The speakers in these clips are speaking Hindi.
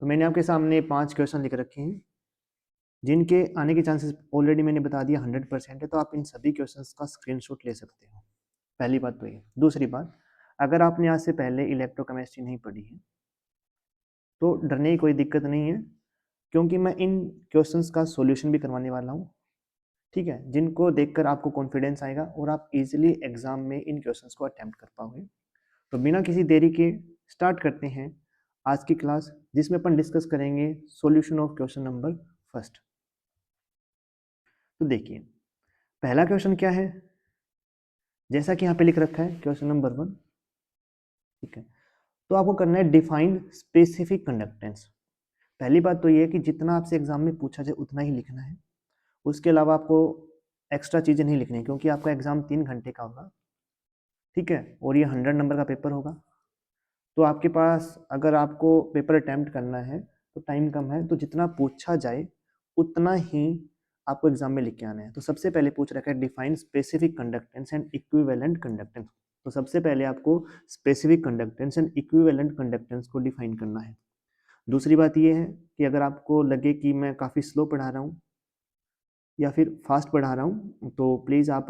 तो मैंने आपके सामने 5 क्वेश्चन लिख रखे हैं जिनके आने के चांसेस ऑलरेडी मैंने बता दिया 100% है, तो आप इन सभी क्वेश्चंस का स्क्रीनशॉट ले सकते हो। पहली बात तो ये। दूसरी बात, अगर आपने आज से पहले इलेक्ट्रोकेमिस्ट्री नहीं पढ़ी है तो डरने की कोई दिक्कत नहीं है, क्योंकि मैं इन क्वेश्चंस का सॉल्यूशन भी करवाने वाला हूँ, ठीक है, जिनको देखकर आपको कॉन्फिडेंस आएगा और आप इजीली एग्जाम में इन क्वेश्चंस को अटेम्प्ट कर पाओगे। तो बिना किसी देरी के स्टार्ट करते हैं आज की क्लास, जिसमें अपन डिस्कस करेंगे solution of question number first. तो देखिए, पहला क्वेश्चन क्या है, जैसा कि यहाँ पे लिख रखा है क्वेश्चन नंबर 1, ठीक है। तो आपको करना है डिफाइन स्पेसिफिक कंडक्टेंस। पहली बात तो ये है कि जितना आपसे एग्जाम में पूछा जाए उतना ही लिखना है, उसके अलावा आपको एक्स्ट्रा चीज़ें नहीं लिखनी है, क्योंकि आपका एग्जाम 3 घंटे का होगा, ठीक है, और ये 100 नंबर का पेपर होगा। तो आपके पास अगर आपको पेपर अटेम्प्ट करना है तो टाइम कम है, तो जितना पूछा जाए उतना ही आपको एग्जाम में लिख के आना है। तो सबसे पहले पूछ रखा है define specific conductance and equivalent conductance. तो सबसे पहले आपको specific conductance and equivalent conductance को डिफाइन करना है। दूसरी बात ये है कि अगर आपको लगे कि मैं काफ़ी स्लो पढ़ा रहा हूँ या फिर फास्ट पढ़ा रहा हूँ, तो प्लीज़ आप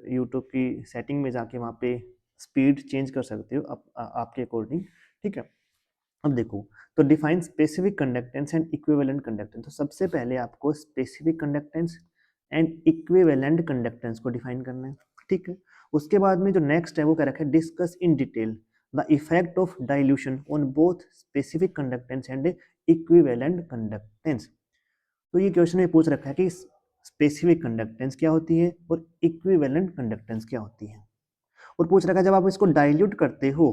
यूट्यूब की सेटिंग में जाके वहाँ पे स्पीड चेंज कर सकते हो आपके अकॉर्डिंग, ठीक है। अब देखो, तो define specific conductance and equivalent conductance. तो सबसे पहले आपको specific conductance and equivalent conductance को डिफाइन करना है, ठीक है। उसके बाद में जो नेक्स्ट है वो क्या रखा है, discuss in detail the effect of dilution on both specific conductance and equivalent conductance. तो ये क्वेश्चन में पूछ रखा है कि स्पेसिफिक कंडक्टेंस क्या होती है और इक्विवेलेंट कंडक्टेंस क्या होती है, और पूछ रखा है जब आप इसको डाइल्यूट करते हो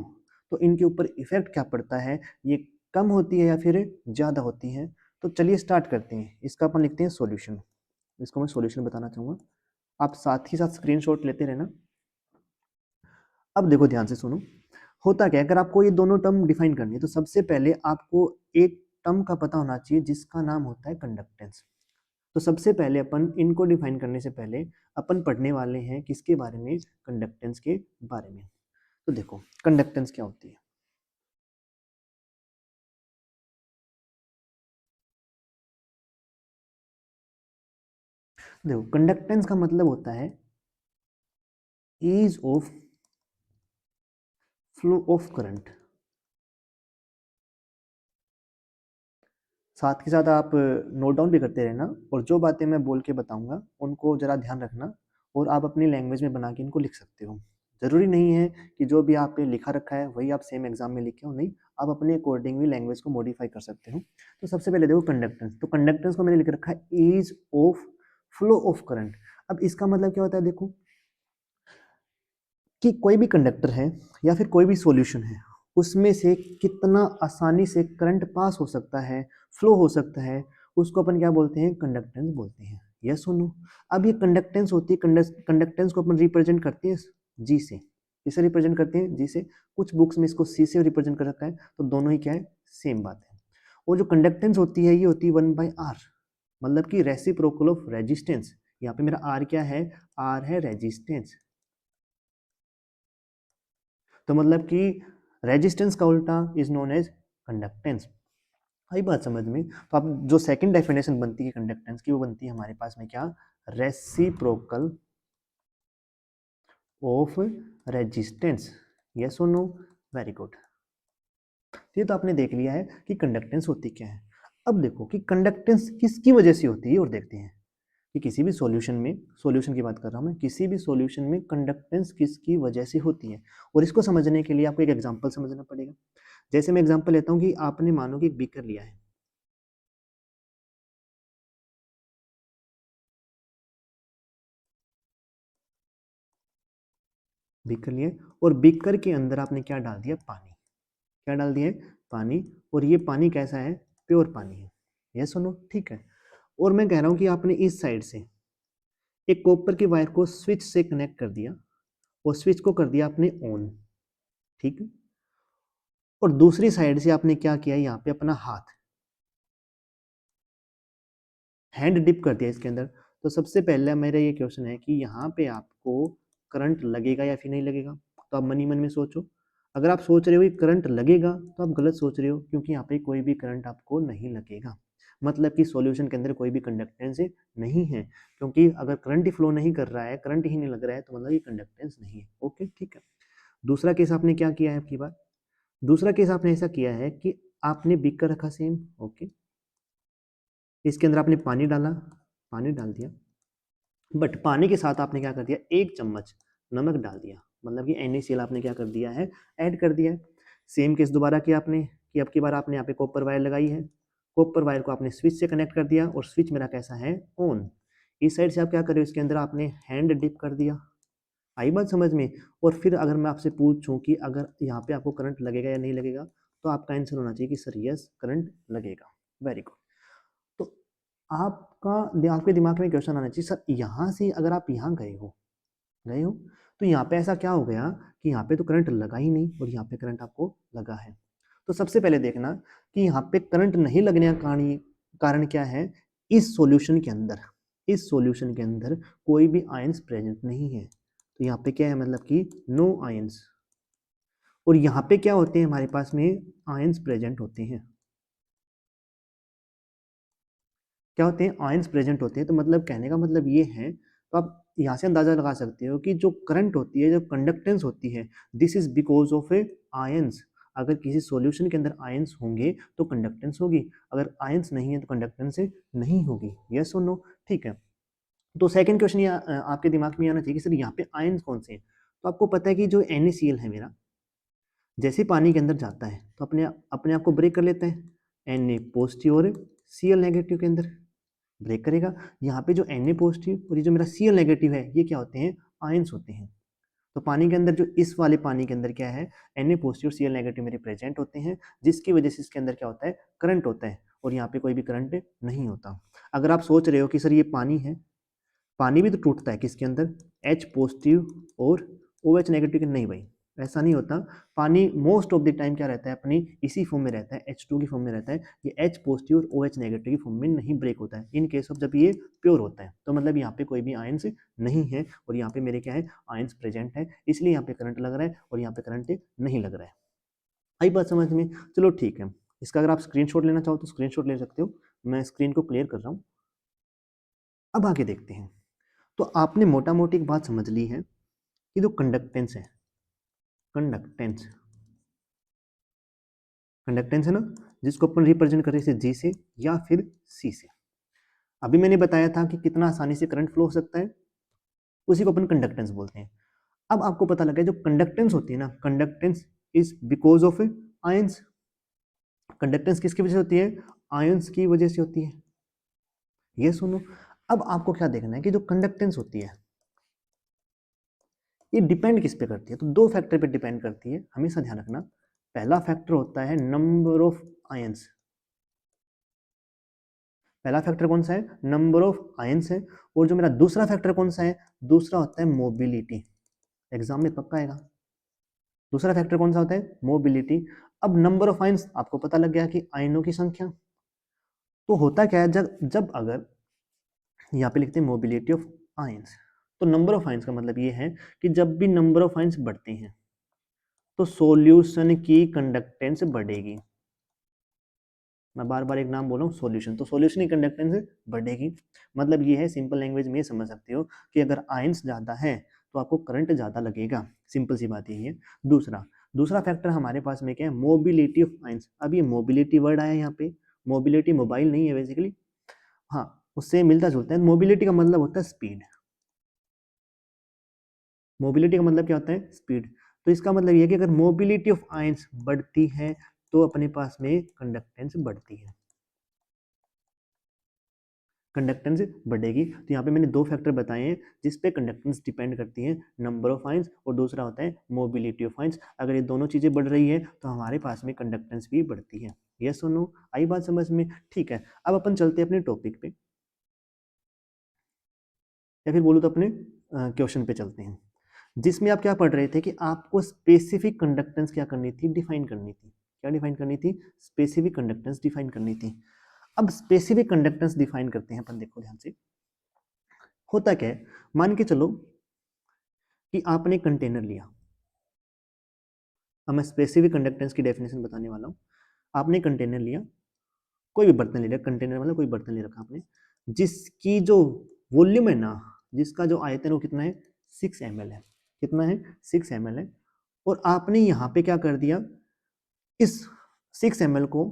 तो इनके ऊपर इफेक्ट क्या पड़ता है, ये कम होती है या फिर ज़्यादा होती है। तो चलिए स्टार्ट करते हैं, इसका अपन लिखते हैं सॉल्यूशन। इसको मैं सॉल्यूशन बताना चाहूँगा, आप साथ ही साथ स्क्रीनशॉट लेते रहना। अब देखो ध्यान से सुनो, होता क्या है, अगर आपको ये दोनों टर्म डिफाइन करनी है तो सबसे पहले आपको एक टर्म का पता होना चाहिए जिसका नाम होता है कंडक्टेंस। तो सबसे पहले अपन इनको डिफाइन करने से पहले अपन पढ़ने वाले हैं किसके बारे में, कंडक्टेंस के बारे में। तो देखो कंडक्टेंस क्या होती है। देखो कंडक्टेंस का मतलब होता है ease of flow of current. साथ ही साथ आप नोट डाउन भी करते रहना, और जो बातें मैं बोल के बताऊंगा उनको जरा ध्यान रखना, और आप अपनी लैंग्वेज में बना के इनको लिख सकते हो। जरूरी नहीं है कि जो भी आप पे लिखा रखा है वही आप सेम एग्जाम में लिखे हो, नहीं, आप अपने अकॉर्डिंग भी लैंग्वेज को मॉडिफाई कर सकते हो। तो सबसे पहले देखो कंडक्टेंस। तो कंडक्टेंस को मैंने लिख रखा है ease of flow of current. अब इसका मतलब क्या होता है, देखो कि कोई भी कंडक्टर है या फिर कोई भी सॉल्यूशन है, उसमें से कितना आसानी से करंट पास हो सकता है, फ्लो हो सकता है, उसको अपन क्या बोलते हैं, कंडक्टेंस बोलते हैं। यस सुनो, अब ये कंडक्टेंस होती है, कंडक्टेंस को अपन रिप्रेजेंट करते हैं जी से। किसे रिप्रेजेंट करते हैं, जी से। कुछ बुक्स में इसको सी से रिप्रेजेंट कर रखा है, तो दोनों ही क्या है, सेम बात है। और जो कंडक्टेंस होती है ये होती है 1/r, मतलब कि रेसिप्रोकल ऑफ रेजिस्टेंस। यहाँ पे मेरा आर क्या है, आर है रेजिस्टेंस। तो मतलब कि रेजिस्टेंस का उल्टा इज नोन एज कंडक्टेंस। आई बात समझ में। तो आप जो सेकंड डेफिनेशन बनती है कंडक्टेंस की, वो बनती है हमारे पास में क्या, रेसिप्रोकल ऑफ रेजिस्टेंस। यस और नो, वेरी गुड। ये तो आपने देख लिया है कि कंडक्टेंस होती क्या है। अब देखो कि कंडक्टेंस किसकी वजह से होती है, और देखते हैं कि किसी भी सॉल्यूशन में, सॉल्यूशन की बात कर रहा हूं मैं, किसी भी सॉल्यूशन में कंडक्टेंस किसकी वजह से होती है। और इसको समझने के लिए आपको एक एग्जांपल समझना पड़ेगा। जैसे मैं एग्जांपल लेता हूं कि आपने मानो कि एक बीकर लिया है, बीकर लिया है, और बीकर के अंदर आपने क्या डाल दिया, पानी। क्या डाल दिया है, पानी। और ये पानी कैसा है, प्योर पानी है। ये सुनो, ठीक है। और मैं कह रहा हूं कि आपने इस साइड से एक कॉपर की वायर को स्विच से कनेक्ट कर दिया, और स्विच को कर दिया आपने ऑन, ठीक है। और दूसरी साइड से आपने क्या किया, यहाँ पे अपना हाथ, हैंड डिप कर दिया इसके अंदर। तो सबसे पहले मेरा ये क्वेश्चन है कि यहाँ पे आपको करंट लगेगा या फिर नहीं लगेगा। तो आप मनी मन में सोचो, अगर आप सोच रहे हो कि करंट लगेगा तो आप गलत सोच रहे हो, क्योंकि यहाँ पे कोई भी करंट आपको नहीं लगेगा, मतलब कि सॉल्यूशन के अंदर कोई भी कंडक्टेंस नहीं है, क्योंकि अगर करंट ही फ्लो नहीं कर रहा है, करंट ही नहीं लग रहा है, तो मतलब ये कंडक्टेंस नहीं है। ओके, ठीक है। दूसरा केस आपने क्या किया है आपकी बात, दूसरा केस आपने ऐसा किया है कि आपने बीकर रखा सेम। ओके, इसके अंदर आपने पानी डाला, पानी डाल दिया, बट पानी के साथ आपने क्या कर दिया, 1 चम्मच नमक डाल दिया, मतलब कि NaCl आपने क्या कर दिया है, ऐड कर दिया है। सेम केस दोबारा किया आपने कि अब की बार आपने यहाँ पे कॉपर वायर लगाई है, कॉपर वायर को आपने स्विच से कनेक्ट कर दिया और स्विच मेरा कैसा है, ऑन। इस साइड से आप क्या कर रहे हो, इसके अंदर आपने हैंड डिप कर दिया। आई बात समझ में। और फिर अगर मैं आपसे पूछूं कि अगर यहाँ पे आपको करंट लगेगा या नहीं लगेगा, तो आपका आंसर होना चाहिए कि सर यस, करंट लगेगा। Very good. तो आपके दिमाग में क्वेश्चन आना चाहिए, सर यहाँ से अगर आप यहाँ गए हो तो यहाँ पे ऐसा क्या हो गया कि यहाँ पे तो करंट लगा ही नहीं और यहाँ पे करंट आपको लगा है। तो सबसे पहले देखना कि यहाँ पे करंट नहीं लगने का कारण क्या है, इस सॉल्यूशन के अंदर, इस सॉल्यूशन के अंदर कोई भी आयंस प्रेजेंट नहीं है। तो यहाँ पे क्या है, मतलब कि नो आयंस। और यहाँ पे क्या होते हैं, हमारे पास में आयंस प्रेजेंट होते हैं। क्या होते हैं, आयंस प्रेजेंट होते हैं। तो मतलब कहने का मतलब ये है, तो आप यहाँ से अंदाजा लगा सकते हो कि जो करंट होती है, जो कंडक्टेंस होती है, this is because of A ions. अगर किसी सॉल्यूशन के अंदर आयंस होंगे तो कंडक्टेंस होगी, अगर आयंस नहीं है तो कंडक्टेंस नहीं होगी। यस और नो, ठीक है। तो सेकंड क्वेश्चन ये आपके दिमाग में आना चाहिए कि सर यहाँ पे आयंस कौन से हैं। तो आपको पता है कि जो NaCl है मेरा, जैसे पानी के अंदर जाता है तो अपने अपने आप को ब्रेक कर लेता है, Na पॉजिटिव और Cl नेगेटिव के अंदर ब्रेक करेगा। यहाँ पे जो Na पॉजिटिव और ये जो मेरा Cl नेगेटिव है, ये क्या होते हैं, आयंस होते हैं। तो पानी के अंदर जो इस वाले पानी के अंदर क्या है, Na पॉजिटिव और Cl नेगेटिव मेरे प्रेजेंट होते हैं, जिसकी वजह से इसके अंदर क्या होता है, करंट होता है, और यहाँ पे कोई भी करंट नहीं होता। अगर आप सोच रहे हो कि सर ये पानी है, पानी भी तो टूटता है किसके अंदर, H पॉजिटिव और OH नेगेटिव के, नहीं भाई, ऐसा नहीं होता। पानी मोस्ट ऑफ द टाइम क्या रहता है, अपनी इसी फॉर्म में रहता है, H2 की फॉर्म में रहता है। ये H पॉजिटिव और OH नेगेटिव की फॉर्म में नहीं ब्रेक होता है, इन केस ऑफ जब ये प्योर होता है। तो मतलब यहाँ पे कोई भी आयंस नहीं है, और यहाँ पे मेरे क्या है, आयंस प्रेजेंट है, इसलिए यहाँ पे करंट लग रहा है और यहाँ पे करंट नहीं लग रहा है। आई बात समझ में। चलो ठीक है, इसका अगर आप स्क्रीनशॉट लेना चाहो तो स्क्रीनशॉट ले सकते हो, मैं स्क्रीन को क्लियर कर रहा हूँ। अब आगे देखते हैं। तो आपने मोटा मोटी एक बात समझ ली है कि जो कंडक्टेंस है, कंडक्टेंस कंडक्टेंस है ना, जिसको अपन रिप्रेजेंट कर रहे हैं G से या फिर C से। अभी मैंने बताया था कि कितना आसानी से करंट फ्लो हो सकता है, उसी को अपन कंडक्टेंस बोलते हैं। अब आपको पता लगा जो कंडक्टेंस होती है ना, conductance is because of ions. Conductance किसकी वजह से होती है, आयंस की वजह से होती है। ये सुनो, अब आपको क्या देखना है कि जो कंडक्टेंस होती है, ये डिपेंड किस पे करती है, तो दो फैक्टर पे डिपेंड करती है, हमेशा ध्यान रखना। पहला फैक्टर होता है नंबर ऑफ आयंस। पहला फैक्टर कौन सा है, नंबर ऑफ आयंस है। और जो मेरा दूसरा फैक्टर कौन सा है, दूसरा होता है मोबिलिटी। एग्जाम में पक्का आएगा। दूसरा फैक्टर कौन सा होता है, मोबिलिटी। अब नंबर ऑफ आयंस आपको पता लग गया कि आयनों की संख्या। तो होता क्या है, जब जब अगर यहाँ पे लिखते हैं मोबिलिटी ऑफ आयंस, तो नंबर ऑफ आयंस का मतलब ये है कि जब भी नंबर ऑफ आयंस बढ़ते हैं तो सॉल्यूशन की कंडक्टेंस बढ़ेगी। मैं बार बार एक नाम बोल रहा हूँ, सॉल्यूशन, तो सॉल्यूशन की कंडक्टेंस बढ़ेगी। मतलब ये है, सिंपल लैंग्वेज में समझ सकते हो कि अगर आयंस ज़्यादा है तो आपको करंट ज़्यादा लगेगा, सिंपल सी बात यही है। दूसरा दूसरा फैक्टर हमारे पास में क्या है, मोबिलिटी ऑफ आयंस। अब ये मोबिलिटी वर्ड आया यहाँ पे, मोबिलिटी मोबाइल नहीं है बेसिकली, हाँ उससे मिलता जुलता है। मोबिलिटी का मतलब होता है स्पीड, मोबिलिटी का मतलब क्या होता है, स्पीड। तो इसका मतलब ये है कि अगर मोबिलिटी ऑफ आयंस बढ़ती है तो अपने पास में कंडक्टेंस बढ़ती है, कंडक्टेंस बढ़ेगी। तो यहाँ पे मैंने दो फैक्टर बताए हैं जिस पे कंडक्टेंस डिपेंड करती है, नंबर ऑफ आयंस और दूसरा होता है मोबिलिटी ऑफ आयंस। अगर ये दोनों चीज़ें बढ़ रही है तो हमारे पास में कंडक्टेंस भी बढ़ती है। यस और नो, आई बात समझ में। ठीक है, अब अपन चलते हैं अपने टॉपिक पे, या फिर बोलूँ तो अपने क्वेश्चन पे चलते हैं, जिसमें आप क्या पढ़ रहे थे कि आपको स्पेसिफिक कंडक्टेंस क्या करनी थी, डिफाइन करनी थी। क्या डिफाइन करनी थी, स्पेसिफिक कंडक्टेंस डिफाइन करनी थी। अब स्पेसिफिक कंडक्टेंस डिफाइन करते हैं अपन, देखो ध्यान से। होता क्या है, मान के चलो कि आपने कंटेनर लिया, अब मैं स्पेसिफिक कंडक्टेंस की डेफिनेशन बताने वाला हूँ। आपने कंटेनर लिया, कोई भी बर्तन ले लिया, कंटेनर मतलब कोई बर्तन ले रखा आपने, जिसकी जो वॉल्यूम है ना, जिसका जो आयतन वो कितना है, 6 ml है। कितना है, 6 ml है। और आपने यहाँ पे क्या कर दिया, इस 6 ml को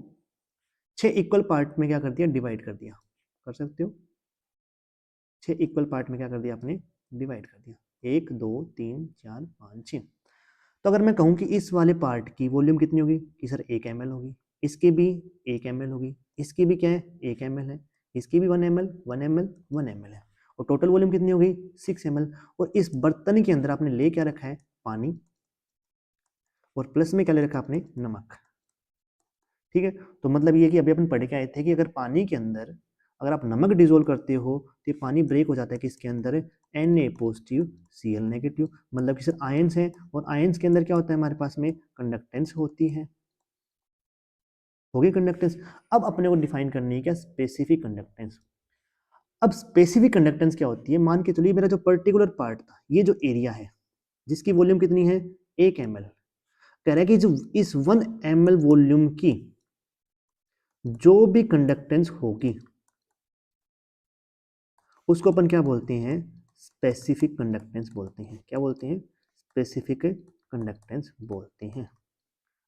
6 इक्वल पार्ट में क्या कर दिया, डिवाइड कर दिया। कर सकते हो, 6 इक्वल पार्ट में क्या कर दिया आपने, डिवाइड कर दिया। 1 2 3 4 5 6। तो अगर मैं कहूँ कि इस वाले पार्ट की वॉल्यूम कितनी होगी, कि सर 1 ml होगी, इसकी भी 1 ml होगी, इसकी भी क्या है, 1 ml है, इसकी भी 1 ml 1 ml 1 ml है, और टोटल वॉल्यूम कितनी होगी, 6 ml। और इस बर्तन के अंदर आपने ले क्या रखा है, पानी, और प्लस में क्या ले रखा है आपने, नमक। ठीक है, तो मतलब ये कि अभी अपन पढ़ के आए थे कि अगर पानी के अंदर अगर आप नमक डिजोल्व करते हो तो ये पानी ब्रेक हो जाता है, किसके अंदर, Na पॉजिटिव Cl नेगेटिव, मतलब कि सर आयंस हैं, और आयंस के अंदर क्या होता है हमारे पास में, कंडक्टेंस होती है। हो गई कंडक्टेंस। अब अपने को डिफाइन करनी है क्या, स्पेसिफिक कंडक्टेंस। अब स्पेसिफिक कंडक्टेंस क्या होती है, मान के चलिए मेरा जो पर्टिकुलर पार्ट था, ये जो एरिया है जिसकी वॉल्यूम कितनी है, 1 ml, कह रहा है कि जो इस 1 ml वॉल्यूम की जो भी कंडक्टेंस होगी उसको अपन क्या बोलते हैं, स्पेसिफिक कंडक्टेंस बोलते हैं। क्या बोलते हैं, स्पेसिफिक कंडक्टेंस बोलते हैं।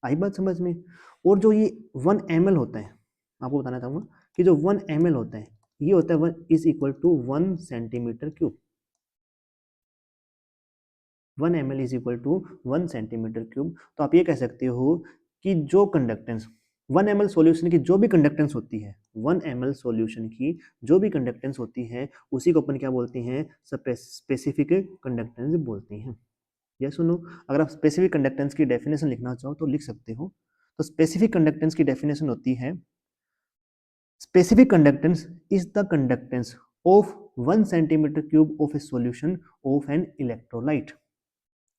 आई बात समझ में। और जो ये 1 ml होता है, आपको बताना चाहूंगा कि जो 1 ml होता है, ये होता है 1 is equal to 1 centimetre cube. 1 ml is equal to 1 centimetre cube. तो आप ये कह सकते हो कि जो कंडक्टेंस 1 ml सॉल्यूशन की जो भी कंडक्टेंस होती है, 1 ml सॉल्यूशन की जो भी कंडक्टेंस होती है, उसी को अपन क्या बोलते हैं, स्पेसिफिक कंडक्टेंस बोलते हैं। ये सुनो, अगर आप स्पेसिफिक कंडक्टेंस की डेफिनेशन लिखना चाहो तो लिख सकते हो। तो स्पेसिफिक कंडक्टेंस की डेफिनेशन होती है, specific conductance is the conductance of 1 centimetre cube of A solution of an electrolyte.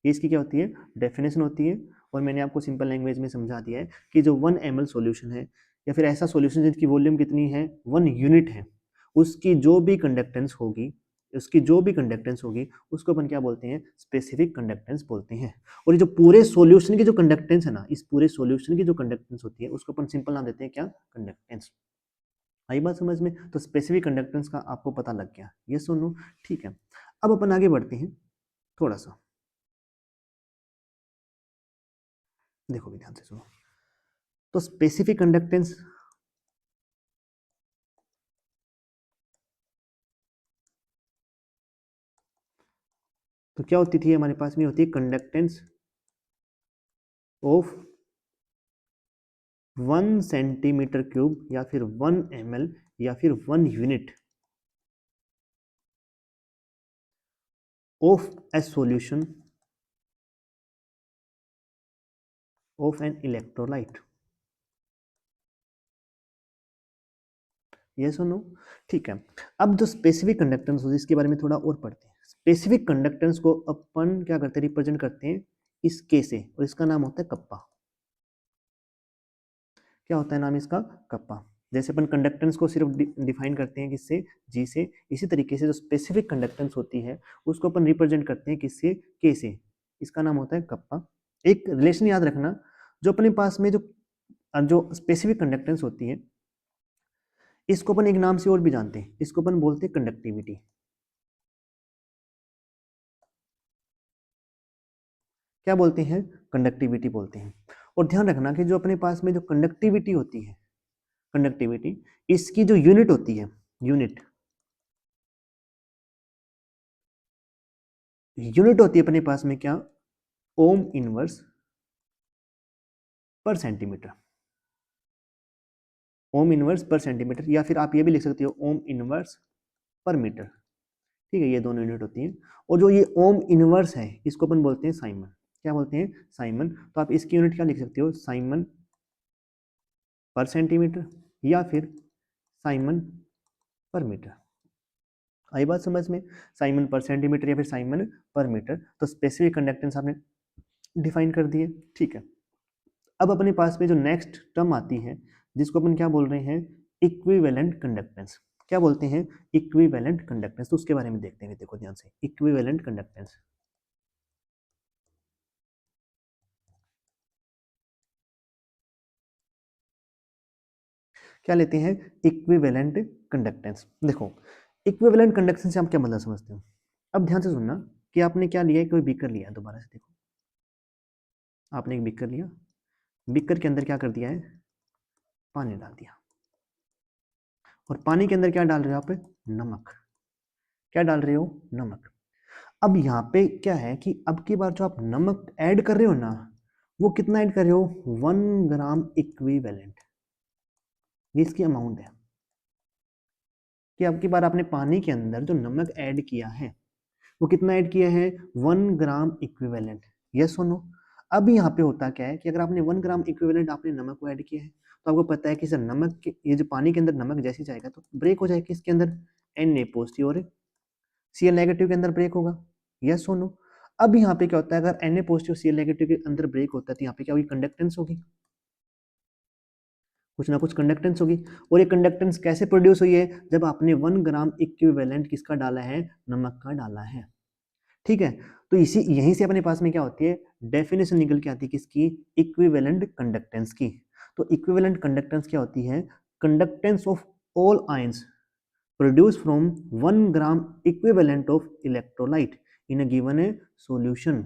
ये इसकी क्या होती है, डेफिनेशन होती है। और मैंने आपको सिंपल लैंग्वेज में समझा दिया है कि जो 1 ml सॉल्यूशन है, या फिर ऐसा सॉल्यूशन जिसकी वॉल्यूम कितनी है, 1 यूनिट है, उसकी जो भी कंडक्टेंस होगी, उसकी जो भी कंडक्टेंस होगी उसको अपन क्या बोलते हैं, स्पेसिफिक कंडक्टेंस बोलते हैं। और ये जो पूरे सॉल्यूशन की जो कंडक्टेंस है ना, इस पूरे सॉल्यूशन की जो कंडक्टेंस होती है उसको अपन सिंपल नाम देते हैं क्या, कंडक्टेंस। आई बात समझ में। तो स्पेसिफिक कंडक्टेंस का आपको पता लग गया, ये सुनो, ठीक है। अब अपन आगे बढ़ते हैं थोड़ा सा, देखो भी ध्यान से सुनो। तो स्पेसिफिक कंडक्टेंस तो क्या होती थी, हमारे पास में होती है कंडक्टेंस ऑफ 1 सेंटीमीटर क्यूब, या फिर 1 ml, या फिर 1 unit of A solution of an electrolyte. ये सुनो, ठीक है। अब जो स्पेसिफिक कंडक्टेंस होती है इसके बारे में थोड़ा और पढ़ते हैं। स्पेसिफिक कंडक्टेंस को अपन क्या करते हैं, रिप्रेजेंट करते हैं इस के से, और इसका नाम होता है कप्पा। क्या होता है नाम इसका, कप्पा। जैसे अपन कंडक्टेंस को सिर्फ डिफाइन करते हैं किससे, जी से, इसी तरीके से जो स्पेसिफिक कंडक्टेंस होती है उसको अपन रिप्रेजेंट करते हैं किससे, के से, इसका नाम होता है कप्पा। एक रिलेशन याद रखना, जो अपने पास में जो जो स्पेसिफिक कंडक्टेंस होती है, इसको अपन एक नाम से और भी जानते हैं, इसको अपन बोलते हैं कंडक्टिविटी। क्या बोलते हैं, कंडक्टिविटी बोलते हैं। और ध्यान रखना कि जो अपने पास में जो कंडक्टिविटी होती है, कंडक्टिविटी, इसकी जो यूनिट होती है, यूनिट यूनिट होती है अपने पास में क्या, ओम इनवर्स पर सेंटीमीटर। ओम इनवर्स पर सेंटीमीटर, या फिर आप ये भी लिख सकते हो ओम इनवर्स पर मीटर। ठीक है, ये दोनों यूनिट होती हैं। और जो ये ओम इनवर्स है इसको अपन बोलते हैं साइमन। क्या बोलते हैं, साइमन। तो आप इसकी यूनिट क्या लिख सकते हो, साइमन पर सेंटीमीटर, या फिर साइमन पर मीटर। आई बात समझ में, साइमन पर सेंटीमीटर या फिर साइमन पर मीटर। तो स्पेसिफिक कंडक्टेंस आपने डिफाइन कर दिए, ठीक है। अब अपने पास में जो नेक्स्ट टर्म आती है जिसको अपन क्या बोल रहे हैं, इक्विवेलेंट कंडक्टेंस। क्या बोलते हैं, इक्विवेलेंट कंडक्टेंस। तो उसके बारे में देखते हैं, देखो ध्यान से, इक्विवेलेंट कंडक्टेंस। क्या लेते हैं, इक्विवेलेंट कंडक्टेंस। देखो इक्विवेलेंट कंडक्टेंस से आप क्या मतलब समझते हो, अब ध्यान से सुनना कि आपने क्या लिया है, कोई बीकर लिया, दोबारा से देखो, आपने एक बीकर लिया, बीकर के अंदर क्या कर दिया है, पानी डाल दिया, और पानी के अंदर क्या डाल रहे हो आप, नमक, क्या डाल रहे हो, नमक। अब यहाँ पे क्या है कि अब की बार जो आप नमक ऐड कर रहे हो ना, वो कितना ऐड कर रहे हो, 1 ग्राम इक्विवेलेंट, ये इसकी अमाउंट है कि अब की बार आपने पानी के अंदर जो नमक ऐड किया है वो कितना ऐड किया है, 1 ग्राम इक्विवेलेंट, यस सुनो। अब यहाँ पे होता क्या है कि अगर आपने 1 ग्राम इक्विवेलेंट आपने नमक को ऐड किया है, तो आपको पता है कि सर नमक के ये जो पानी के अंदर नमक जैसे जाएगा तो ब्रेक हो जाएगा, इसके अंदर Na पॉजिटिव और Cl नेगेटिव के अंदर ब्रेक होगा, यस सुनो। अब यहाँ पे क्या होता है, अगर Na पॉजिटिव Cl नेगेटिव के अंदर ब्रेक होता है तो यहाँ पे क्या होगी, कंडक्टेंस होगी, कुछ ना कुछ कंडक्टेंस होगी। और ये कंडक्टेंस कैसे प्रोड्यूस हुई है, जब आपने 1 ग्राम इक्विवेलेंट किसका डाला है, नमक का डाला है, ठीक है। तो इसी यहीं से अपने पास में क्या होती है, डेफिनेशन निकल के आती है किसकी, इक्विवेलेंट कंडक्टेंस की। तो इक्विवेलेंट कंडक्टेंस क्या होती है, conductance of all ions produce from 1 gram equivalent of electrolyte in a given A solution.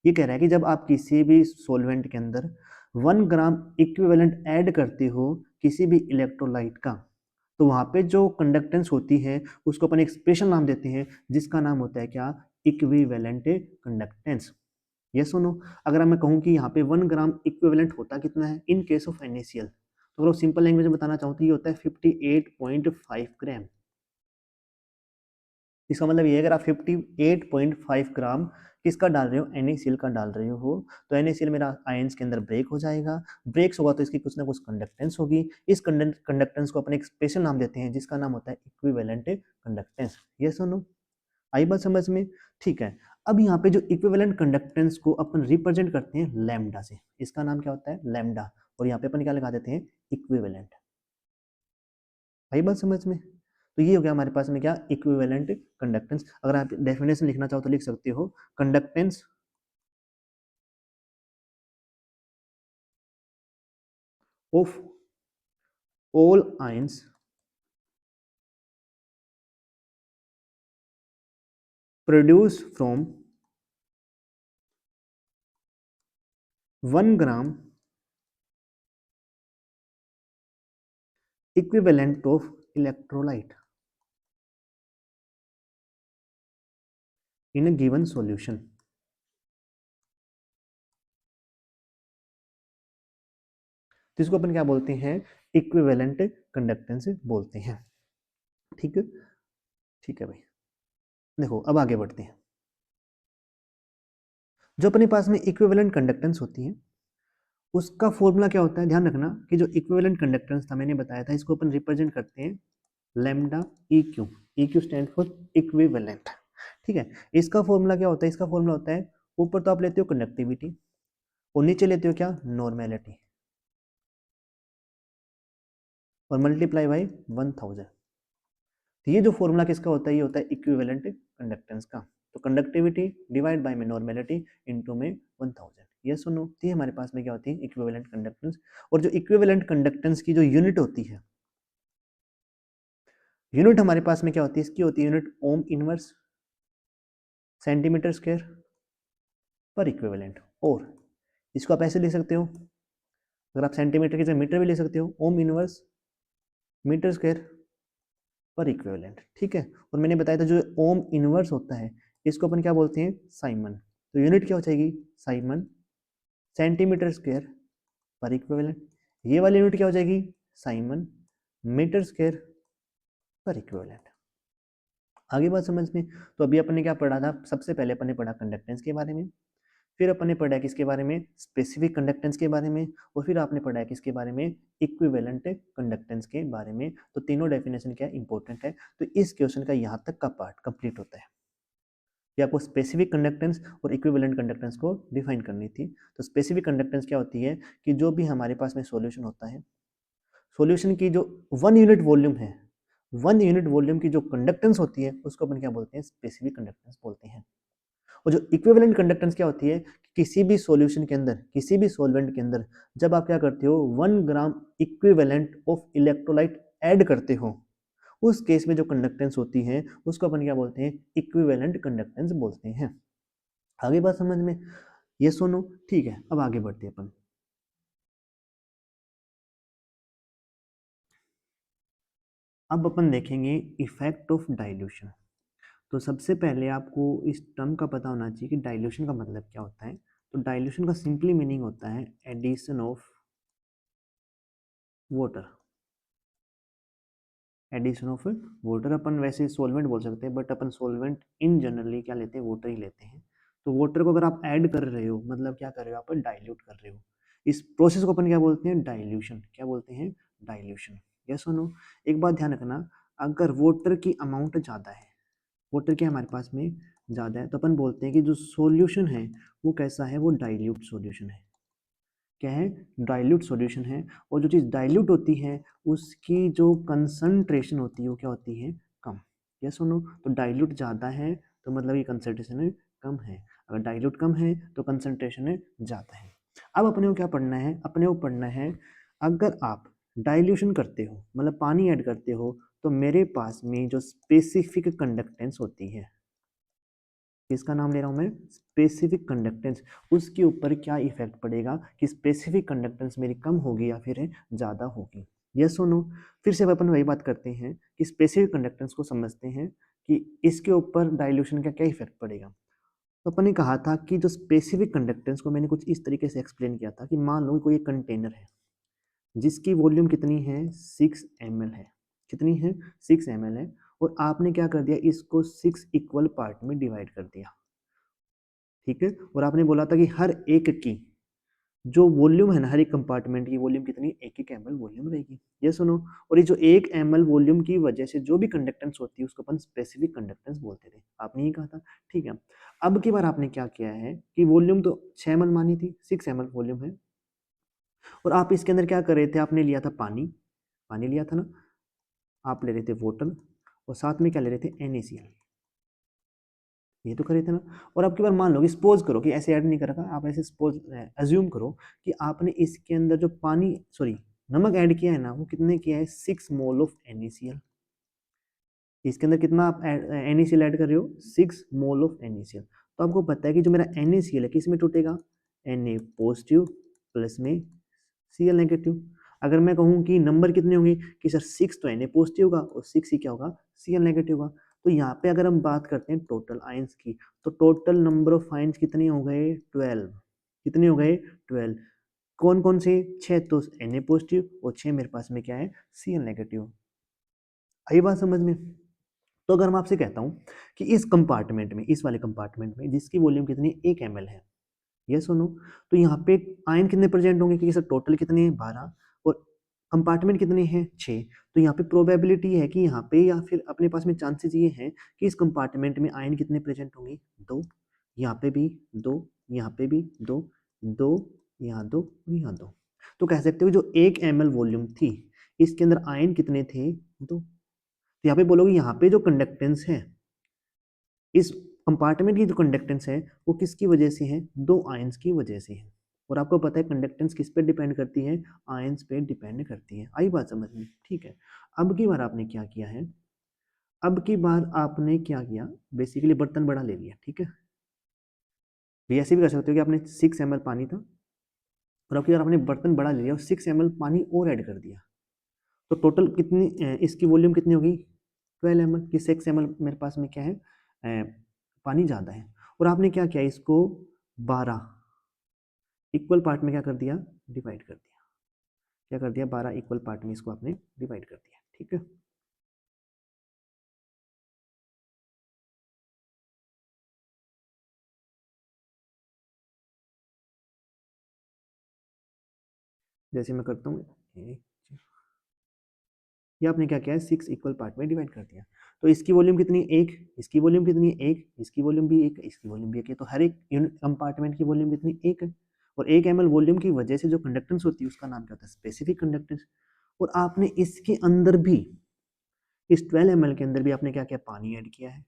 ये कह रहा है कि जब आप किसी भी सॉल्वेंट के अंदर 1 ग्राम इक्विवेलेंट ऐड करते हो किसी भी इलेक्ट्रोलाइट का, तो वहां पे जो कंडक्टेंस होती है उसको अपन एक स्पेशल नाम देते हैं, जिसका नाम होता है क्या, इक्विवेलेंट कंडक्टेंस। ये सुनो, अगर मैं कहूँ कि यहाँ पे 1 ग्राम इक्विवेलेंट होता कितना है इन केस ऑफ NaCl, तो अगर सिंपल लैंग्वेज में बताना चाहूँ तो ये होता है 58.5 ग्राम। इसका मतलब ये है अगर आप 58.5 ग्राम किसका डाल रहे हो, NaCl का डाल रहे हो, तो NaCl मेरा आयंस के अंदर ब्रेक हो जाएगा, ब्रेक्स होगा तो इसकी कुछ ना कुछ कंडक्टेंस होगी, इस कंडक्टेंस को अपन एक स्पेशल नाम देते हैं जिसका नाम होता है इक्विवेलेंट कंडक्टेंस। ये सुनो, आई बात समझ में, ठीक है। अब यहाँ पे जो इक्विवेलेंट कंडक्टेंस को अपन रिप्रेजेंट करते हैं लैम्डा से, इसका नाम क्या होता है, लैम्डा, और यहाँ पे अपन क्या लगा देते हैं, इक्विवेलेंट, आई बात समझ में। तो ये हो गया हमारे पास में क्या, इक्विवेलेंट कंडक्टेंस। अगर आप डेफिनेशन लिखना चाहो तो लिख सकते हो, conductance of all ions produce from 1 gram equivalent of electrolyte in a given solution. जिसको अपन क्या बोलते हैं, इक्विवेलेंट कंडक्टेंस बोलते हैं, ठीक है, ठीक है भाई। देखो अब आगे बढ़ते हैं, जो अपने पास में इक्विवेलेंट कंडक्टेंस होती है उसका फॉर्मूला क्या होता है, ध्यान रखना कि जो इक्विवेलेंट कंडक्टेंस था मैंने बताया था, इसको अपन रिप्रेजेंट करते हैं lambda EQ, EQ stand for equivalent, ठीक है। इसका फॉर्मूला क्या होता है, इसका फॉर्मूला होता है, ऊपर तो आप लेते हो कंडक्टिविटी और नीचे लेते हो क्या, नॉर्मेलिटी, और मल्टीप्लाई बाई 1000। तो ये जो फॉर्मूला किसका होता है, ये होता है इक्विवेलेंट कंडक्टेंस का। तो कंडक्टिविटी डिवाइड बाय में नॉर्मेलिटी इनटू में 1000, ये सुनो, तो ये हमारे पास में क्या होती है, इक्विवेलेंट कंडक्टेंस। और जो इक्विवेलेंट कंडक्टेंस की जो यूनिट होती है, यूनिट हमारे पास में क्या होती है, इसकी होती है unit ohm inverse centimetre square पर इक्विवेलेंट। और इसको आप ऐसे लिख सकते हो, अगर आप सेंटीमीटर की जगह मीटर भी ले सकते हो, ओम इनवर्स मीटर स्क्वायर पर इक्विवेलेंट, ठीक है। और मैंने बताया था जो ओम इनवर्स होता है इसको अपन क्या बोलते हैं, साइमन। तो यूनिट क्या हो जाएगी, साइमन सेंटीमीटर स्क्वायर पर इक्विवेलेंट। ये वाली यूनिट क्या हो जाएगी, साइमन मीटर स्क्वायर पर इक्विवेलेंट। आगे बात समझ में। तो अभी अपन ने क्या पढ़ा था, सबसे पहले अपन ने पढ़ा कंडक्टेंस के बारे में, फिर अपन ने पढ़ा है किसके बारे में, स्पेसिफिक कंडक्टेंस के बारे में, और फिर आपने पढ़ा है किसके बारे में, इक्विवेलेंट कंडक्टेंस के बारे में। तो तीनों डेफिनेशन क्या इंपॉर्टेंट है। तो इस क्वेश्चन का यहाँ तक का पार्ट कंप्लीट होता है कि आपको स्पेसिफिक कंडक्टेंस और इक्विवेलेंट कंडक्टेंस को डिफाइन करनी थी। तो स्पेसिफिक कंडक्टेंस क्या होती है कि जो भी हमारे पास में सॉल्यूशन होता है, सॉल्यूशन की जो 1 यूनिट वॉल्यूम है, 1 यूनिट वॉल्यूम की जो कंडक्टेंस होती है उसको अपन क्या बोलते हैं, स्पेसिफिक कंडक्टेंस बोलते हैं। और जो इक्विवेलेंट कंडक्टेंस क्या होती है कि किसी भी सॉल्यूशन के अंदर, किसी भी सॉल्वेंट के अंदर जब आप क्या करते हो 1 gram equivalent of electrolyte add करते हो, उस केस में जो कंडक्टेंस होती है उसको अपन क्या बोलते हैं, इक्विवेलेंट कंडक्टेंस बोलते हैं। आगे बात समझ में, ये सुनो, ठीक है। अब आगे बढ़ते हैं अपन। अब अपन देखेंगे इफेक्ट ऑफ डाइल्यूशन। तो सबसे पहले आपको इस टर्म का पता होना चाहिए कि डाइल्यूशन का मतलब क्या होता है। तो डाइल्यूशन का सिंपली मीनिंग होता है addition of water. Addition of water, अपन वैसे सोलवेंट बोल सकते हैं, बट अपन सोलवेंट इन जनरली क्या लेते हैं, वाटर ही लेते हैं। तो वाटर को अगर आप ऐड कर रहे हो, मतलब क्या कर रहे हो, आप डाइल्यूट कर रहे हो। इस प्रोसेस को अपन क्या बोलते हैं, डाइल्यूशन। क्या बोलते हैं, डाइल्यूशन। यस और नो। एक बात ध्यान रखना, अगर वाटर की अमाउंट ज़्यादा है, वाटर क्या हमारे पास में ज़्यादा है, तो अपन बोलते हैं कि जो सॉल्यूशन है वो कैसा है, वो डाइल्यूट सॉल्यूशन है। क्या है, डाइल्यूट सॉल्यूशन है। और जो चीज़ डाइल्यूट होती है उसकी जो कंसंट्रेशन होती है वो क्या होती है, कम। यस सुनो, तो डाइल्यूट ज़्यादा है तो मतलब ये कंसंट्रेशन कम है, अगर डाइल्यूट कम है तो कंसंट्रेशन ज़्यादा है। अब अपने को क्या पढ़ना है, अपने को पढ़ना है अगर आप डाइल्यूशन करते हो मतलब पानी ऐड करते हो, तो मेरे पास में जो स्पेसिफिक कंडक्टेंस होती है, किसका नाम ले रहा हूं मैं, स्पेसिफिक कंडक्टेंस, उसके ऊपर क्या इफेक्ट पड़ेगा कि स्पेसिफिक कंडक्टेंस मेरी कम होगी या फिर ज़्यादा होगी। यस सुनो, फिर से अपन वही बात करते हैं कि स्पेसिफिक कंडक्टेंस को समझते हैं कि इसके ऊपर डाइल्यूशन का क्या इफेक्ट पड़ेगा। तो अपन ने कहा था कि जो स्पेसिफिक कंडक्टेंस को मैंने कुछ इस तरीके से एक्सप्लेन किया था कि मान लो कोई एक कंटेनर है जिसकी वॉल्यूम कितनी है, 6 ml है। कितनी है, 6 ml है। और आपने क्या कर दिया, इसको 6 इक्वल पार्ट में डिवाइड कर दिया। ठीक है, और आपने बोला था कि हर एक की जो वॉल्यूम है ना, हर एक कंपार्टमेंट की वॉल्यूम कितनी, 1-1 ml वॉल्यूम रहेगी। ये सुनो, और ये जो 1 ml वॉल्यूम की वजह से जो भी कंडक्टेंस होती है उसको अपन स्पेसिफिक कंडक्टेंस बोलते थे, आपने ही कहा था। ठीक है, अब की बार आपने क्या किया है कि वॉल्यूम तो 6 ml मानी थी, 6 ml वॉल्यूम है, और आप इसके अंदर क्या कर रहे थे, आपने लिया था पानी, पानी लिया था ना, आप ले रहे थे वाटर, और साथ में क्या ले रहे थे, NaCl, ये तो करे थे ना। और अब की बार मान लो कि सपोज करो कि ऐसे ऐड नहीं कर रखा, आप ऐसे सपोज अज्यूम करो कि आपने इसके अंदर जो पानी सॉरी नमक ऐड किया है ना, वो कितने किया है, 6 मोल ऑफ NaCl। इसके अंदर कितना आप NaCl ऐड कर रहे हो, 6 मोल ऑफ NaCl। तो आपको पता है कि जो मेरा NaCl है किस में टूटेगा, Na पॉजिटिव प्लस में Cl नेगेटिव। अगर मैं कहूँ कि नंबर कितने होंगे कि सर 6 तो Na पॉजिटिव होगा और 6 ही क्या होगा, Cl नेगेटिव होगा। तो यहाँ पे अगर हम बात करते हैं टोटल आयंस की, तो टोटल नंबर ऑफ आयंस कितने हो गए, 12। कितने हो गए, 12। कौन कौन से, 6 तो Na पॉजिटिव और 6 मेरे पास में क्या है, Cl नेगेटिव। आई बात समझ में। तो अगर मैं आपसे कहता हूँ कि इस कंपार्टमेंट में, इस वाले कंपार्टमेंट में जिसकी वॉल्यूम कितनी, 1 ml है, ये सुनो, तो यहाँ पे आयन कितने प्रेजेंट होंगे, क्योंकि सर टोटल कितने हैं, 12, और कंपार्टमेंट कितने हैं, 6। तो यहाँ पे प्रोबेबिलिटी है कि यहाँ पे, या फिर अपने पास में चांसेस ये हैं कि इस कंपार्टमेंट में आयन कितने प्रेजेंट होंगे, 2। यहाँ पे भी 2, यहाँ पे भी 2, 2, यहाँ 2, यहाँ 2। तो कह सकते हो जो 1 ml वॉल्यूम थी इसके अंदर आयन कितने थे, 2। तो यहाँ पे बोलोगे यहाँ पे जो कंडक्टेंस है, इस कंपार्टमेंट की जो कंडक्टेंस है वो किसकी वजह से है, 2 आयंस की वजह से है। और आपको पता है कंडक्टेंस किस पे डिपेंड करती है, आयंस पे डिपेंड करती है। आई बात समझ में, ठीक है। अब की बार आपने क्या किया है, अब की बार आपने क्या किया, बेसिकली बर्तन बड़ा ले लिया, ठीक है। भी ऐसे भी कर सकते हो कि आपने 6 ml पानी था, और अब की बार आपने बर्तन बड़ा ले लिया और 6 ml पानी और ऐड कर दिया। तो टोटल कितनी इसकी वॉल्यूम कितनी होगी, 12 ml की, 6 ml मेरे पास में क्या है, पानी ज़्यादा है। और आपने क्या किया, इसको 12 इक्वल पार्ट में क्या कर दिया, डिवाइड कर दिया। क्या कर दिया, 12 इक्वल पार्ट में इसको आपने डिवाइड कर दिया, ठीक है। जैसे मैं करता हूँ, ये आपने क्या किया है, 6 इक्वल पार्ट में डिवाइड कर दिया। तो इसकी वॉल्यूम कितनी, 1, इसकी वॉल्यूम कितनी, 1, इसकी वॉल्यूम भी 1, इसकी वॉल्यूम भी 1 है। तो हर एक यूनिट कंपार्टमेंट की वॉल्यूम कितनी, 1 है। और 1 ml वॉल्यूम की वजह से जो कंडक्टेंस होती है उसका नाम क्या होता है, स्पेसिफिक कंडक्टेंस। और आपने इसके अंदर भी, इस 12 ml के अंदर भी आपने क्या किया, पानी ऐड किया है,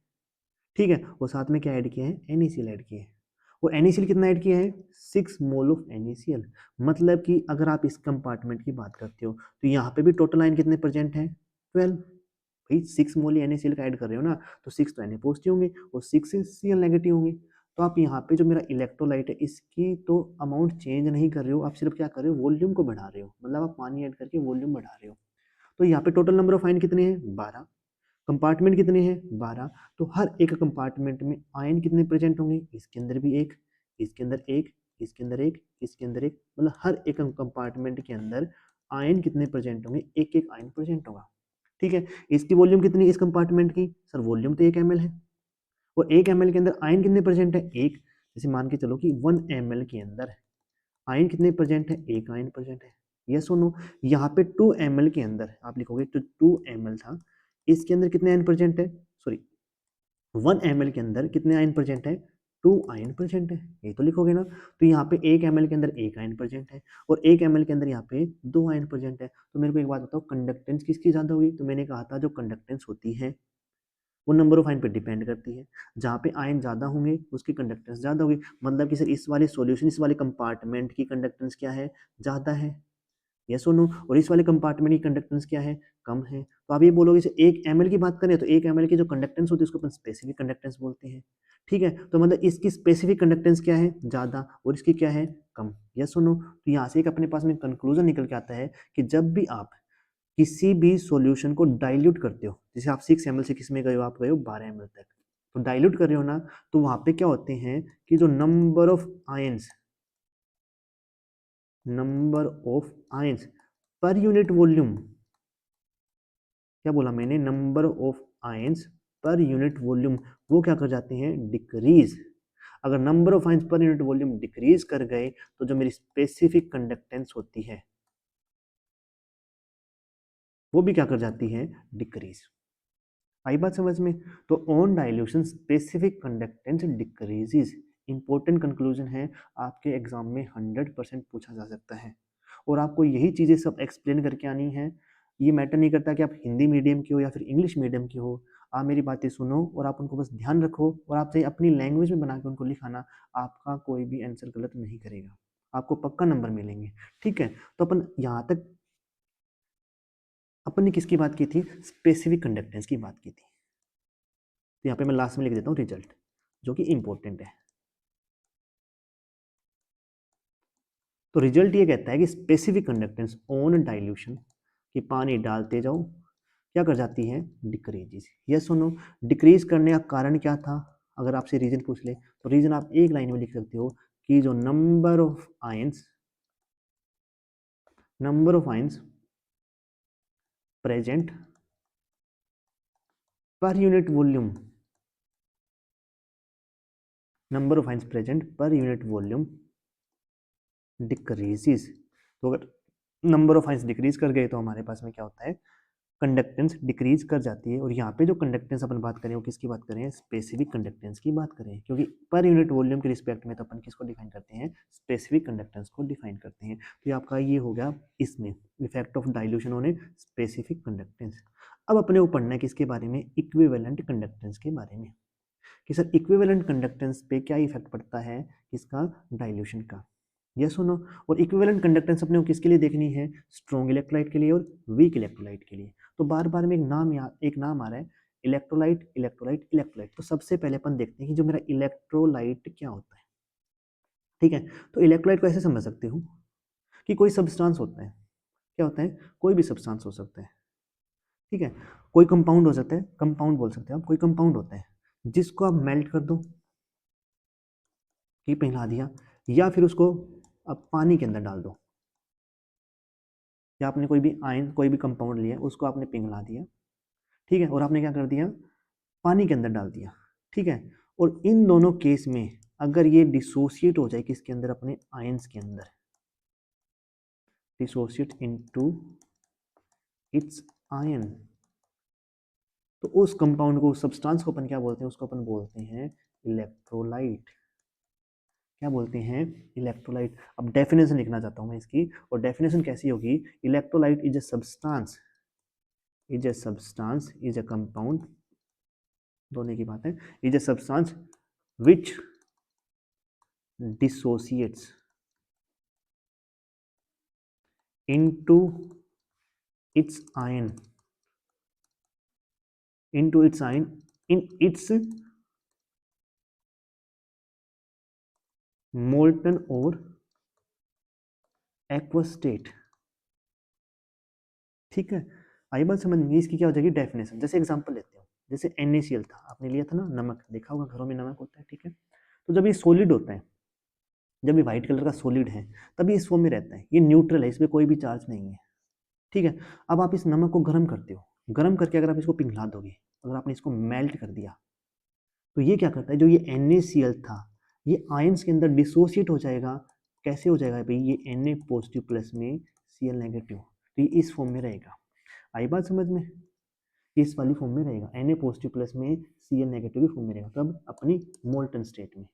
ठीक है। और साथ में क्या ऐड किया है, NaCl ऐड किया है। और NaCl कितना ऐड किया है 6 मोल ऑफ NaCl। मतलब कि अगर आप इस कंपार्टमेंट की बात करते हो तो यहाँ पे भी टोटल आयन कितने प्रेजेंट हैं 12। भाई 6 मोल NaCl का ऐड कर रहे हो ना, तो 6 तो Na पॉजिटिव होंगे और 6 Cl नेगेटिव होंगे। तो आप यहाँ पे जो मेरा इलेक्ट्रोलाइट है इसकी तो अमाउंट चेंज नहीं कर रहे हो, आप सिर्फ क्या कर रहे हो वॉल्यूम को बढ़ा रहे हो, मतलब आप पानी ऐड करके वॉल्यूम बढ़ा रहे हो। तो यहाँ पे टोटल नंबर ऑफ आयन कितने हैं 12, कंपार्टमेंट कितने हैं 12, तो हर एक कंपार्टमेंट में आयन कितने प्रेजेंट होंगे, इसके अंदर भी एक, इसके अंदर एक, इसके अंदर एक, इसके अंदर एक, मतलब हर एक कंपार्टमेंट के अंदर आयन कितने प्रेजेंट होंगे, एक एक आयन प्रेजेंट होगा। ठीक है, इसकी वॉल्यूम कितनी इस कंपार्टमेंट की, सर वॉल्यूम तो 1 ml है, और 1 ml के अंदर आयन कितने प्रेजेंट है एक, जैसे मान के चलो कि 1 ml के अंदर आयन कितने प्रेजेंट है, एक आयन प्रेजेंट है। यस और नो, यहाँ पे 2 ml के अंदर आप लिखोगे तो 2 ml था, इसके अंदर कितने आयन प्रेजेंट है, सॉरी 1 ml के अंदर कितने आयन प्रेजेंट है, 2 आयन प्रेजेंट है, ये तो लिखोगे ना। तो यहाँ पे 1 ml के अंदर एक आयन प्रेजेंट है और 1 ml के अंदर यहाँ पे 2 आयन प्रेजेंट है। तो मेरे को एक बात बताओ, कंडक्टेंस किसकी ज्यादा होगी, तो मैंने कहा था जो कंडक्टेंस होती है वो नंबर ऑफ आयन पे डिपेंड करती है, जहाँ पे आयन ज्यादा होंगे उसकी कंडक्टेंस ज्यादा होगी। मतलब कि सर इस वाले सॉल्यूशन, इस वाले कंपार्टमेंट की कंडक्टेंस क्या है, ज्यादा है, यस और नो, और इस वाले कंपार्टमेंट की कंडक्टेंस क्या है, कम है। तो आप ये बोलोगे जैसे 1 ml की बात करें तो 1 ml की जो कंडक्टेंस होती है उसको अपन स्पेसिफिक कंडक्टेंस बोलते हैं। ठीक है, तो मतलब इसकी स्पेसिफिक कंडक्टेंस क्या है, ज्यादा, और इसकी क्या है, कम, यस और नो। तो यहाँ से एक अपने पास में कंक्लूजन निकल के आता है कि जब भी आप किसी भी सॉल्यूशन को डाइल्यूट करते हो, जैसे आप 6 ml से किस में गए हो, आप गए हो 12 ml तक, तो डाइल्यूट कर रहे हो ना, तो वहां पे क्या होते हैं कि जो number of ions per unit volume, क्या बोला मैंने, number of ions per unit volume, वो क्या कर जाते हैं, डिक्रीज। अगर number of ions per unit volume decrease कर गए तो जो मेरी स्पेसिफिक कंडक्टेंस होती है वो भी क्या कर जाती है, डिक्रीज। आई बात समझ में। तो on dilution specific conductance decreases, important conclusion है, आपके एग्जाम में 100% पूछा जा सकता है, और आपको यही चीजें सब एक्सप्लेन करके आनी है। ये मैटर नहीं करता कि आप हिंदी मीडियम के हो या फिर इंग्लिश मीडियम के हो, आप मेरी बातें सुनो और आप उनको बस ध्यान रखो और आप चाहे अपनी लैंग्वेज में बना के उनको लिखाना, आपका कोई भी आंसर गलत नहीं करेगा, आपको पक्का नंबर मिलेंगे। ठीक है, तो अपन यहाँ तक अपन ने किसकी बात की थी, स्पेसिफिक कंडक्टेंस की बात की थी। तो यहाँ पे मैं लास्ट में लिख देता हूँ रिजल्ट, जो कि इंपॉर्टेंट है। तो रिजल्ट ये कहता है कि स्पेसिफिक कंडक्टेंस ऑन डाइल्यूशन, कि पानी डालते जाओ क्या कर जाती है, डिक्रीज। यस और नो, डिक्रीज करने का कारण क्या था, अगर आपसे रीजन पूछ ले तो रीजन आप एक लाइन में लिख सकते हो कि जो number of ions present per unit volume, number of ions present per unit volume decreases. तो अगर नंबर ऑफ आयंस डिक्रीज कर गए तो हमारे पास में क्या होता है, कंडक्टेंस डिक्रीज कर जाती है। और यहाँ पे जो कंडक्टेंस अपन बात करें वो किसकी बात करें, स्पेसिफिक कंडक्टेंस की बात करें, क्योंकि पर यूनिट वॉल्यूम के रिस्पेक्ट में तो अपन किसको डिफाइन करते हैं, स्पेसिफिक कंडक्टेंस को डिफाइन करते हैं। तो ये आपका ये हो गया इसमें effect of dilution on a specific conductance. अब अपने को पढ़ना है किसके बारे में, इक्विवेलेंट कंडक्टेंस के बारे में, कि सर इक्विवेलेंट कंडक्टेंस पे क्या इफेक्ट पड़ता है, किसका, डाइल्यूशन का, यस और नो। और इक्विवेलेंट कंडक्टेंस अपने को किसके लिए देखनी है, स्ट्रॉन्ग इलेक्ट्रोलाइट के लिए और वीक इलेक्ट्रोलाइट के लिए। तो बार बार में एक नाम आ रहा है, इलेक्ट्रोलाइट इलेक्ट्रोलाइट इलेक्ट्रोलाइट। तो सबसे पहले अपन देखते हैं कि जो मेरा इलेक्ट्रोलाइट क्या होता है। ठीक है, तो इलेक्ट्रोलाइट को ऐसे समझ सकते हो कि कोई सब्सटेंस होता है, क्या होता है, कोई भी सब्सटेंस हो सकता है। ठीक है, कोई कंपाउंड हो सकता है, कंपाउंड बोल सकते हैं आप, कोई कंपाउंड होता है जिसको आप मेल्ट कर दो, कि पिघला दिया, या फिर उसको आप पानी के अंदर डाल दो, या आपने कोई भी आयन कोई भी कंपाउंड लिया उसको आपने पिघला दिया, ठीक है, और आपने क्या कर दिया, पानी के अंदर डाल दिया। ठीक है, और इन दोनों केस में अगर ये डिसोसिएट हो जाए किसके अंदर, अपने आयंस के अंदर, डिसोसिएट इनटू इट्स आयन, तो उस कंपाउंड को, उस सब्सटेंस को अपन क्या बोलते हैं, उसको अपन बोलते हैं इलेक्ट्रोलाइट। क्या बोलते हैं, इलेक्ट्रोलाइट। अब डेफिनेशन लिखना चाहता हूं मैं इसकी, और डेफिनेशन कैसी होगी, electrolyte is a substance is a compound, दोनों की बात है, is a substance which dissociates into its ion in its molten or aqueous state। ठीक है, आई बात समझ में? इसकी क्या हो जाएगी डेफिनेशन। जैसे एग्जांपल लेते हो, जैसे NaCl था, आपने लिया था ना, नमक, देखा होगा घरों में नमक होता है, ठीक है। तो जब ये सॉलिड होता है, जब ये व्हाइट कलर का सॉलिड है, तब ये इस फॉर्म में रहता है, ये न्यूट्रल है, इसमें कोई भी चार्ज नहीं है, ठीक है। अब आप इस नमक को गर्म करते हो, गर्म करके अगर आप इसको पिघला दोगे, अगर आपने इसको मेल्ट कर दिया, तो ये क्या करता है, जो ये NaCl था, ये आयंस के अंदर डिसोसिएट हो जाएगा। कैसे हो जाएगा भाई, ये Na पॉजिटिव प्लस में Cl नेगेटिव, तो ये इस फॉर्म में रहेगा। आई बात समझ में? इस वाली फॉर्म में रहेगा, Na पॉजिटिव प्लस में Cl नेगेटिव फॉर्म में रहेगा, तब अपनी मोल्टन स्टेट में।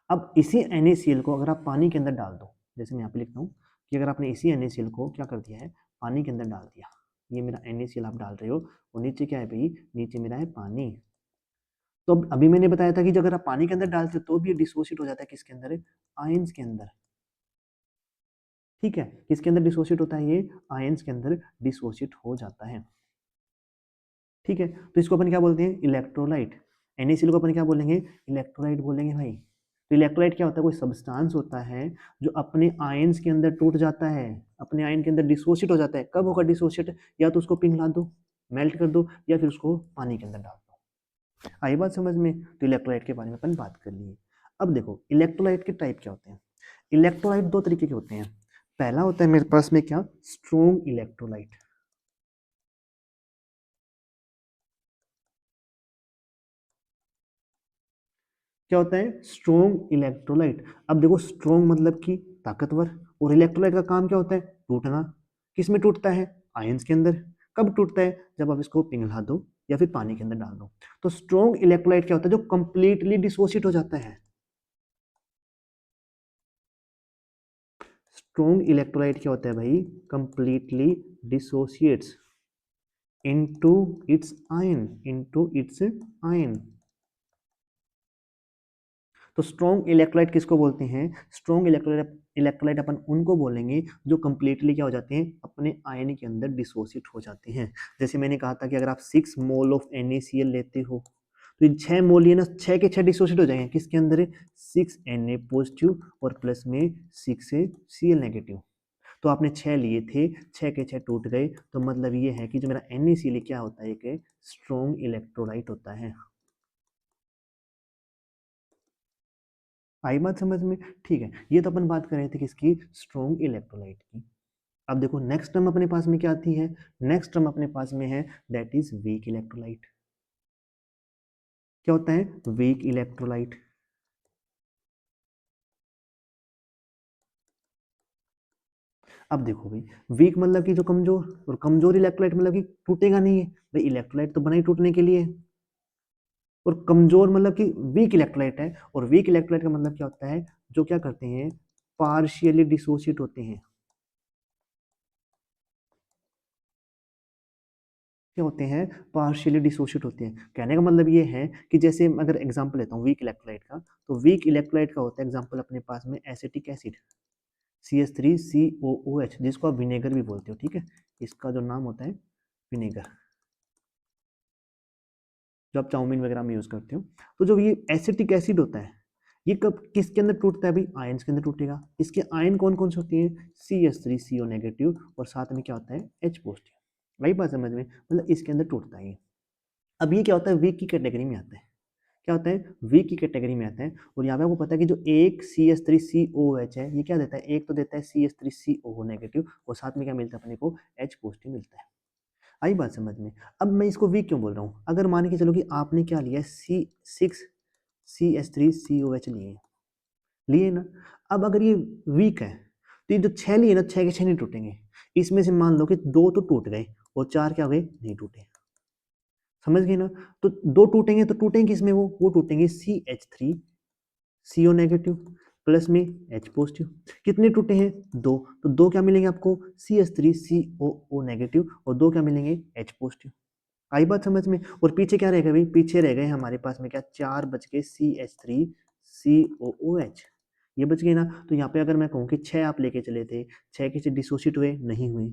अब इसी NaCl को अगर आप पानी के अंदर डाल दो, जैसे मैं यहाँ पे लिखता हूँ कि अगर आपने इसी NaCl को क्या कर दिया है, पानी के अंदर डाल दिया, ये मेरा NaCl आप डाल रहे हो, और नीचे क्या है भाई, नीचे मेरा है पानी। तो अभी मैंने बताया था कि जो अगर आप पानी के अंदर डालते हो तो भी ये डिसोसिएट हो जाता है, किसके अंदर, आयंस के अंदर। ठीक है, किसके अंदर डिसोसिएट होता है, ये आयंस के अंदर डिसोसिएट हो जाता है। ठीक है, तो इसको अपन क्या बोलते हैं, इलेक्ट्रोलाइट। NaCl को अपन क्या बोलेंगे, इलेक्ट्रोलाइट बोलेंगे भाई। तो इलेक्ट्रोलाइट क्या होता है, कोई सब्सटेंस होता है जो अपने आयंस के अंदर टूट जाता है, अपने आयन के अंदर डिसोसिएट हो जाता है। कब होगा डिसोसिएट, या तो उसको पिघला दो, मेल्ट कर दो, या फिर उसको पानी के अंदर डाल दो। आई बात समझ में? तो इलेक्ट्रोलाइट के बारे में अपन बात कर लिए। अब देखो इलेक्ट्रोलाइट के टाइप क्या होते हैं। इलेक्ट्रोलाइट दो तरीके के होते हैं। पहला होता है मेरे पास में क्या, स्ट्रॉन्ग इलेक्ट्रोलाइट। क्या होता है, स्ट्रॉन्ग इलेक्ट्रोलाइट। अब देखो स्ट्रॉन्ग मतलब कि ताकतवर, और इलेक्ट्रोलाइट का काम क्या होता है, टूटना। किस में टूटता है, आयंस के अंदर। कब टूटता है, जब आप इसको पिघला दो या फिर पानी के अंदर डाल दो। तो स्ट्रॉन्ग इलेक्ट्रोलाइट क्या होता है, जो कंप्लीटली डिसोसिएट हो जाता है। स्ट्रॉन्ग इलेक्ट्रोलाइट क्या होता है भाई, completely dissociates into its ion. तो स्ट्रॉन्ग इलेक्ट्रोलाइट किसको बोलते हैं, स्ट्रॉन्ग इलेक्ट्रोलाइट अपन उनको बोलेंगे जो कंप्लीटली क्या हो जाते हैं, अपने आयन के अंदर डिसोसिएट हो जाते हैं। जैसे मैंने कहा था कि अगर आप 6 मोल ऑफ NaCl लेते हो, तो ये 6 मोल, ये ना 6 के 6 डिसोसिएट हो जाएंगे, किसके अंदर, 6 Na पॉजिटिव और प्लस में 6 है Cl नेगेटिव। तो आपने 6 लिए थे, 6 के 6 टूट गए, तो मतलब ये है कि जो मेरा NaCl क्या होता है, एक स्ट्रॉन्ग इलेक्ट्रोलाइट होता है। आई बात समझ में? ठीक है, ये तो अपन बात कर रहे थे किसकी, स्ट्रॉन्ग इलेक्ट्रोलाइट की। अब देखो नेक्स्ट टर्म अपने पास में क्या आती है, नेक्स्ट टर्म अपने पास में है, दैट इज वीक इलेक्ट्रोलाइट। क्या होता है, वीक इलेक्ट्रोलाइट। अब देखो भाई, वीक मतलब कि जो कमजोर, और कमजोर इलेक्ट्रोलाइट मतलब कि टूटेगा नहीं है भाई, इलेक्ट्रोलाइट तो बना ही टूटने के लिए। और कमजोर मतलब कि वीक इलेक्ट्रोलाइट है, और वीक इलेक्ट्रोलाइट का मतलब क्या होता है, जो क्या करते हैं, पार्शियली डिसोसिएट होते हैं। क्या होते हैं, पार्शियली डिसोशिएट होते हैं। कहने का मतलब ये है कि जैसे अगर एग्जांपल लेता हूँ वीक इलेक्ट्रोलाइट का, तो वीक इलेक्ट्रोलाइट का होता है एग्जांपल अपने पास में एसिटिक एसिड CH3COOH, जिसको आप विनेगर भी बोलते हो, ठीक है, इसका जो नाम होता है विनेगर, जो आप चाउमीन वगैरह में यूज करते हो। तो जो ये एसिटिक एसिड होता है, ये कब किसके अंदर टूटता है भाई, आयंस के अंदर टूटेगा। इसके आयन कौन कौन से होते हैं, CH3CO नेगेटिव, और साथ में क्या होता है, H पॉजिटिव। वही बात समझ में, मतलब इसके अंदर टूटता है। अब ये क्या होता है, वीक की कैटेगरी में आता है। क्या होता है, वीक की कैटेगरी में आता है। और यहाँ पे आपको पता है कि जो एक CH3COH है, ये क्या देता है, एक तो देता है CH3CO नेगेटिव, और साथ में क्या मिलता है अपने को, H पॉजिटिव मिलता है। आई बात समझ में? अब मैं इसको वीक क्यों बोल रहा हूँ, अगर मान के चलो कि आपने क्या लिया है, CH3COH लिए ना। अब अगर ये वीक है, तो ये जो 6 लिए ना, 6 के 6 नहीं टूटेंगे। इसमें से मान लो कि 2 तो टूट गए, और 4 क्या हो गए, नहीं टूटे। समझ गए ना? तो 2 टूटेंगे, तो टूटेंगे किसमें, वो टूटेंगे CH3CO नेगेटिव प्लस में H पॉजिटिव। कितने टूटे हैं, 2, तो 2 क्या मिलेंगे आपको, CH3COO नेगेटिव, और 2 क्या मिलेंगे, H पॉजिटिव। आई बात समझ में? और पीछे क्या रहेगा भाई, पीछे रह गए हमारे पास में क्या, 4 बच के CH3COOH। ये बच गई ना। तो यहाँ पे अगर मैं कहूँ कि 6 आप लेके चले थे, 6 किसी डिसोशिएट हुए नहीं हुए,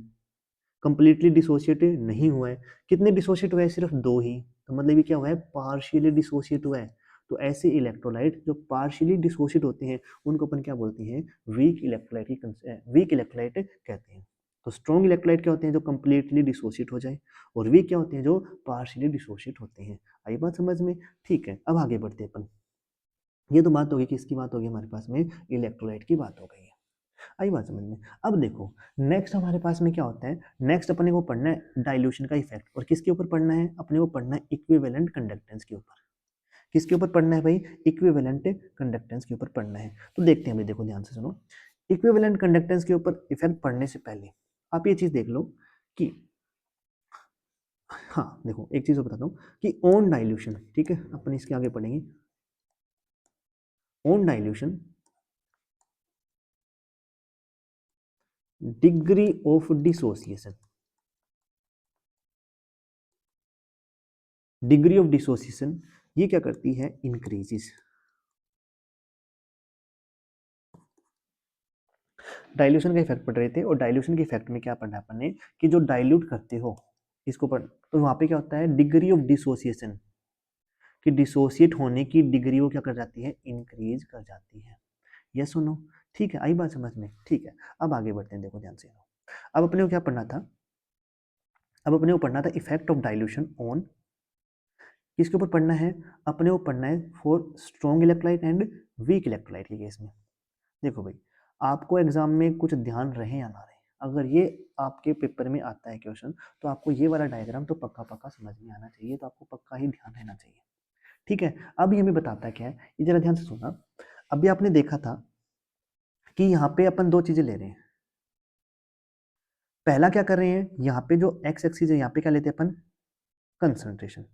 कंप्लीटली डिसोशिएट नहीं हुआ है। कितने डिसोशिएट हुए हैं? सिर्फ 2 ही। तो मतलब ये क्या हुआ है? पार्शियली डिसोशिएट हुआ है। तो ऐसे इलेक्ट्रोलाइट जो पार्शियली डिसोशिएट होते हैं उनको अपन क्या बोलते हैं? वीक इलेक्ट्रोलाइट कहते हैं। तो स्ट्रॉन्ग इलेक्ट्रोलाइट क्या होते हैं? जो कंप्लीटली डिसोशिएट हो जाए, और वीक क्या होते हैं? जो पार्शियली डिसोशिएट होते हैं। आई बात समझ में? ठीक है, अब आगे बढ़ते हैं अपन। ये तो बात होगी, किसकी बात होगी हमारे पास में? इलेक्ट्रोलाइट की बात हो गई है। आई बात समझ में? अब देखो नेक्स्ट हमारे पास में क्या होता है? नेक्स्ट अपने को पढ़ना है डाइल्यूशन का इफेक्ट। और किसके ऊपर पढ़ना है? अपने को पढ़ना है इक्विवेलेंट कंडक्टेंस के ऊपर। किसके ऊपर पढ़ना है भाई? इक्विवेलेंट कंडक्टेंस के ऊपर पढ़ना है। तो देखते हैं भाई, देखो ध्यान से सुनो। इक्विवेलेंट कंडक्टेंस के ऊपर इफेक्ट पढ़ने से पहले आप ये चीज देख लो कि, हाँ देखो एक चीज बताता हूँ कि ऑन डाइल्यूशन, ठीक है, अपन इसके आगे पढ़ेंगे। On dilution degree of dissociation, degree of dissociation ये क्या करती है? इंक्रीजेस। डाइल्यूशन का इफेक्ट पढ़ रहे थे, और डाइल्यूशन के इफेक्ट में क्या पढ़ना है अपन ने? कि जो डाइल्यूट करते हो इसको पढ़, तो वहां पे क्या होता है? डिग्री ऑफ डिसोसिएशन, कि डिसोसिएट होने की डिग्री वो क्या कर जाती है? इंक्रीज कर जाती है। ये सुनो, ठीक है, आई बात समझ में? ठीक है, अब आगे बढ़ते हैं, देखो ध्यान से। अब अपने को क्या पढ़ना था? अब अपने को पढ़ना था इफेक्ट ऑफ डाइल्यूशन ऑन, किसके ऊपर पढ़ना है? अपने को पढ़ना है for strong electrolyte and weak electrolyte के केस में। देखो भाई, आपको एग्जाम में कुछ ध्यान रहे या ना रहे, अगर ये आपके पेपर में आता है क्वेश्चन, तो आपको ये वाला डायग्राम तो पक्का पक्का समझ में आना चाहिए, तो आपको पक्का ही ध्यान रहना चाहिए। ठीक है, अब ये हमें बताता है क्या है, ये जरा ध्यान से सुनना। अभी आपने देखा था कि यहाँ पे अपन दो चीजें ले रहे हैं। पहला क्या कर रहे हैं? यहाँ पे जो एक्स एक्सिस है, यहाँ पे क्या लेते हैं अपन? कंसंट्रेशन।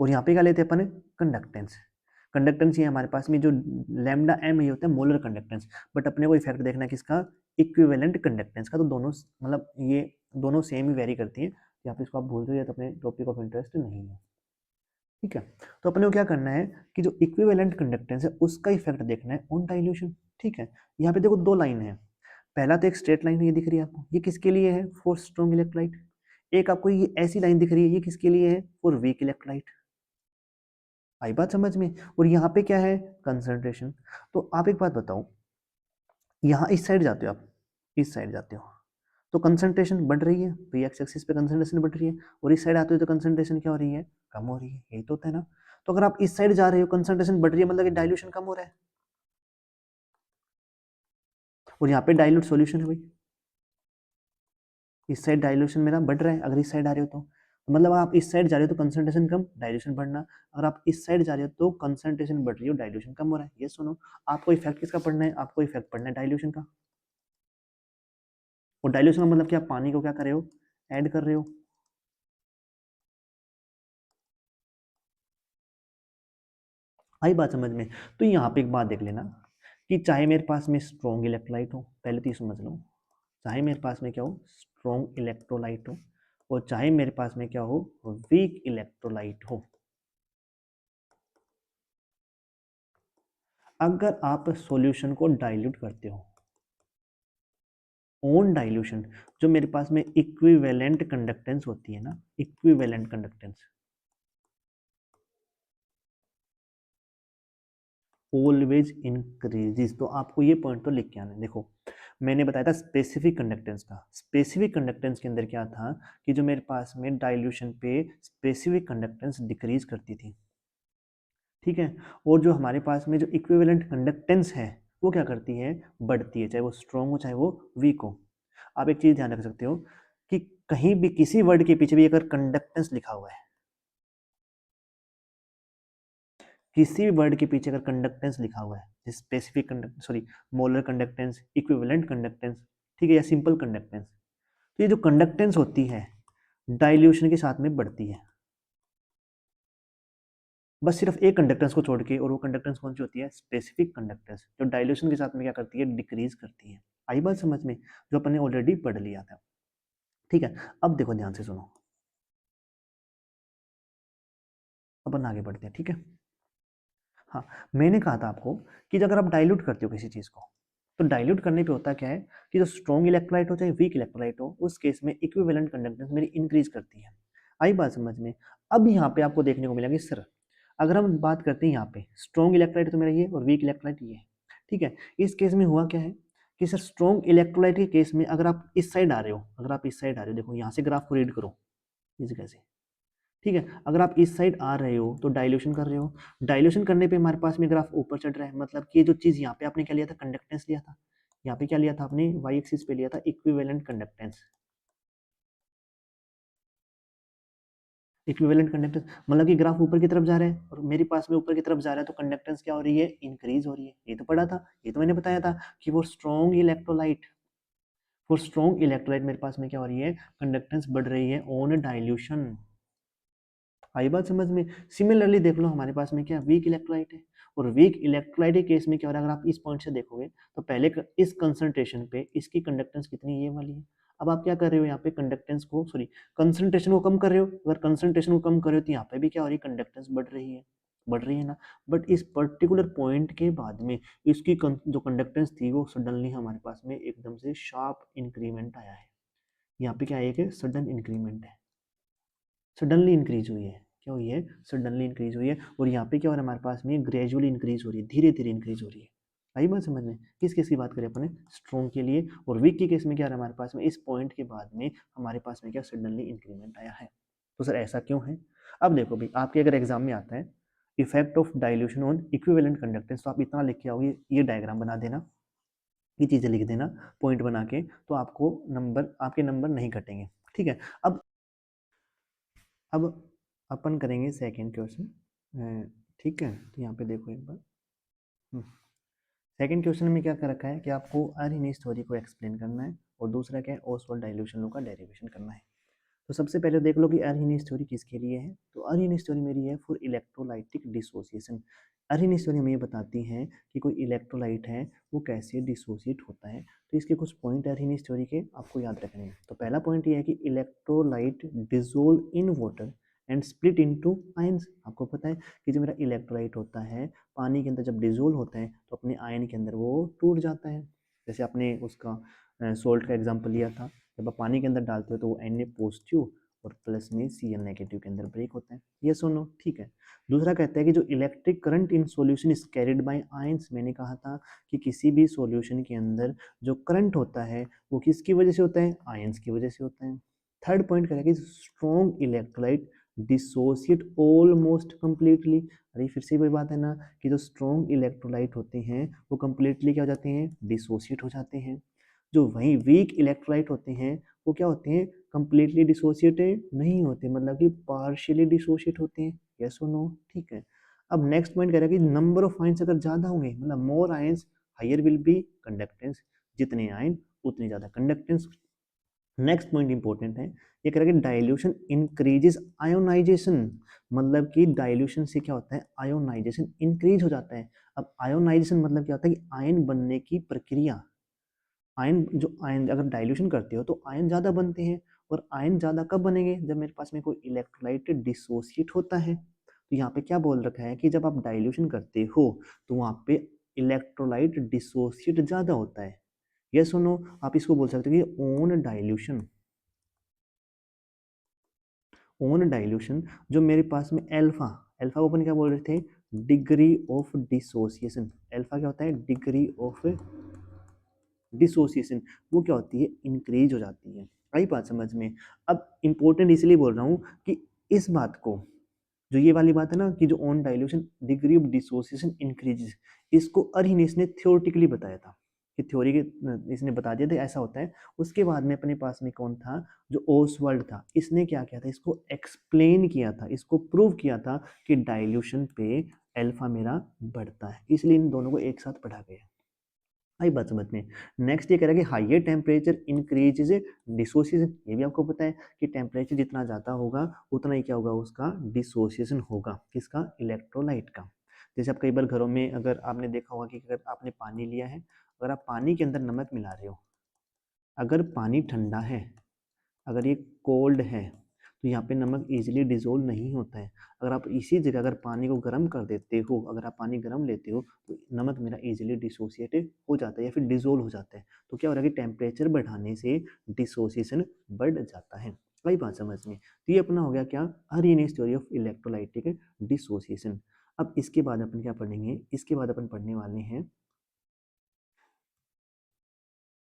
और यहाँ पे क्या लेते हैं अपन? कंडक्टेंस। कंडक्टेंस ये हमारे पास में जो लैम्डा एम ये होता है मोलर कंडक्टेंस, बट अपने को इफेक्ट देखना है किसका? इक्विवेलेंट कंडक्टेंस का। तो दोनों मतलब ये दोनों सेम ही वेरी करती है। यहाँ पे इसको आप भूल जाइए तो अपने टॉपिक ऑफ इंटरेस्ट नहीं है। ठीक है, तो अपने को क्या करना है कि जो इक्विवेलेंट कंडक्टेंस है उसका इफेक्ट देखना है ऑन डाइल्यूशन। ठीक है, यहाँ पे देखो दो लाइन है। पहला तो एक स्ट्रेट लाइन ये दिख रही है आपको, ये किसके लिए है? For strong electrolyte. एक आपको ये ऐसी लाइन दिख रही है, ये किसके लिए है? For weak electrolyte. आई बात समझ में? और यहाँ पे क्या है? कंसंट्रेशन। तो आप एक बात बताओ, यहाँ इस साइड जाते हो आप, इस साइड जाते हो तो कंसंट्रेशन बढ़ रही है, तो एक्स एक्सिस पे कंसंट्रेशन बढ़ रही है, और इस साइड आते हो तो कंसंट्रेशन क्या हो रही है? कम हो रही है। यही तो होता है ना। तो अगर आप इस साइड जा रहे हो कंसंट्रेशन बढ़ रही है, मतलब कि डाइल्यूशन कम हो रहा है, और यहाँ पे डाइल्यूट सॉल्यूशन है भाई। इस साइड डाइल्यूशन मेरा बढ़ रहा है, अगर इस साइड आ रहे हो तो मतलब आप इस साइड जा रहे हो तो कंसंट्रेशन कम, डाइल्यूशन बढ़ना। अगर आप इस साइड जा रहे हो तो कंसंट्रेशन बढ़ रही है, डाइल्यूशन कम हो रहा है। ये सुनो, आपको इफेक्ट किसका पढ़ना है? आपको इफेक्ट पढ़ना है डाइल्यूशन का। और डाइल्यूशन का मतलब क्या? पानी को क्या कर रहे हो? ऐड कर रहे हो। आई बात समझ में? तो यहाँ पे एक बात देख लेना कि चाहे मेरे पास में स्ट्रॉन्ग इलेक्ट्रोलाइट हो, पहले तो ये समझ लो, चाहे मेरे पास में क्या हो? स्ट्रॉन्ग इलेक्ट्रोलाइट हो, और चाहे मेरे पास में क्या हो? वीक इलेक्ट्रोलाइट हो। अगर आप सॉल्यूशन को डाइल्यूट करते हो ऑन डाइल्यूशन, जो मेरे पास में इक्विवेलेंट कंडक्टेंस होती है ना, इक्विवेलेंट कंडक्टेंस ऑलवेज इंक्रीजेस। तो आपको ये पॉइंट तो लिख के आना है। देखो मैंने बताया था स्पेसिफिक कंडक्टेंस का, स्पेसिफिक कंडक्टेंस के अंदर क्या था कि जो मेरे पास में डाइल्यूशन पे स्पेसिफिक कंडक्टेंस डिक्रीज करती थी। ठीक है, और जो हमारे पास में जो इक्विवेलेंट कंडक्टेंस है वो क्या करती है? बढ़ती है, चाहे वो स्ट्रॉन्ग हो चाहे वो वीक हो। आप एक चीज ध्यान रख सकते हो कि कहीं भी किसी वर्ड के पीछे भी अगर कंडक्टेंस लिखा हुआ है, किसी भी वर्ड के पीछे अगर कंडक्टेंस लिखा हुआ है, specific conduct sorry molar conductance, equivalent conductance, ठीक है, या सिंपल कंडक्टेंस, तो ये जो कंडक्टेंस होती है डाइल्यूशन के साथ में बढ़ती है। बस सिर्फ एक कंडक्टेंस को छोड़ के, और वो कंडक्टेंस कौन सी होती है? स्पेसिफिक कंडक्टेंस, जो डाइल्यूशन के साथ में क्या करती है? डिक्रीज करती है। आई बात समझ में? जो अपन ने ऑलरेडी पढ़ लिया था। ठीक है, अब देखो ध्यान से सुनो, अपन आगे बढ़ते हैं। ठीक है, हाँ, मैंने कहा था आपको कि अगर आप डाइल्यूट करते हो किसी चीज़ को, तो डाइल्यूट करने पे होता क्या है कि जो स्ट्रॉन्ग इलेक्ट्रोलाइट हो चाहे वीक इलेक्ट्रोलाइट हो, उस केस में इक्विवेलेंट कंडक्टेंस मेरी इंक्रीज करती है। आई बात समझ में? अब यहाँ पे आपको देखने को मिलेगा कि सर, अगर हम बात करते हैं यहाँ पे स्ट्रॉन्ग इलेक्ट्रोलाइट तो मेरा ये और वीक इलेक्ट्रोलाइट ये है, ठीक है। इस केस में हुआ क्या है कि सर स्ट्रॉन्ग इलेक्ट्रोलाइट के केस में अगर आप इस साइड आ रहे हो, अगर आप इस साइड आ रहे हो, देखो यहाँ से ग्राफ को रीड करो इस जगह से, ठीक है। अगर आप इस साइड आ रहे हो तो डाइल्यूशन कर रहे हो, डाइल्यूशन करने पे हमारे पास में ग्राफ ऊपर चढ़ रहा है, मतलब कि ये जो चीज यहाँ पे आपने क्या लिया था, कंडक्टेंस लिया था, यहाँ पे क्या लिया था आपने, वाई एक्सिस पे लिया था इक्विवेलेंट कंडक्टेंस। इक्विवेलेंट कंडक्टेंस मतलब कि ग्राफ ऊपर की तरफ जा रहा है और मेरे पास में ऊपर की तरफ जा रहा है, तो कंडक्टेंस क्या हो रही है, इंक्रीज हो रही है। ये तो पढ़ा था, ये तो मैंने बताया था कि वो strong electrolyte, for strong electrolyte मेरे पास में क्या हो रही है, कंडक्टेंस बढ़ रही है ऑन डाइल्यूशन। आई बात समझ में? सिमिलरली देख लो हमारे पास में क्या वीक इलेक्ट्रोलाइट है, और वीक इलेक्ट्रोलाइट के केस में क्या हो रहा है, अगर आप इस पॉइंट से देखोगे तो पहले इस कंसंट्रेशन पे इसकी कंडक्टेंस कितनी, ये वाली है। अब आप क्या कर रहे हो, यहाँ पे कंडक्टेंस को, सॉरी, कंसंट्रेशन को कम कर रहे हो। अगर कंसंट्रेशन को कम कर रहे हो तो यहाँ पे भी क्या हो रही है, कंडक्टेंस बढ़ रही है, बढ़ रही है ना। बट इस पर्टिकुलर पॉइंट के बाद में इसकी जो कंडक्टेंस थी वो सडनली हमारे पास में एकदम से शार्प इंक्रीमेंट आया है। यहाँ पे क्या है कि सडन इंक्रीमेंट है, सडनली इंक्रीज हुई है। क्या हुई है, सडनली इंक्रीज हुई है। और यहाँ पे क्या हो रहा है, हमारे पास में ग्रेजुअली इंक्रीज हो रही है, धीरे धीरे इंक्रीज हो रही है। आई बात समझ में? किस केस की बात करें अपने, स्ट्रॉन्ग के लिए। और वीक के केस में क्या रहा हमारे पास में, इस पॉइंट के बाद में हमारे पास में क्या सडनली इंक्रीमेंट आया है। तो सर ऐसा क्यों है? अब देखो भाई, आपके अगर एग्जाम में आता है effect of dilution on equivalent conductance, तो आप इतना लिख के आओगे, ये डायग्राम बना देना, ये चीजें लिख देना पॉइंट बना के, तो आपको नंबर, आपके नंबर नहीं कटेंगे, ठीक है। अब अपन करेंगे सेकंड क्वेश्चन, ठीक है। तो यहाँ पे देखो एक बार, सेकंड क्वेश्चन में क्या कर रखा है कि आपको अर्नस्ट थ्योरी को एक्सप्लेन करना है, और दूसरा क्या है, ओसवाल्ड डाइल्यूशन लॉ का डेरिवेशन करना है। तो सबसे पहले देख लो कि अर्नस्ट थ्योरी किसके लिए है। तो अर्नस्ट थ्योरी मेरी है for electrolytic dissociation. Ernst theory हमें ये बताती है कि कोई इलेक्ट्रोलाइट है वो कैसे डिसोसिएट होता है। तो इसके कुछ पॉइंट अर्नस्ट थ्योरी के आपको याद रखने हैं। तो पहला पॉइंट ये है कि electrolyte dissolve in water and split into ions. आपको पता है कि जो मेरा इलेक्ट्रोलाइट होता है पानी के अंदर जब डिसोल्व होता है तो अपने आयन के अंदर वो टूट जाता है। जैसे आपने उसका सोल्ट का एग्जाम्पल लिया था, जब आप पानी के अंदर डालते हो तो वो Na पॉजिटिव और प्लस में Cl नेगेटिव के अंदर ब्रेक होता है। ये सुनो, ठीक है। दूसरा कहता है कि जो electric current in solution is carried by ions. मैंने कहा था कि किसी भी सॉल्यूशन के अंदर जो करंट होता है वो किसकी वजह से होता है, आयंस की वजह से होता है। थर्ड पॉइंट कह रहा है कि strong electrolyte dissociate almost completely. अरे फिर से वही बात है ना कि जो स्ट्रॉन्ग इलेक्ट्रोलाइट होते हैं वो कंप्लीटली क्या हो जाते हैं, डिसोसिएट हो जाते हैं। जो वही वीक इलेक्ट्रोलाइट होते हैं वो क्या होते हैं, कंप्लीटली डिसोसिएटेड नहीं होते, मतलब कि पार्शियली डिसोसिएट होते हैं। यस और नो, ठीक है। अब नेक्स्ट पॉइंट कह रहा है कि नंबर ऑफ आयंस अगर ज्यादा होंगे, मतलब more ions higher will be conductance, जितने आयन उतनी ज्यादा कंडक्टेंस। नेक्स्ट पॉइंट इंपॉर्टेंट है, ये कह रहा है कि डाइल्यूशन इंक्रीजेस आयोनाइजेशन, मतलब कि डाइल्यूशन से क्या होता है, आयोनाइजेशन इंक्रीज हो जाता है। अब आयोनाइजेशन मतलब क्या होता है कि आयन बनने की प्रक्रिया, आयन, जो आयन अगर डाइल्यूशन करते हो तो आयन ज़्यादा बनते हैं। और आयन ज़्यादा कब बनेंगे, जब मेरे पास में कोई इलेक्ट्रोलाइट डिसोसिएट होता है। तो यहाँ पे क्या बोल रखा है कि जब आप डाइल्यूशन करते हो तो वहाँ पे इलेक्ट्रोलाइट डिसोसिएट ज़्यादा होता है। ये सुनो, आप इसको बोल सकते हो कि ऑन डाइल्यूशन, ऑन डाइल्यूशन जो मेरे पास में एल्फा, एल्फा को अपन क्या बोल रहे थे, डिग्री ऑफ डिसोसिएशन। एल्फा क्या होता है, डिग्री ऑफ डिसोसिएशन, वो क्या होती है, इंक्रीज हो जाती है। आई बात समझ में? अब इंपॉर्टेंट इसलिए बोल रहा हूँ कि इस बात को, जो ये वाली बात है ना कि जो on dilution degree of dissociation increases, इसको अरहिनेस ने थ्योरेटिकली बताया था कि थ्योरी के, इसने बता दिया था ऐसा होता है। उसके बाद में अपने पास में कौन था, जो ओसवर्ल्ड था, इसने क्या किया था, इसको एक्सप्लेन किया था, इसको प्रूव किया था कि डाइल्यूशन पे अल्फा मेरा बढ़ता है, इसलिए इन दोनों को एक साथ पढ़ा गया। आई बात समझ में? नेक्स्ट ये कह रहा है कि हाइयर टेम्परेचर इंक्रीजेज डिसोसिएशन। ये भी आपको पता है कि टेम्परेचर जितना ज़्यादा होगा उतना ही क्या होगा, उसका डिसोसिएशन होगा, किसका, इलेक्ट्रोलाइट का। जैसे आप कई बार घरों में अगर आपने देखा होगा कि अगर आपने पानी लिया है, अगर आप पानी के अंदर नमक मिला रहे हो, अगर पानी ठंडा है, अगर ये कोल्ड है, तो यहाँ पे नमक इजीली डिजोल्व नहीं होता है। अगर आप इसी जगह अगर पानी को गर्म कर देते हो, अगर आप पानी गर्म लेते हो तो नमक मेरा इजीली डिसोसिएटेड हो जाता है या फिर डिजोल्व हो जाता है। तो क्या हो रहा है कि टेम्परेचर बढ़ाने से डिसोसिएशन बढ़ जाता है। वही बात समझ में। तो ये अपना हो गया क्या, Arrhenius theory of electrolytic dissociation. अब इसके बाद अपन क्या पढ़ेंगे, इसके बाद अपन पढ़ने वाले हैं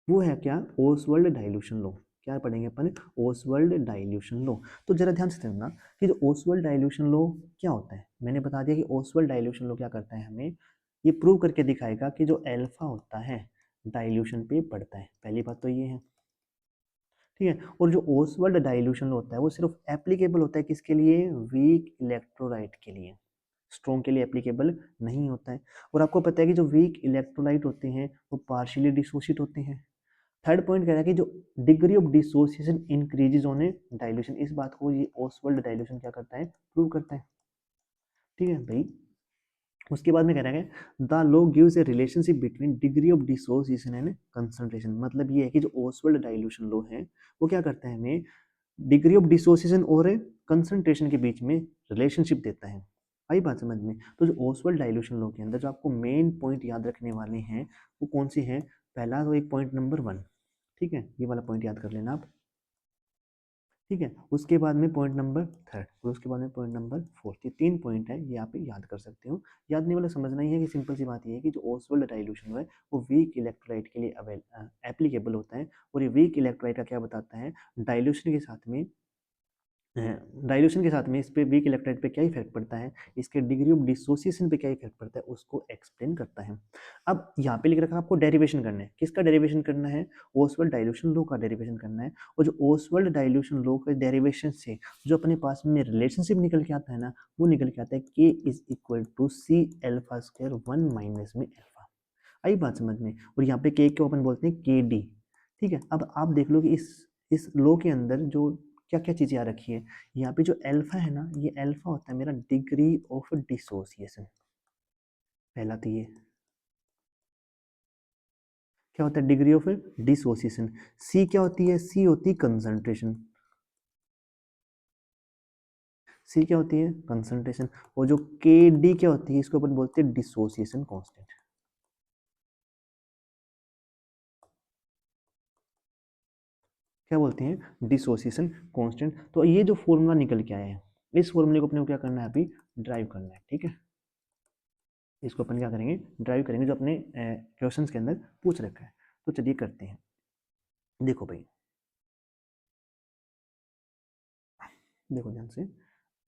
वो है क्या, ओसवर्ल्ड डाइल्यूशन लॉ। क्या पढ़ेंगे अपन, ओसवर्ल्ड डाइल्यूशन लॉ। तो जरा ध्यान से समझना कि जो ओसवर्ल्ड डाइल्यूशन लॉ क्या होता है। मैंने बता दिया कि ओसवर्ल्ड डाइल्यूशन लॉ क्या करता है, हमें ये प्रूव करके दिखाएगा कि जो अल्फा होता है डाइल्यूशन पे बढ़ता है। पहली बात तो ये है, ठीक है। और जो ओसवर्ल्ड डाइल्यूशन लॉ होता है वो सिर्फ एप्लीकेबल होता है किसके लिए, वीक इलेक्ट्रोलाइट के लिए, स्ट्रॉन्ग के लिए एप्लीकेबल नहीं होता है। और आपको पता है कि जो वीक इलेक्ट्रोलाइट होते हैं वो पार्शियली डिसोसिएट होते हैं। थर्ड पॉइंट कह रहा है कि जो degree of dissociation increases on A dilution, इस बात को ये ओसवर्ल्ड डाइल्यूशन क्या करता है, प्रूव करता है। ठीक है भाई। उसके बाद में कह रहा है the law gives A relationship between degree of dissociation and concentration. मतलब ये है कि जो ओसवर्ल्ड डाइल्यूशन लॉ है वो क्या करता है, हमें डिग्री ऑफ डिसोसिएशन और कंसंट्रेशन के बीच में रिलेशनशिप देता है। आई बात समझ में। तो जो ओसवर्ल्ड डाइल्यूशन लॉ के अंदर जो आपको मेन पॉइंट याद रखने वाले हैं वो कौन से हैं, पहला तो एक पॉइंट नंबर 1, ठीक है, ये वाला पॉइंट याद कर लेना आप, ठीक है। उसके बाद में पॉइंट नंबर 3 और उसके बाद में पॉइंट नंबर 4, ये 3 पॉइंट है, ये आप याद कर सकते हो। याद नहीं वाला समझना ही है कि सिंपल सी बात ये है कि जो ओसवर्ल्ड डाइल्यूशन है वो वीक इलेक्ट्रोलाइट के लिए एप्लीकेबल होता है। और ये वीक इलेक्ट्रोलाइट का क्या बताता है, डाइल्यूशन के साथ में डाइल्यूशन के साथ में इस पे वीक इलेक्ट्रोलाइट पे क्या इफेक्ट पड़ता है, इसके डिग्री ऑफ डिसोसिएशन पे क्या इफेक्ट पड़ता है, उसको एक्सप्लेन करता है। अब यहाँ पे लिख रखा है आपको डेरिवेशन करना है, किसका डेरिवेशन करना है, ओसवर्ल्ड डाइल्यूशन लॉ का डेरिवेशन करना है। और जो ओसवर्ल्ड डाइल्यूशन लॉ के डेरिवेशन से जो अपने पास में रिलेशनशिप निकल के आता है ना, वो निकल के आता है K is equal to C alpha square 1 minus में एल्फा। आई बात समझ में। और यहाँ पे के को अपन बोलते हैं के डी, ठीक है। अब आप देख लो कि इस लो के अंदर जो क्या क्या चीजें आ रखी है, यहाँ पे जो अल्फा है ना, ये अल्फा होता है मेरा डिग्री ऑफ डिसोसिएशन। पहला तो ये क्या होता है, डिग्री ऑफ डिसोसिएशन। सी क्या होती है, सी होती है कंसंट्रेशन, सी क्या होती है कंसंट्रेशन। और जो के डी क्या होती है, इसको अपन बोलते हैं डिसोसिएशन कांस्टेंट। क्या बोलते हैं, डिसोसिएशन कांस्टेंट। तो ये जो फॉर्मूला निकल के आया है, इस फॉर्मूले को अपने को क्या करना है, अभी ड्राइव करना है, ठीक है। इसको अपन क्या करेंगे, ड्राइव करेंगे जो अपने क्वेश्चंस के अंदर पूछ रखा है। तो चलिए करते हैं। देखो भाई, देखो ध्यान से।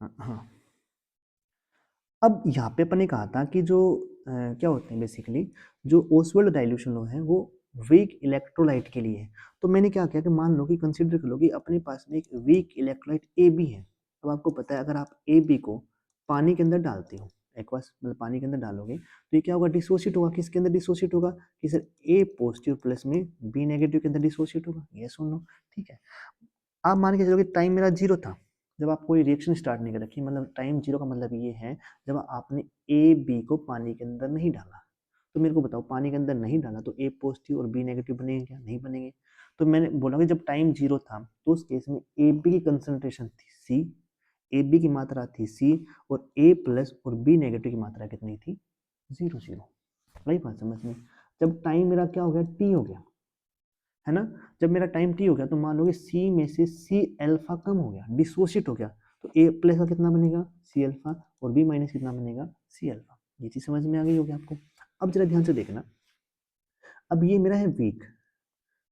हाँ, अब यहाँ पे अपन ने कहा था कि जो क्या होते हैं बेसिकली, जो ओसवर्ल्ड डाइल्यूशन लॉ है वो वीक इलेक्ट्रोलाइट के लिए है। तो मैंने क्या किया कि मान लो कि कंसीडर कर लो कि अपने पास में एक वीक इलेक्ट्रोलाइट ए बी है। अब आपको पता है अगर आप ए बी को पानी के अंदर डालते हो, एक्वस मतलब पानी के अंदर डालोगे, तो ये क्या होगा, डिसोसिएट होगा। किसके अंदर डिसोसिएट होगा, कि सर ए पॉजिटिव प्लस में बी नेगेटिव के अंदर डिसोसिएट होगा। ये सुन लो, ठीक है। आप मान के चलो कि टाइम मेरा 0 था जब आप कोई रिएक्शन स्टार्ट नहीं कर रखी, मतलब टाइम 0 का मतलब ये है जब आपने ए बी को पानी के अंदर नहीं डाला। तो मेरे को बताओ, पानी के अंदर नहीं डाला तो ए पॉजिटिव और बी नेगेटिव बनेंगे क्या, नहीं बनेंगे। तो मैंने बोला कि जब टाइम 0 था तो उस केस में ए बी की कंसंट्रेशन थी सी, ए बी की मात्रा थी सी, और ए प्लस और बी नेगेटिव की मात्रा कितनी थी, 0 0। वही बात समझ में। जब टाइम मेरा क्या हो गया, टी हो गया, है ना। जब मेरा टाइम टी हो गया तो मान लो कि सी में से सी अल्फा कम हो गया, डिसोसिएट हो गया, तो ए प्लस का कितना बनेगा, सी अल्फा, और बी माइनस कितना बनेगा, सी अल्फा। ये चीज समझ में आ गई होगी आपको। अब जरा ध्यान से देखना, अब ये मेरा है वीक,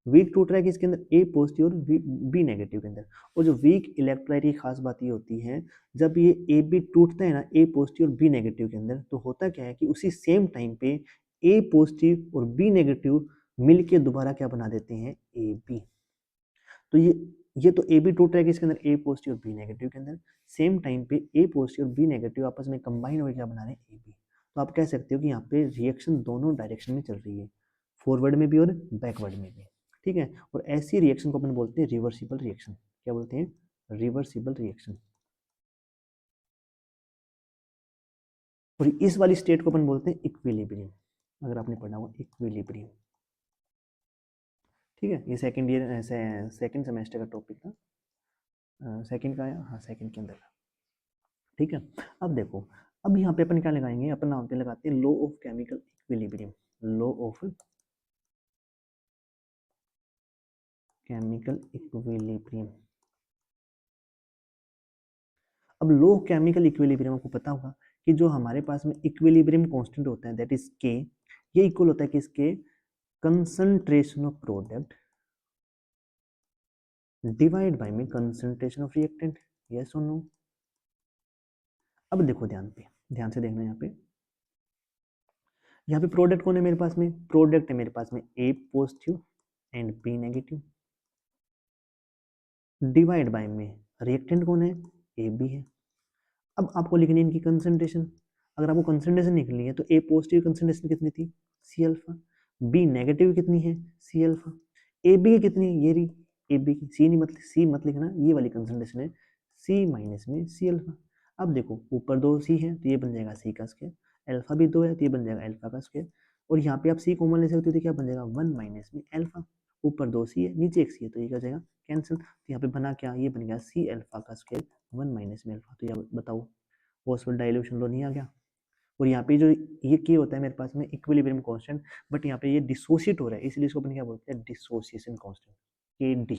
वीक टूट रहा है किसके अंदर, ए पॉजिटिव और बी नेगेटिव के अंदर। और जो वीक इलेक्ट्रोलाइट की खास बात ये होती है, जब ये ए बी टूटता है ना ए पॉजिटिव और बी नेगेटिव के अंदर, तो होता क्या है कि उसी सेम टाइम पे ए पॉजिटिव और बी नेगेटिव मिलके दोबारा क्या बना देते हैं, ए बी। तो ये तो ए बी टूट रहा है किसके अंदर, ए पॉजिटिव और बी नेगेटिव के अंदर। सेम टाइम पे ए पॉजिटिव और बी नेगेटिव आपस में कंबाइन होकर क्या बना रहे हैं, ए बी। तो आप कह सकते हो कि यहाँ पे रिएक्शन दोनों डायरेक्शन में चल रही है, फॉरवर्ड में भी और बैकवर्ड में भी, ठीक है। और ऐसी रिएक्शन को अपन बोलते हैं रिवर्सिबल रिएक्शन। क्या बोलते हैं, रिवर्सिबल रिएक्शन। और इस वाली स्टेट को अपन बोलते हैं इक्विलिब्रियम, अगर आपने पढ़ा हुआ इक्विलिब्रियम, ठीक है। ये सेकंड ईयर सेकंड सेमेस्टर का टॉपिक था। सेकंड का आया, हाँ सेकंड के अंदर। ठीक है, अब देखो, अब यहाँ पे अपन क्या लगाएंगे, अपन नाम पे लगाते हैं law of chemical equilibrium. Law of chemical equilibrium. अब लो केमिकल इक्विलिब्रियम आपको पता होगा कि जो हमारे पास में इक्विलिब्रियम कांस्टेंट होता है दैट इज के, ये इक्वल होता है किसके, concentration of product divide by में कंसंट्रेशन ऑफ रिएक्टेंट। यस और नो। अब देखो ध्यान से देखना, यहाँ पे प्रोडक्ट कौन है मेरे पास में, प्रोडक्ट है मेरे पास में A positive and B negative, divide by में रिएक्टेंट कौन है, ए बी है। अब आपको लिखनी है इनकी कंसंट्रेशन। अगर आपको कंसंट्रेशन निकलनी है तो ए पॉजिटिव कंसंट्रेशन कितनी थी, सी अल्फा, बी नेगेटिव कितनी है, सी अल्फा, ए बी की कितनी है, ये रही ए बी की, सी मत लिखना, ये वाली कंसंट्रेशन है सी माइनस में सी अल्फा। अब देखो ऊपर दो सी है तो ये बन जाएगा सी का स्क्वायर, अल्फा भी दो है तो ये बन जाएगा अल्फा का स्क्वायर, और यहाँ पे आप सी कॉमन ले सकते हो तो क्या बन जाएगा, वन माइनस में अल्फा। ऊपर दो सी है नीचे एक सी है तो ये क्या हो जाएगा, कैंसिल। तो यहाँ पे बना क्या, ये बन गया सी अल्फा का स्क्वायर वन माइनस में अल्फा। तो ये बताओ ऑसवर्ड डाइल्यूशन लॉ नहीं आ गया। और यहाँ पे जो ये के होता है मेरे पास में इक्विलिब्रियम कांस्टेंट, बट यहाँ पे ये डिसोशिएट हो रहा है इसलिए इसको अपन क्या बोलते हैं, डिसोसिएशन कांस्टेंट, के डी।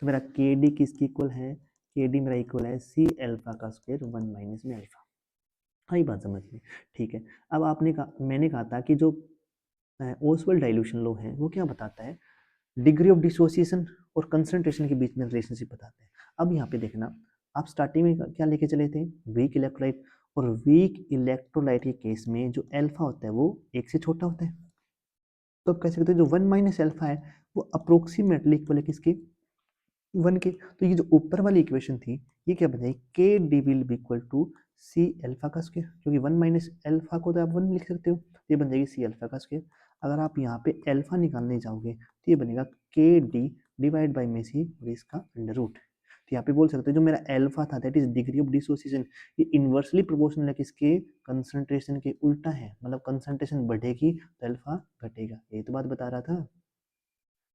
तो मेरा के डी किसकी इक्वल है, के डी मेरा इक्वल है सी अल्फा का स्क्वायर वन माइनस में अल्फा। हाँ ये बात समझ में, ठीक है। अब आपने कहा, मैंने कहा था कि जो ओसवाल्ड डाइल्यूशन लॉ है वो क्या बताता है, डिग्री ऑफ डिसोसिएशन और कंसंट्रेशन के बीच में रिलेशनशिप बताते हैं। अब यहाँ पे देखना, आप स्टार्टिंग में क्या लेके चले थे, वीक इलेक्ट्रोलाइट, और वीक इलेक्ट्रोलाइट के केस में जो अल्फा होता है वो एक से छोटा होता है, तो आप कह सकते हैं जो वन माइनस अल्फा है वो अप्रोक्सीमेटली इक्वल है किसके, वन के। तो ये जो ऊपर वाली इक्वेशन थी ये क्या बन जाएगी, K D will be equal to C alpha का स्क्वायर, क्योंकि वन माइनस अल्फा को तो आप वन लिख सकते हो, तो ये बन जाएगी सी अल्फा का स्क्वायर। अगर आप यहाँ पे अल्फा निकालने जाओगे तो ये बनेगा के डी डिवाइड बाई में सी और इसका अंडर रूट। तो यहाँ पे बोल सकते हो जो मेरा अल्फा था that is degree of dissociation, ये इनवर्सली प्रोपोर्शनल है किसके, कंसंट्रेशन के उल्टा है, मतलब कंसंट्रेशन बढ़ेगी तो अल्फा घटेगा, यही तो बात बता रहा था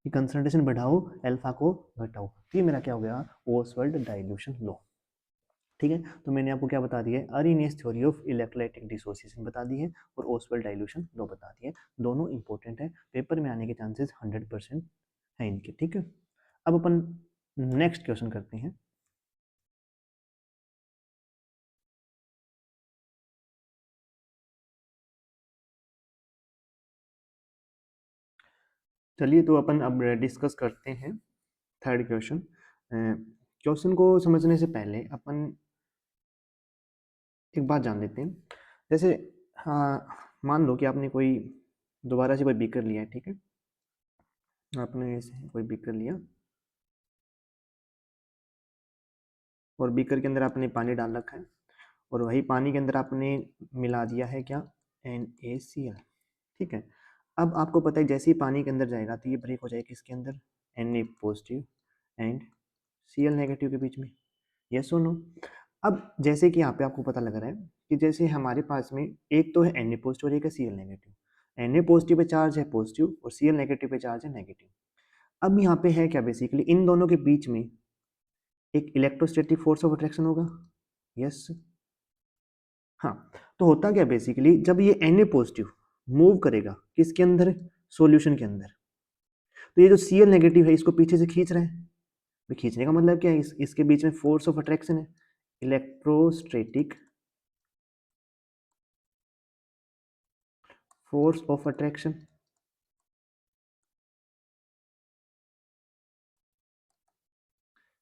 कि कंसंट्रेशन बढ़ाओ अल्फा को घटाओ। तो ये मेरा क्या हो गया, ओसवाल्ड डाइल्यूशन लॉ। ठीक है, तो मैंने आपको क्या बता दिया है, Arrhenius theory of electrolytic dissociation बता दी है और ओसवाल्ड डाइल्यूशन लॉ बता दिया है। दोनों इंपॉर्टेंट है, पेपर में आने के चांसेस 100% है इनके। ठीक है, अब अपन नेक्स्ट क्वेश्चन करते हैं। चलिए तो अपन अब डिस्कस करते हैं थर्ड क्वेश्चन। क्वेश्चन को समझने से पहले अपन एक बात जान लेते हैं। जैसे हाँ, मान लो कि आपने कोई दोबारा से कोई बीकर लिया है, ठीक है, आपने ऐसे कोई बीकर लिया और बीकर के अंदर आपने पानी डाल रखा है और वही पानी के अंदर आपने मिला दिया है क्या, NaCl। ठीक है, अब आपको पता है जैसे ही पानी के अंदर जाएगा तो ये ब्रेक हो जाएगा किसके अंदर, Na positive and Cl negative के बीच में। यस और नो। अब जैसे कि यहाँ पे आपको पता लग रहा है कि जैसे हमारे पास में एक तो है Na पॉजिटिव और एक है Cl negative. Na positive pay charge है पॉजिटिव और Cl नेगेटिव पे चार्ज है नेगेटिव। अब यहाँ पे है क्या, बेसिकली इन दोनों के बीच में एक इलेक्ट्रोस्टैटिक फोर्स ऑफ अट्रैक्शन होगा। यस, हाँ, तो होता क्या बेसिकली, जब ये Na पॉजिटिव मूव करेगा किसके अंदर, सॉल्यूशन के अंदर, तो ये जो Cl नेगेटिव है इसको पीछे से खींच रहा है। तो खींचने का मतलब क्या है, इसके बीच में फोर्स ऑफ अट्रैक्शन है, electrostatic force of attraction.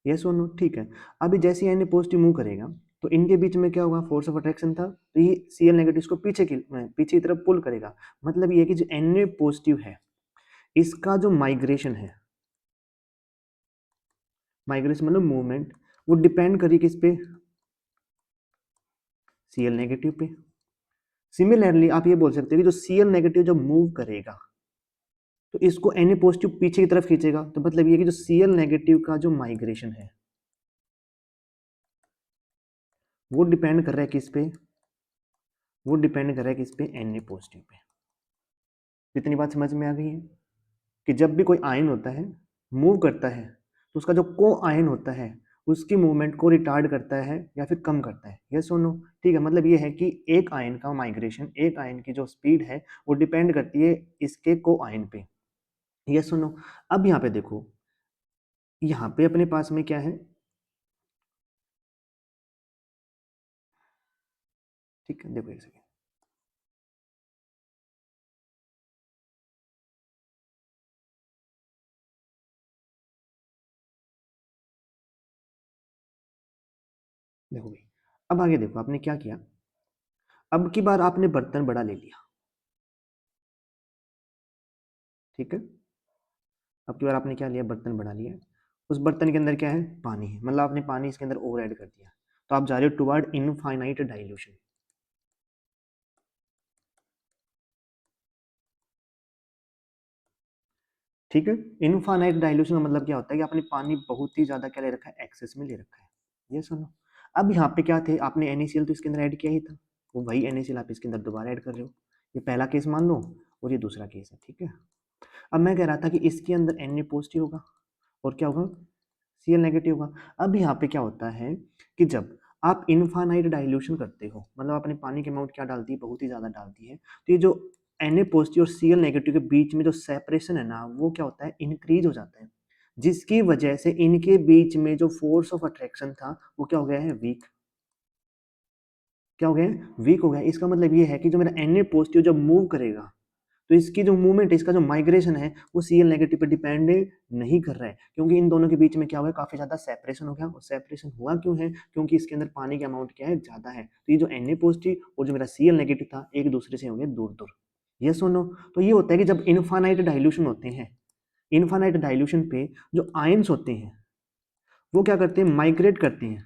Yes और नो, ठीक है। अभी जैसे ही Na पॉजिटिव मूव करेगा तो इनके बीच में क्या होगा, फोर्स ऑफ अट्रैक्शन था, तो ये Cl नेगेटिव इसको पीछे की तरफ पुल करेगा। मतलब ये कि जो Na पॉजिटिव है इसका जो माइग्रेशन है, माइग्रेशन मतलब मूवमेंट, वो डिपेंड करी किस पे, Cl नेगेटिव पे। सिमिलरली आप ये बोल सकते हो कि जो Cl नेगेटिव जब मूव करेगा तो इसको Na पॉजिटिव पीछे की तरफ खींचेगा, तो मतलब ये कि जो Cl नेगेटिव का जो माइग्रेशन है वो डिपेंड कर रहा है किस पे, वो डिपेंड कर रहा है किस पे, Na पॉजिटिव पे। इतनी बात समझ में आ गई है कि जब भी कोई आयन होता है मूव करता है तो उसका जो को आयन होता है उसकी मूवमेंट को रिटार्ड करता है या फिर कम करता है, यस और नो। ठीक है, मतलब ये है कि एक आयन का माइग्रेशन, एक आयन की जो स्पीड है वो डिपेंड करती है इसके को आयन पे, यस और नो। अब यहाँ पे देखो, यहाँ पे अपने पास में क्या है, ठीक है, देखो एक सेकेंड, देखो भाई, अब आगे देखो आपने क्या किया। अब की बार आपने बर्तन बड़ा ले लिया, ठीक है, अब की बार आपने क्या लिया, बर्तन बड़ा लिया। उस बर्तन के अंदर क्या है, पानी है, मतलब आपने पानी इसके अंदर ओवर ऐड कर दिया, तो आप जा रहे हो टुवर्ड इनफाइनाइट डाइल्यूशन। ठीक है, इनफाइनाइट डाइल्यूशन का मतलब क्या होता है कि आपने पानी बहुत ही ज्यादा क्या ले रखा है, एक्सेस में ले रखा है, ये सुनो। अब यहाँ पे क्या थे, आपने NaCl तो इसके अंदर ऐड किया ही था, वो वही NaCl आप इसके अंदर दोबारा ऐड कर रहे हो। ये पहला केस मान लो और ये दूसरा केस है, ठीक है। अब मैं कह रहा था कि इसके अंदर Na पॉजिटिव होगा और क्या होगा, Cl नेगेटिव होगा। अब यहाँ पे क्या होता है कि जब आप इनफाइनाइट डाइल्यूशन करते हो, मतलब आपने पानी की अमाउंट क्या डालती है, बहुत ही ज्यादा डालती है, तो ये जो Na पॉजिटिव और Cl नेगेटिव के बीच में जो सेपरेशन है ना, वो क्या होता है, इंक्रीज हो जाता है, जिसकी वजह से इनके बीच में जो फोर्स ऑफ अट्रैक्शन था वो क्या हो गया है, वीक। क्या हो गया है, वीक हो गया है। इसका मतलब ये है कि जो मेरा Na पॉजिटिव जब मूव करेगा, तो इसकी जो मूवमेंट है, इसका जो माइग्रेशन है, वो Cl नेगेटिव पे डिपेंड नहीं कर रहा है, क्योंकि इन दोनों के बीच में क्या हुआ है, काफी ज्यादा सेपरेशन हो गया। और सेपरेशन हुआ क्यों है, क्योंकि इसके अंदर पानी की अमाउंट क्या है, ज्यादा है। तो ये जो Na पॉजिटिव और जो मेरा Cl नेगेटिव था, एक दूसरे से हो गए दूर दूर, ये सुनो। तो ये होता है कि जब इनफाइनाइट डाइल्यूशन होते हैं, इनफाइनाइट डाइल्यूशन पे जो आयंस होते हैं वो क्या करते हैं, माइग्रेट करते हैं।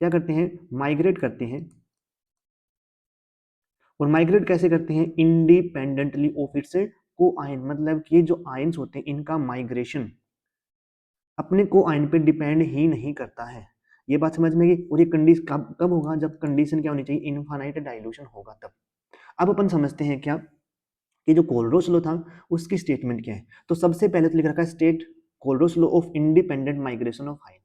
क्या करते हैं, माइग्रेट करते हैं। और माइग्रेट कैसे करते हैं, इंडिपेंडेंटली ऑफ इट्स को आयन, मतलब कि जो आयंस होते हैं इनका माइग्रेशन अपने को आयन पे डिपेंड ही नहीं करता है। ये बात समझ में गई। और ये कंडीशन कब कब होगा, जब कंडीशन क्या होनी चाहिए, इनफाइनाइट डाइल्यूशन होगा तब। अब अपन समझते हैं क्या कि जो कोलरोस लॉ था उसकी स्टेटमेंट क्या है। तो सबसे पहले तो लिख रखा है state Kohlrausch law of independent migration of ion.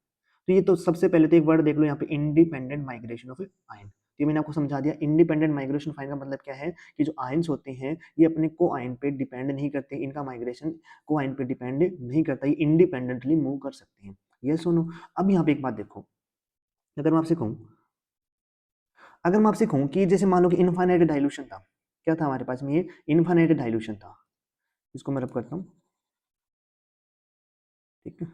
तो ये तो सबसे पहले तो एक वर्ड देख लो यहाँ पे, इंडिपेंडेंट माइग्रेशन ऑफ आयन। ये मैंने आपको समझा दिया। इंडिपेंडेंट माइग्रेशन ऑफ आयन का मतलब क्या है कि जो आयंस होते हैं ये अपने को आयन पे डिपेंड नहीं करते, इनका माइग्रेशन को आयन पे डिपेंड नहीं करता, ये इंडिपेंडेंटली मूव कर सकते हैं, ये सुनो। अब यहाँ पे एक बात देखो, अगर मैं आपसे कहूँ, अगर मैं आपसे कहूँ कि जैसे मान लो कि इनफाइनाइट डाइल्यूशन था, क्या था हमारे पास में, ये इनफाइनाइट डाइल्यूशन था। इसको मैं रब करता हूँ, ठीक है।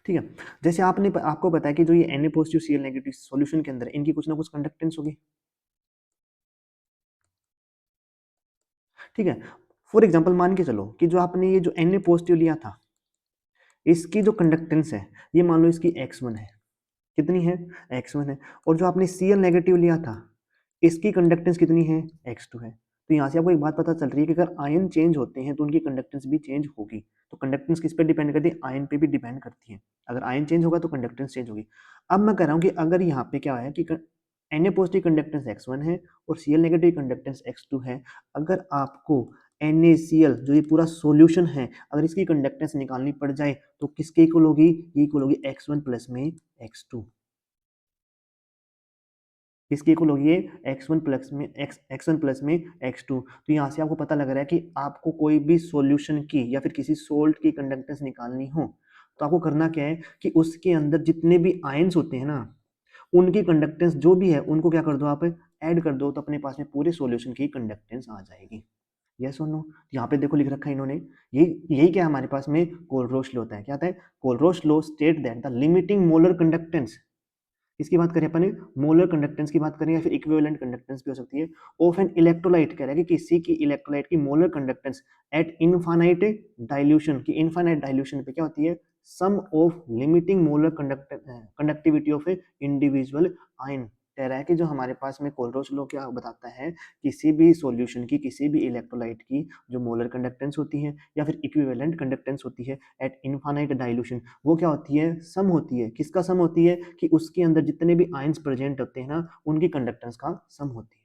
ठीक है, जैसे आपने आपको बताया कि जो ये Na positive Cl negative solution के अंदर इनकी कुछ ना कुछ कंडक्टेंस होगी, ठीक है। फॉर एग्जांपल मान के चलो कि जो आपने ये जो Na पॉजिटिव लिया था, इसकी जो कंडक्टेंस है ये मान लो इसकी x1 है, कितनी है, x1 है। और जो आपने Cl नेगेटिव लिया था इसकी कंडक्टेंस कितनी है, x2 है। तो यहाँ से आपको एक बात पता चल रही है कि अगर आयन चेंज होते हैं तो उनकी कंडक्टेंस भी चेंज होगी। तो कंडक्टेंस किस पे डिपेंड करती है, आयन पे भी डिपेंड करती है। अगर आयन चेंज होगा तो कंडक्टेंस चेंज होगी। अब मैं कह रहा हूँ कि अगर यहाँ पे क्या है कि Na पॉजिटिव कंडक्टेंस x1 है और Cl नेगेटिव कंडक्टेंस x2 है, अगर आपको NaCl जो ये पूरा सॉल्यूशन है, अगर इसकी कंडक्टेंस निकालनी पड़ जाए तो किसके इक्वल होगी, ये इक्वल होगी x1 प्लस में x2। किसकी इक्वल होगी, ये x1 प्लस में x2। तो यहाँ से आपको पता लग रहा है कि आपको कोई भी सॉल्यूशन की या फिर किसी सोल्ट की कंडक्टेंस निकालनी हो तो आपको करना क्या है कि उसके अंदर जितने भी आयंस होते हैं ना, उनकी कंडक्टेंस जो भी है उनको क्या कर दो, आप ऐड कर दो, तो अपने पास में पूरे सॉल्यूशन की कंडक्टेंस आ जाएगी। यस और नो। यहाँ पे देखो लिख रखा है इन्होंने, ये यही क्या है हमारे पास में, कोलरोश लॉ होता है। क्या होता है, Kohlrausch law state that the limiting molar conductance, इसकी बात करें अपन, मोलर कंडक्टेंस की बात करें या फिर इक्विवेलेंट कंडक्टेंस भी हो सकती है, ऑफ एन इलेक्ट्रोलाइट, कह रहा है कि किसी की इलेक्ट्रोलाइट की molar conductance at infinite dilution, की इनफाइनाइट डाइल्यूशन पे क्या होती है, sum of limiting molar conductivity of a individual ion. कह रहा है कि जो हमारे पास में कोलरोच लॉ क्या बताता है, किसी भी सॉल्यूशन की, किसी भी इलेक्ट्रोलाइट की जो मोलर कंडक्टेंस होती है या फिर इक्विवेलेंट कंडक्टेंस होती है एट इनफाइनाइट डाइल्यूशन, वो क्या होती है, सम होती है। किसका सम होती है, कि उसके अंदर जितने भी आयंस प्रेजेंट होते हैं ना उनकी कंडक्टेंस का सम होती है।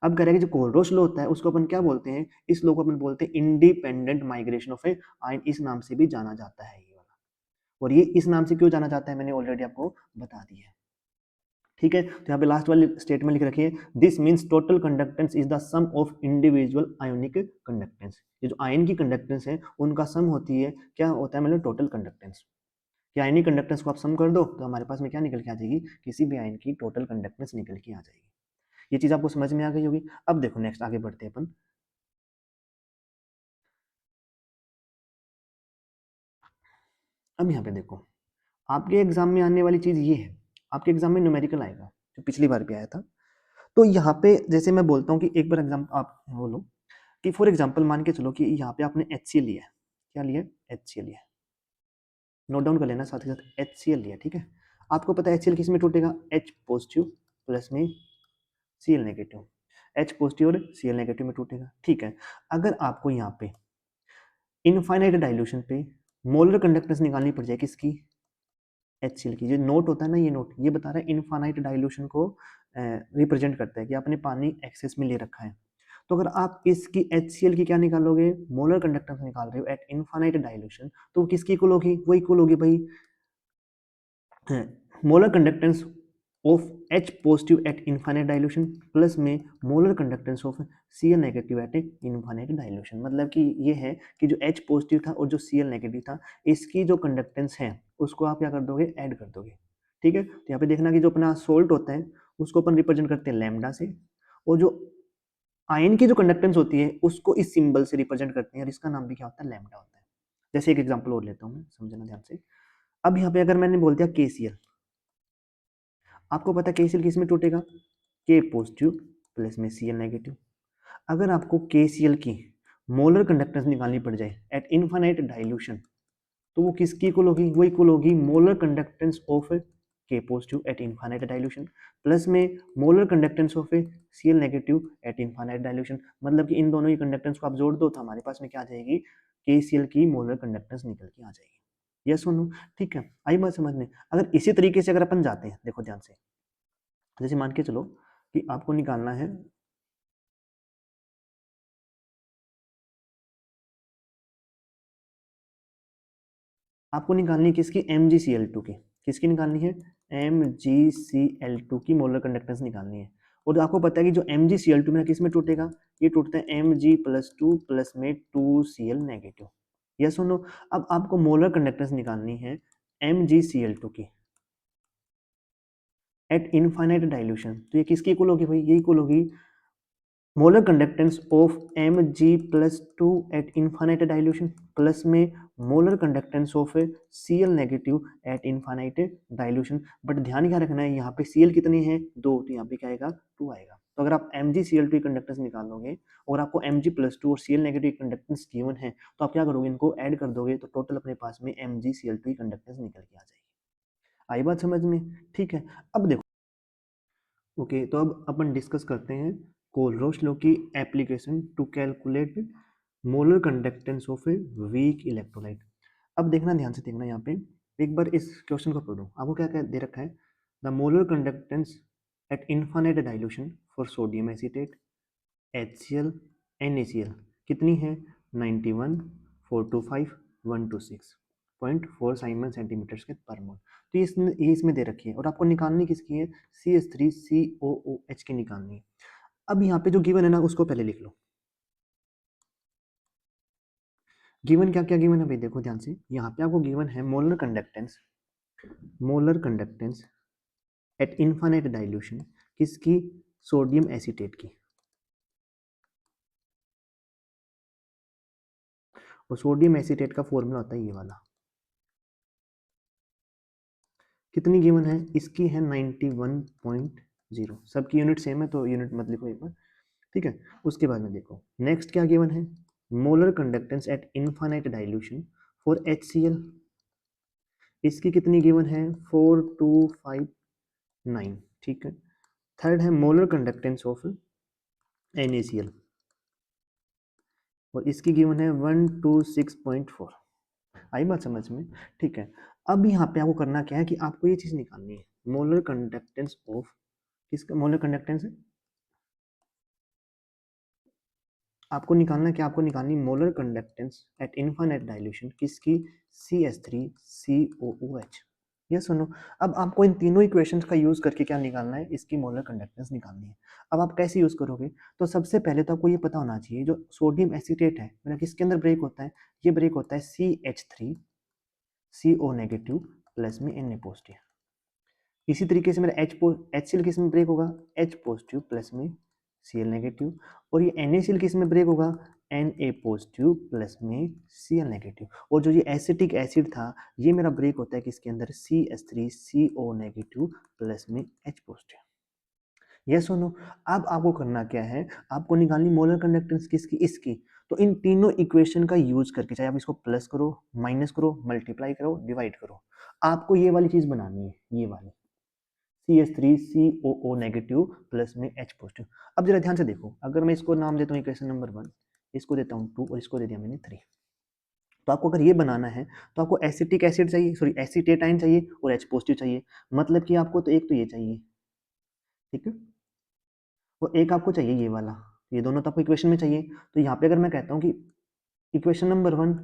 अब कह रहा है कि जो कोलरोच लो होता है उसको अपन क्या बोलते हैं, इस लो को अपन बोलते हैं independent migration of A ion, इस नाम से भी जाना जाता है ये वाला। और ये इस नाम से क्यों जाना जाता है मैंने ऑलरेडी आपको बता दिया है। ठीक है, तो यहाँ पे लास्ट वाली स्टेटमेंट लिख रखी है, this means total conductance is the sum of individual ionic conductance. ये जो आयन की कंडक्टेंस है उनका सम होती है, क्या होता है मतलब टोटल कंडक्टेंस। कि आयनिक कंडक्टेंस को आप सम कर दो तो हमारे पास में क्या निकल के आ जाएगी, किसी भी आयन की टोटल कंडक्टेंस निकल के आ जाएगी। ये चीज आपको समझ में आ गई होगी। अब देखो नेक्स्ट आगे बढ़ते हैं अपन। अब यहाँ पे देखो, आपके एग्जाम में आने वाली चीज ये है, आपके एग्जाम में न्यूमेरिकल आएगा जो पिछली बार भी आया था। तो यहाँ पे जैसे मैं बोलता हूँ कि एक बार एग्जाम आप बोलो कि फॉर एग्जाम्पल मान के चलो कि यहाँ पे आपने HCl लिया है, क्या लिया है, HCl लिया है, नोट डाउन कर लेना साथ ही साथ, HCl लिया, ठीक है। आपको पता है HCl किस में टूटेगा, H पॉजिटिव प्लस में Cl नेगेटिव, H पॉजिटिव और Cl नेगेटिव में टूटेगा, ठीक है। अगर आपको यहाँ पे इनफाइनाइट डाइल्यूशन पे मोलर कंडक्टेंस निकालनी पड़ जाए किसकी, HCl की, जो नोट होता है ना ये नोट, ये बता रहा है इनफाइनाइट डाइल्यूशन को रिप्रेजेंट करता है कि आपने पानी एक्सेस में ले रखा है। तो अगर आप इसकी HCl की क्या निकालोगे, मोलर कंडक्टेंस निकाल रहे हो एट इनफाइनाइट डाइल्यूशन, तो किसकी इक्वल होगी, वो इक्वल होगी भाई molar conductance of H positive at infinite dilution plus में molar conductance of Cl negative at infinite dilution. मतलब कि ये है कि जो H पॉजिटिव था और जो Cl नेगेटिव था, इसकी जो कंडक्टेंस है उसको आप क्या कर दोगे, ऐड कर दोगे, ठीक है। तो यहाँ पे देखना कि जो अपना सोल्ट होता है उसको अपन रिप्रेजेंट करते हैं लैम्डा से, और जो आयन की जो कंडक्टेंस होती है उसको इस सिंबल से रिप्रेजेंट करते हैं, और इसका नाम भी क्या होता है, लैम्डा होता है। जैसे एक एग्जांपल और लेता हूँ मैं, समझना ध्यान से। अब यहाँ पे अगर मैंने बोल दिया KCl, आपको पता है KCl किस में टूटेगा, K पॉजिटिव प्लस में Cl नेगेटिव। अगर आपको KCl की मोलर कंडक्टेंस निकालनी पड़ जाए एट इनफाइनाइट डाइल्यूशन, तो वो किसकी इक्वल होगी, वो इक्वल होगी molar conductance of K positive at infinite dilution plus में molar conductance of Cl negative at infinite dilution. मतलब कि इन दोनों की कंडक्टेंस को आप जोड़ दो तो हमारे पास में क्या आ जाएगी, KCl की मोलर कंडक्टेंस निकल के आ जाएगी। यस सुनो, ठीक है, आई बात समझ में। अगर इसी तरीके से अगर अपन जाते हैं, देखो ध्यान से, जैसे मान के चलो कि आपको निकालना है, आपको निकालनी है किसकी, MgCl2 की, किसकी निकालनी है, MgCl2 की मोलर कंडक्टेंस निकालनी है। और आपको पता है कि जो MgCl2 में किस में टूटेगा, ये टूटता है Mg+2 प्लस में 2Cl नेगेटिव। यस सुनो, अब आपको मोलर कंडक्टेंस निकालनी है MgCl2 की एट इनफाइनाइट डाइल्यूशन, तो ये किसकी इक्वल होगी भाई, ये इक्वल होगी molar conductance of Mg+2 at infinite dilution plus में molar conductance of Cl negative at infinite dilution. But ध्यान क्या रखना है, यहाँ पे Cl कितनी है, 2, तो यहाँ पे क्या आएगा, 2 आएगा। तो अगर आप MgCl2 की कंडक्टेंस निकालोगे और आपको Mg+2 और Cl नेगेटिव कंडक्टेंस गिवन है, तो आप क्या करोगे, इनको ऐड कर दोगे तो टोटल अपने पास में MgCl2 की कंडक्टेंस निकल के आ जाएगी। आई बात समझ में, ठीक है। अब देखो, ओके, तो अब अपन डिस्कस करते हैं कोलरोच लॉ की application to calculate molar conductance of a weak electrolyte. अब देखना ध्यान से, देखना यहाँ पे एक बार इस क्वेश्चन को पढ़ो, आपको क्या क्या दे रखा है, the molar conductance at infinite dilution for sodium acetate HCl NaCl कितनी है, 91, 425, 126.4 साइमन सेंटीमीटर के पर मोल। तो ये इसमें दे रखी है, और आपको निकालनी किसकी है, CH3COOH की निकालनी है। अब यहाँ पे जो गिवन है ना उसको पहले लिख लो, गिवन क्या क्या गिवन है भाई, देखो ध्यान से, यहाँ पे आपको गिवन है molar conductance at infinite dilution किसकी, सोडियम एसीटेट की। और सोडियम एसीटेट का फॉर्मूला होता है ये वाला, कितनी गिवन है, इसकी है 91.0, सबकी यूनिट सेम है तो यूनिट मत लिखो एक बार, ठीक है। उसके बाद में देखो नेक्स्ट क्या गिवन है, molar conductance at infinite dilution for HCl, इसकी कितनी गिवन है, 4259, ठीक है। थर्ड है मोलर कंडक्टेंस ऑफ NaCl, और इसकी गिवन है 126.4। आई बात समझ में, ठीक है। अब यहाँ पे आपको करना क्या है कि आपको ये चीज निकालनी है, मोलर कंडक्टेंस ऑफ, किसका मोलर कंडक्टेंस है, आपको निकालना क्या, आपको निकालनी molar conductance at infinite dilution किसकी, CH3COOH। ये सुनो, अब आपको इन तीनों इक्वेशंस का यूज करके क्या निकालना है, इसकी मोलर कंडक्टेंस निकालनी है। अब आप कैसे यूज करोगे, तो सबसे पहले तो आपको ये पता होना चाहिए जो सोडियम एसीटेट है मेरा किसके अंदर ब्रेक होता है, ये ब्रेक होता है CH3CO नेगेटिव प्लस में Na पॉजिटिव। इसी तरीके से मेरा HCl किस में ब्रेक होगा, H पॉजिटिव प्लस में Cl नेगेटिव, और ये NaCl किस में ब्रेक होगा, Na पॉजिटिव प्लस में Cl नेगेटिव। और जो ये एसिटिक एसिड था ये मेरा ब्रेक होता है किसके अंदर, CH3CO नेगेटिव प्लस में H पॉजिटिव। ये सुनो, अब आपको करना क्या है, आपको निकालनी मोलर कंडक्टेंस किसकी, इसकी। तो इन तीनों इक्वेशन का यूज करके चाहे आप इसको प्लस करो, माइनस करो, मल्टीप्लाई करो, डिवाइड करो, आपको ये वाली चीज बनानी है, ये वाली CH3COO नेगेटिव प्लस में H पॉजिटिव। अब जरा ध्यान से देखो, अगर मैं इसको नाम देता हूँ इक्वेशन नंबर 1, इसको देता हूँ 2 और इसको दे दिया मैंने 3, तो आपको अगर ये बनाना है तो आपको एसिटिक एसिड चाहिए, सॉरी एसीटेटाइन चाहिए और H पॉजिटिव चाहिए, मतलब कि आपको तो एक तो ये चाहिए, ठीक है, और एक आपको चाहिए ये वाला, ये दोनों तो आपको इक्वेशन में चाहिए। तो यहाँ पे अगर मैं कहता हूँ कि इक्वेशन नंबर 1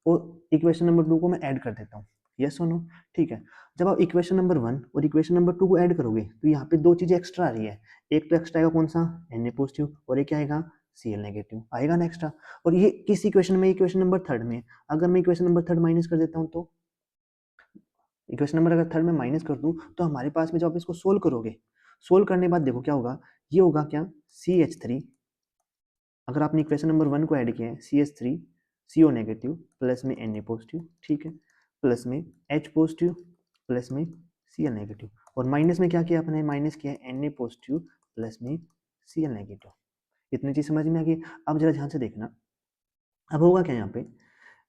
और इक्वेशन नंबर 2 को मैं ऐड कर देता हूँ, यस और नो, ठीक है। जब आप इक्वेशन नंबर 1 और इक्वेशन नंबर 2 को ऐड करोगे तो यहाँ पे दो चीजें एक्स्ट्रा आ रही है, एक तो एक्स्ट्रा आएगा कौन सा, Na पॉजिटिव, और एक क्या आएगा, Cl नेगेटिव आएगा ना एक्स्ट्रा। और ये किस इक्वेशन में, इक्वेशन नंबर 3 में, अगर मैं इक्वेशन नंबर 3 माइनस कर देता हूँ तो इक्वेशन नंबर अगर 3 में माइनस कर दूं तो हमारे पास में जब आप इसको सोल्व करोगे, सोल्व करने के बाद देखो क्या होगा, ये होगा क्या, CH3, अगर आपने इक्वेशन नंबर 1 को ऐड किया है CH3CO नेगेटिव प्लस में Na पॉजिटिव, ठीक है, प्लस में H पॉजिटिव प्लस में Cl नेगेटिव, और माइनस में क्या किया आपने, माइनस किया है Na पॉजिटिव प्लस में Cl नेगेटिव। इतनी चीज समझ में आ गई। अब जरा ध्यान से देखना, अब होगा क्या यहाँ पे,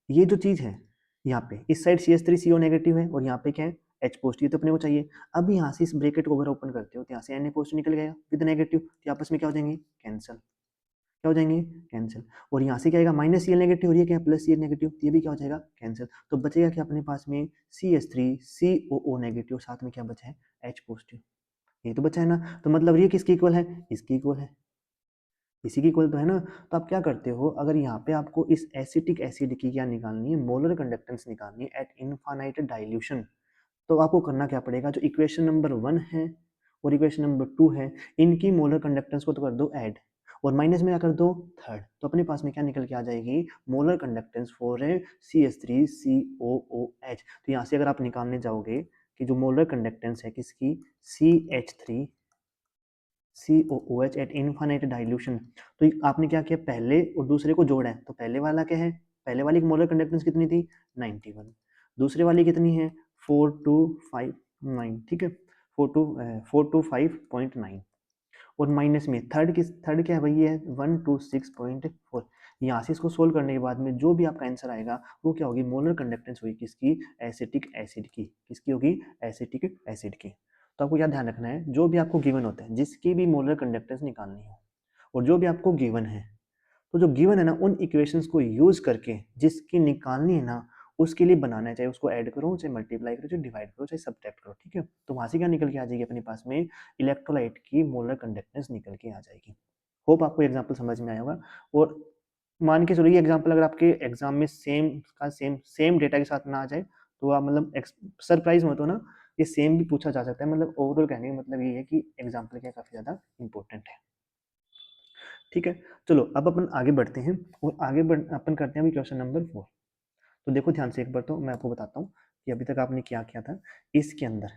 ये जो चीज है यहाँ पे इस साइड CH3CO नेगेटिव है और यहाँ पे क्या है H पॉजिटिव, तो अपने को चाहिए। अब यहाँ से इस ब्रैकेट को अगर ओपन करते हो तो यहाँ से Na पॉजिटिव निकल गया विद नेगेटिव, तो आपस में क्या हो जाएंगे, कैंसिल, क्या हो जाएंगे, कैंसिल। और यहाँ से क्या आएगा, माइनस Cl नेगेटिव और ये क्या है प्लस Cl नेगेटिव, तो ये भी क्या हो जाएगा, कैंसिल। तो बचेगा क्या अपने पास में, CH3COO नेगेटिव, साथ में क्या बचा है, H पॉजिटिव, ये तो बचा है ना। तो मतलब ये किसकी इक्वल है, इसकी इक्वल है, इसी की इक्वल तो है ना। तो आप क्या करते हो, अगर यहाँ पे आपको इस एसिटिक एसिड की क्या निकालनी है, मोलर कंडक्टेंस निकालनी है एट इनफाइनाइट डाइल्यूशन, तो आपको करना क्या पड़ेगा, जो इक्वेशन नंबर 1 है और इक्वेशन नंबर 2 है, इनकी मोलर कंडक्टेंस को तो कर दो ऐड, और माइनस में क्या कर दो, थर्ड, तो अपने पास में क्या निकल के आ जाएगी, मोलर कंडक्टेंस फॉर CH3COOH। तो यहाँ से अगर आप निकालने जाओगे कि जो मोलर कंडक्टेंस है किसकी, CH3 COOH eight infinite dilution, तो आपने क्या किया, पहले और दूसरे को जोड़ा है, तो पहले वाला क्या है, पहले वाली की मोलर कंडक्टेंस कितनी थी, 91, दूसरे वाली कितनी है, 4259, ठीक है, 425.9, और माइनस में थर्ड की, थर्ड क्या है भाई, ये है 126.4। यहाँ से इसको सोल्व करने के बाद में जो भी आपका आंसर आएगा वो क्या होगी, मोलर कंडक्टेंस होगी किसकी, एसिटिक एसिड की, किसकी होगी, एसिटिक एसिड की। तो आपको क्या ध्यान रखना है, जो भी आपको गिवन होता है जिसकी भी मोलर कंडक्टेंस निकालनी हो और जो भी आपको गिवन है, तो जो गिवन है ना उन इक्वेशंस को यूज करके जिसकी निकालनी है ना उसके लिए बनाना है, चाहे उसको ऐड करो, चाहे मल्टीप्लाई करो, चाहे डिवाइड करो, चाहे सब्ट्रैक्ट करो, ठीक है। तो वहां से क्या निकल के आ जाएगी अपने पास में, इलेक्ट्रोलाइट की मोलर कंडक्टेंस निकल के आ जाएगी। होप आपको एग्जाम्पल समझ में आया होगा। और मान के चलो ये एग्जाम्पल अगर आपके एग्जाम में सेम का सेम सेम डेटा के साथ ना आ जाए तो आप मतलब सरप्राइज मत हो ना, ये सेम भी पूछा जा सकता है। मतलब ओवरऑल कहने का मतलब ये है कि एग्जाम्पल क्या काफी ज्यादा इंपॉर्टेंट है, ठीक है। चलो अब अपन आगे बढ़ते हैं और आगे अपन करते हैं अभी क्वेश्चन नंबर 4। तो देखो ध्यान से एक बार, तो मैं आपको बताता हूँ कि अभी तक आपने क्या किया था इसके अंदर।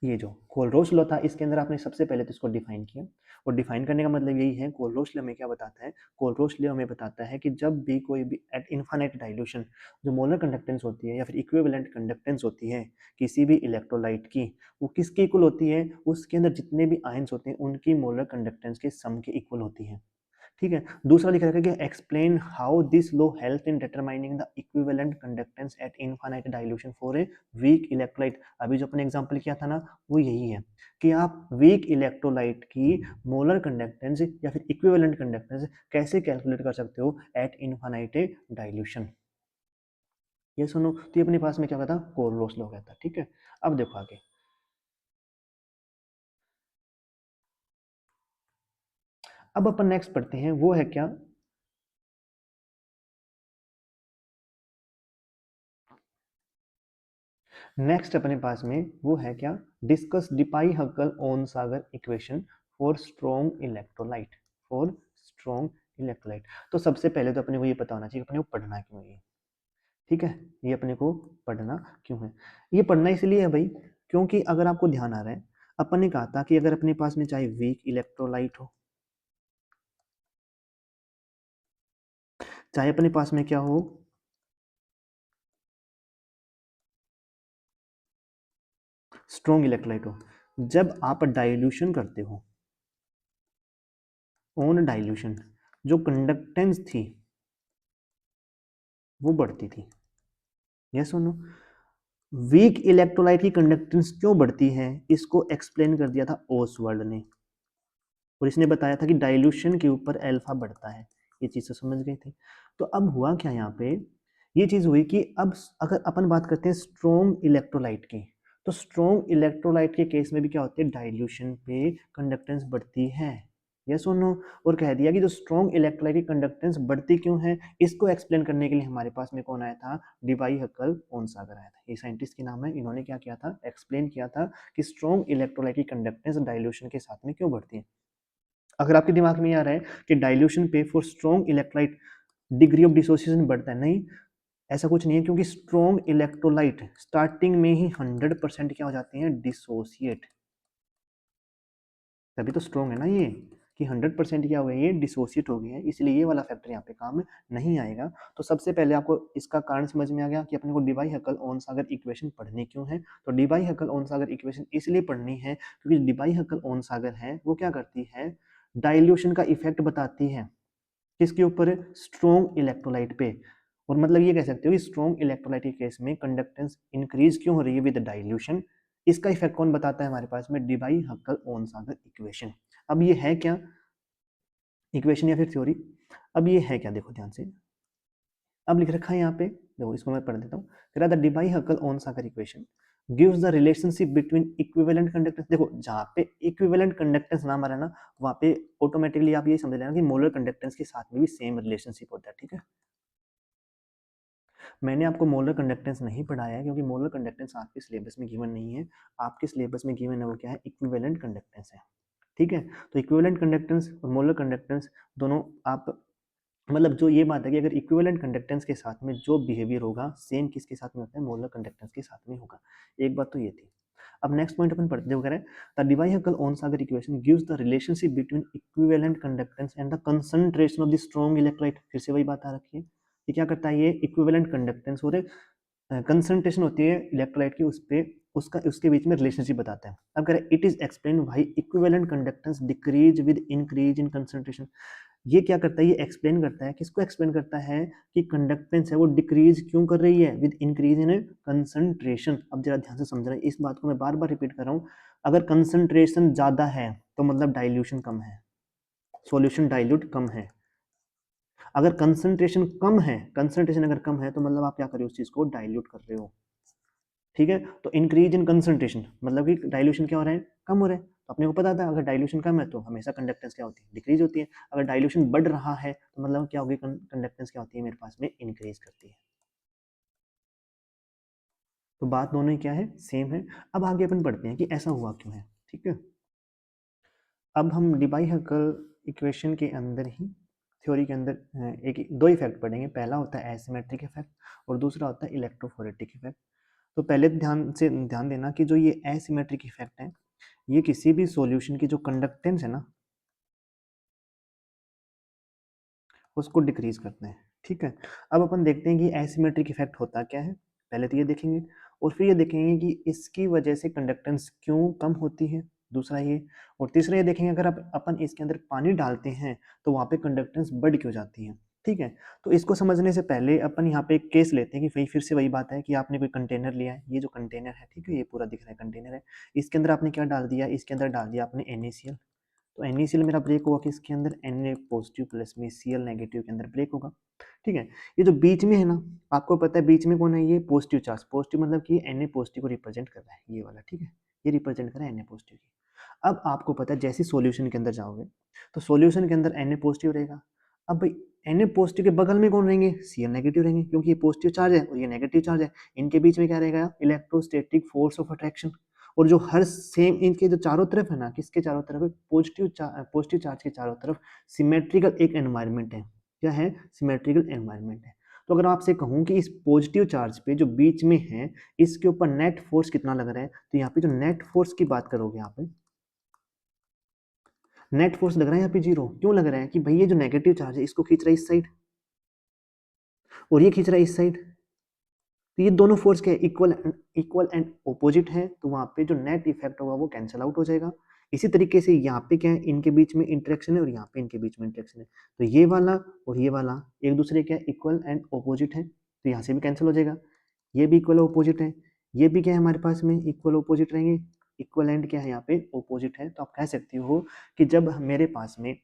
ये जो कोलरोच लॉ था इसके अंदर आपने सबसे पहले तो इसको डिफाइन किया, और डिफाइन करने का मतलब यही है, कोलरोच लॉ में क्या बताता है, कोलरोच लॉ हमें बताता है कि जब भी कोई भी एट इनफाइनाइट डाइल्यूशन जो मोलर कंडक्टेंस होती है या फिर इक्विवेलेंट कंडक्टेंस होती है किसी भी इलेक्ट्रोलाइट की, वो किसकी इक्वल होती है, उसके अंदर जितने भी आयंस होते हैं उनकी मोलर कंडक्टेंस के सम के इक्वल होती है, ठीक है। दूसरा लिखा रखा है कि explain how this law help in determining the equivalent conductance at infinite dilution for a weak electrolyte. अभी जो अपने एग्जांपल किया था ना वो यही है कि आप वीक इलेक्ट्रोलाइट की मोलर कंडक्टेंस या फिर इक्विवेलेंट कंडक्टेंस कैसे कैलकुलेट कर सकते हो एट इनफाइनाइट डाइल्यूशन। ये सुनो, तो ये अपने पास में क्या होगा था, कोरलोस लॉ कहता है, ठीक है। अब देखो आगे, अब अपन नेक्स्ट पढ़ते हैं, वो है क्या, नेक्स्ट अपने पास में वो है क्या, discuss Depay हक्कल Onsager equation for strong electrolyte, for strong electrolyte. तो सबसे पहले तो अपने को ये पता होना चाहिए अपने को पढ़ना क्यों है, ठीक है, ये अपने को पढ़ना क्यों है, ये पढ़ना इसलिए है भाई क्योंकि अगर आपको ध्यान आ रहा है, अपन ने कहा था कि अगर अपने पास में चाहे वीक इलेक्ट्रोलाइट हो, चाहे अपने पास में क्या हो, स्ट्रॉन्ग इलेक्ट्रोलाइट हो, जब आप डाइल्यूशन करते हो, ऑन डाइल्यूशन जो कंडक्टेंस थी वो बढ़ती थी, यस और नो। वीक इलेक्ट्रोलाइट की कंडक्टेंस क्यों बढ़ती है, इसको एक्सप्लेन कर दिया था ओसवर्ल्ड ने, और इसने बताया था कि डाइल्यूशन के ऊपर अल्फा बढ़ता है, ये चीज़ तो समझ गए थे। तो अब हुआ क्या यहाँ पे, ये चीज़ हुई कि अब अगर अपन बात करते हैं स्ट्रॉन्ग इलेक्ट्रोलाइट की, तो स्ट्रॉन्ग इलेक्ट्रोलाइट के केस में भी क्या होती है, डाइल्यूशन पे कंडक्टेंस बढ़ती है, यस और नो। और कह दिया कि जो स्ट्रॉन्ग इलेक्ट्रोलाइट की कंडक्टेंस बढ़ती क्यों है, इसको एक्सप्लेन करने के लिए हमारे पास में कौन आया था, डिवाई हक्कल ओनसागर आया था, ये साइंटिस्ट के नाम है, इन्होंने क्या किया था, एक्सप्लेन किया था कि स्ट्रॉन्ग इलेक्ट्रोलाइट की कंडक्टेंस डाइल्यूशन के साथ में क्यों बढ़ती है। अगर आपके दिमाग में आ रहा है कि डाइल्यूशन पे for strong electrolyte degree of dissociation बढ़ता है, नहीं, ऐसा कुछ नहीं है, क्योंकि स्ट्रॉन्ग इलेक्ट्रोलाइट स्टार्टिंग में ही 100% क्या हो जाते हैं, डिसोसिएट, तभी तो स्ट्रॉन्ग है ना ये, कि 100% क्या हो गया, ये डिसोसिएट हो गया है, इसलिए ये वाला फैक्टर यहाँ पे काम नहीं आएगा। तो सबसे पहले आपको इसका कारण समझ में आ गया कि अपने को Dibai Huckel Onsager equation पढ़नी क्यों है। तो Dibai Huckel Onsager equation इसलिए पढ़नी है क्योंकि डिवाई हक्कल ओन सागर है वो क्या करती है, डाइल्यूशन का इफेक्ट बताती है, किसके ऊपर, स्ट्रॉन्ग इलेक्ट्रोलाइट पे। और मतलब ये कह सकते हो कि स्ट्रॉन्ग इलेक्ट्रोलाइट के केस में कंडक्टेंस इंक्रीज क्यों हो रही है विद डाइल्यूशन, इसका इफेक्ट कौन बताता है हमारे पास में, Dibai Huckel Onsager equation. अब ये है क्या, इक्वेशन या फिर थ्योरी, अब ये है क्या, देखो ध्यान से, अब लिख रखा है यहाँ पे, देखो इसको मैं पढ़ देता हूँ, कह रहा था Debye Huckel Onsager equation gives the relationship between equivalent conductance. देखो जहाँ पे इक्विवेलेंट कंडक्टेंस नाम आ रहा है ना, वहाँ पे ऑटोमेटिकली आप ये समझ लेना कि मोलर कंडक्टेंस के साथ में भी सेम रिलेशनशिप होता है, ठीक है। मैंने आपको मोलर कंडक्टेंस नहीं पढ़ाया है क्योंकि मोलर कंडक्टेंस आपके सिलेबस में गिवन नहीं है, आपके सिलेबस में गिवन है वो क्या है, इक्विवेलेंट कंडक्टेंस है, ठीक है। तो इक्विवेलेंट कंडक्टेंस और मोलर कंडक्टेंस दोनों आप, मतलब जो ये बात है कि अगर इक्विवेलेंट कंडक्टेंस के साथ में जो बिहेवियर होगा सेम किसके साथ में होता है, मोलर कंडक्टेंस के साथ में होगा, एक बात तो ये थी। अब नेक्स्ट पॉइंट अपन पढ़ते हैं, the Debye Huckel Onsager equation gives the relationship between equivalent conductance and the concentration of the strong electrolyte. फिर से वही बात आ रखी है, ये क्या करता है, ये इक्विवेलेंट कंडक्टेंस और कंसंट्रेशन होती है इलेक्ट्रोलाइट की, उस पे उसका उसके बीच में रिलेशनशिप बताता है। अब कह रहे it is explain why equivalent conductance decrease with increase in concentration. ये क्या करता है, ये एक्सप्लेन करता है, किसको एक्सप्लेन करता है, कि कंडक्टेंस है वो डिक्रीज क्यों कर रही है विद इंक्रीज इन कंसंट्रेशन। अब जरा ध्यान से समझ रहे हैं इस बात को, मैं बार बार रिपीट कर रहा हूँ, अगर कंसंट्रेशन ज्यादा है तो मतलब डाइल्यूशन कम है, सॉल्यूशन डाइल्यूट कम है। अगर कंसंट्रेशन कम है, कंसंट्रेशन अगर कम है तो मतलब आप क्या कर रहे हो, उस चीज को डाइल्यूट कर रहे हो, ठीक है। तो इंक्रीज इन कंसंट्रेशन मतलब कि डाइल्यूशन क्या हो रहा है, कम हो रहा है। तो अपने को पता था अगर डाइल्यूशन कम है तो हमेशा कंडक्टेंस क्या होती है, डिक्रीज होती है। अगर डाइल्यूशन बढ़ रहा है तो मतलब क्या होगी, कंडक्टेंस क्या होती है मेरे पास में, इंक्रीज करती है। तो बात दोनों ही क्या है, सेम है। अब आगे अपन पढ़ते हैं कि ऐसा हुआ क्यों है, ठीक है। अब हम डिबाई हर्कल इक्वेशन के अंदर ही, थ्योरी के अंदर एक दो इफेक्ट पढ़ेंगे, पहला होता है एसिमेट्रिक इफेक्ट और दूसरा होता है इलेक्ट्रोफोरेटिक इफेक्ट। तो पहले ध्यान देना कि जो ये एसिमेट्रिक इफेक्ट है, ये किसी भी सॉल्यूशन की जो कंडक्टेंस है ना उसको डिक्रीज करते हैं, ठीक है। अब अपन देखते हैं कि एसिमेट्रिक इफेक्ट होता क्या है, पहले तो ये देखेंगे और फिर ये देखेंगे कि इसकी वजह से कंडक्टेंस क्यों कम होती है, दूसरा ये, और तीसरा ये देखेंगे अगर अपन इसके अंदर पानी डालते हैं तो वहाँ पे कंडक्टेंस बढ़ क्यों जाती है, ठीक है। तो इसको समझने से पहले अपन यहाँ पे एक केस लेते हैं कि वही फिर से वही बात है कि आपने कोई कंटेनर लिया है, ये जो कंटेनर है, ठीक है, ये पूरा दिख रहा है कंटेनर है, इसके अंदर आपने क्या डाल दिया, इसके अंदर डाल दिया आपने NaCl। तो NaCl मेरा ब्रेक होगा किसके अंदर, Na पॉजिटिव प्लस में Cl नेगेटिव के अंदर ब्रेक होगा, ठीक है। ये जो बीच में है ना, आपको पता है बीच में कौन है, ये पॉजिटिव चार्ज, पॉजिटिव मतलब कि Na पॉजिटिव को रिप्रेजेंट कर रहा है, ये वाला, ठीक है, ये रिप्रेजेंट कर रहा है Na पॉजिटिव की। अब आपको पता है जैसे सॉल्यूशन के अंदर जाओगे तो सॉल्यूशन के अंदर Na पॉजिटिव रहेगा। अब भाई Na पॉजिटिव के बगल में कौन रहेंगे, Cl नेगेटिव रहेंगे, क्योंकि ये पॉजिटिव चार्ज है और ये नेगेटिव चार्ज है। इनके बीच में क्या रहेगा, इलेक्ट्रोस्टैटिक फोर्स ऑफ अट्रैक्शन। और जो हर सेम इनके जो चारों तरफ है ना, किसके चारों तरफ है, पॉजिटिव चार्ज के चारों तरफ सिमेट्रिकल एक एनवायरनमेंट है। क्या है, सिमेट्रिकल एनवायरनमेंट है। तो अगर आपसे कहूं कि इस पॉजिटिव चार्ज पे जो बीच में है इसके ऊपर नेट फोर्स कितना लग रहा है, तो यहाँ पे जो नेट फोर्स की बात करोगे, यहाँ पे नेट फोर्स लग रहा है यहाँ पे 0। क्यों लग रहा है कि भाई ये जो नेगेटिव चार्ज है इसको खींच रहा है इस साइड और ये खींच रहा है इस साइड, तो ये दोनों फोर्स के इक्वल एंड ऑपोजिट है, तो वहां पे जो नेट इफेक्ट होगा वो कैंसिल आउट हो जाएगा। इसी तरीके से यहाँ पे क्या है, इनके बीच में इंटरेक्शन है और यहाँ पे इनके बीच में इंटरेक्शन है, तो ये वाला और ये वाला एक दूसरे के इक्वल एंड ऑपोजिट है, तो यहाँ से भी कैंसिल हो जाएगा। ये भी इक्वल ऑपोजिट है, ये भी क्या है हमारे पास में इक्वल ऑपोजिट रहेंगे। इक्वल एंड क्या है यहाँ पे, ऑपोजिट है। तो आप कह सकते हो कि जब मेरे पास में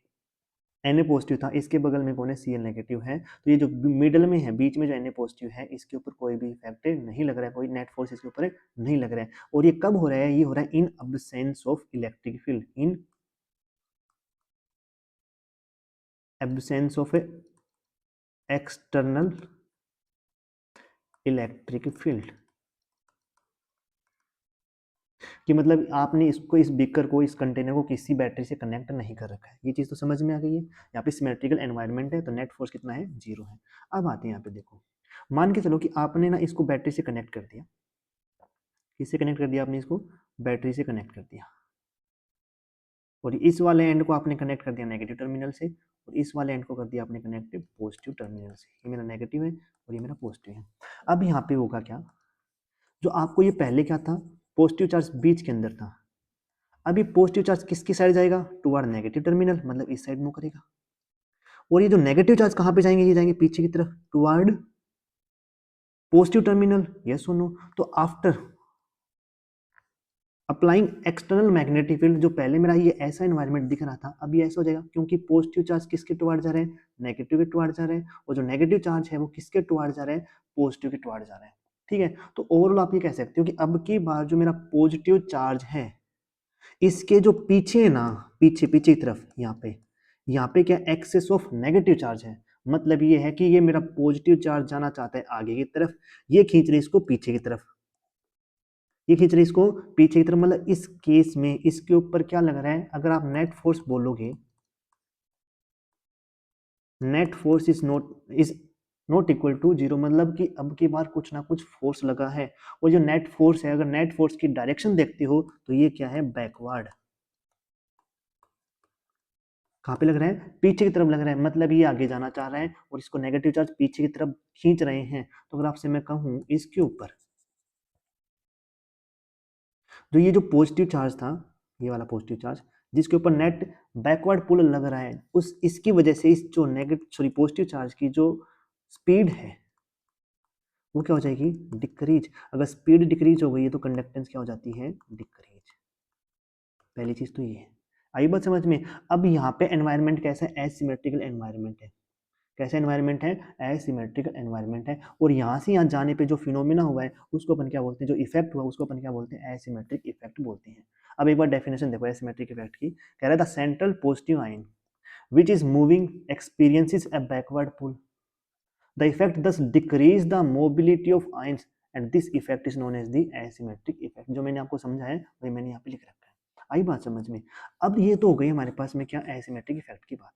Na पॉजिटिव था, इसके बगल में कौन है, Cl नेगेटिव है, तो ये जो मिडल में है, बीच में जो Na पॉजिटिव है, इसके ऊपर कोई भी इफेक्ट नहीं लग रहा है, कोई नेट फोर्स इसके ऊपर नहीं लग रहा है। और ये कब हो रहा है, ये हो रहा है इन absence of electric field, in absence of external electric field. कि मतलब आपने इसको, इस बीकर को, इस कंटेनर को किसी बैटरी से कनेक्ट नहीं कर रखा है। ये चीज़ तो समझ में आ गई है। यहाँ पे सिमेट्रिकल एनवायरनमेंट है तो नेट फोर्स कितना है, 0 है। अब आते हैं यहाँ पे, देखो मान के चलो कि आपने ना इसको बैटरी से कनेक्ट कर दिया। किससे कनेक्ट कर दिया आपने, इसको बैटरी से कनेक्ट कर दिया, और इस वाले एंड को आपने कनेक्ट कर दिया नेगेटिव टर्मिनल से, और इस वाले एंड को कर दिया आपने कनेक्ट पॉजिटिव टर्मिनल से। ये मेरा नेगेटिव है और ये मेरा पॉजिटिव है। अब यहाँ पे होगा क्या, जो आपको ये पहले क्या था, पॉजिटिव चार्ज बीच के अंदर था, अभी पॉजिटिव चार्ज किसकी साइड जाएगा, टुवर्ड नेगेटिव टर्मिनल, मतलब इस साइड मूव करेगा। और ये जो नेगेटिव चार्ज कहाँ पे जाएंगे, ये जाएंगे पीछे की तरफ, टुवर्ड पॉजिटिव टर्मिनल, यस और नो। तो after applying external magnetic field, जो पहले मेरा ये ऐसा एनवायरनमेंट दिख रहा था, अब ये ऐसा हो जाएगा, क्योंकि पॉजिटिव चार्ज किसके टुवर्ड जा रहे हैं, नेगेटिव के टुवर्ड जा रहे हैं, और जो नेगेटिव चार्ज है वो किसके टुवर्ड जा रहे हैं, पॉजिटिव के टुवर्ड जा रहे हैं। ठीक है, तो ओवरऑल आप ये कह सकते हो कि अब की बार जो मेरा पॉजिटिव चार्ज है, इसके जो पीछे है ना, पीछे पीछे की तरफ, यहाँ पे क्या एक्सेस ऑफ नेगेटिव चार्ज है। मतलब ये है कि ये मेरा पॉजिटिव चार्ज जाना चाहता है आगे की तरफ, ये खींच रही इसको पीछे की तरफ, ये खींच रही इसको पीछे की तरफ। मतलब इस केस में इसके ऊपर क्या लग रहा है, अगर आप नेट फोर्स बोलोगे, net force is not equal to 0, मतलब कि अब की बार कुछ ना कुछ फोर्स लगा है। और जो नेट फोर्स है, अगर नेट फोर्स की डायरेक्शन देखते हो तो ये क्या है, बैकवर्ड। कहाँ पे लग रहा है, पीछे की तरफ लग रहा है, मतलब ये आगे जाना चाह रहा है और इसको नेगेटिव चार्ज पीछे की तरफ खींच रहे हैं। तो अगर आपसे मैं कहूँ इसके ऊपर, तो ये जो पॉजिटिव चार्ज था, ये वाला पॉजिटिव चार्ज जिसके ऊपर नेट बैकवर्ड पुल लग रहा है, उस इसकी वजह से इस जो पॉजिटिव चार्ज की जो स्पीड है वो क्या हो जाएगी, डिक्रीज। अगर स्पीड डिक्रीज हो गई है तो कंडक्टेंस क्या हो जाती है, डिक्रीज। पहली चीज तो ये है, आई बात समझ में। अब यहाँ पे एनवायरनमेंट कैसा है, एसिमेट्रिकल एनवायरनमेंट है। कैसा एनवायरनमेंट है, एसिमेट्रिकल एनवायरनमेंट है। और यहाँ से यहाँ जाने पे जो फिनोमिना हुआ है उसको अपन क्या बोलते हैं, जो इफेक्ट हुआ उसको अपन क्या बोलते हैं, एसिमेट्रिक इफेक्ट बोलते हैं। अब एक बार डेफिनेशन देखो एसिमेट्रिक इफेक्ट की, कह रहा था central positive ion which is moving experiences a backward pull. The effect thus decrease the mobility of ions and this effect is known as the asymmetric effect. जो मैंने आपको समझा है वही मैंने यहाँ पे लिख रखा है। आई बात समझ में। अब ये तो हो गई हमारे पास में क्या, एसिमेट्रिक इफेक्ट की बात।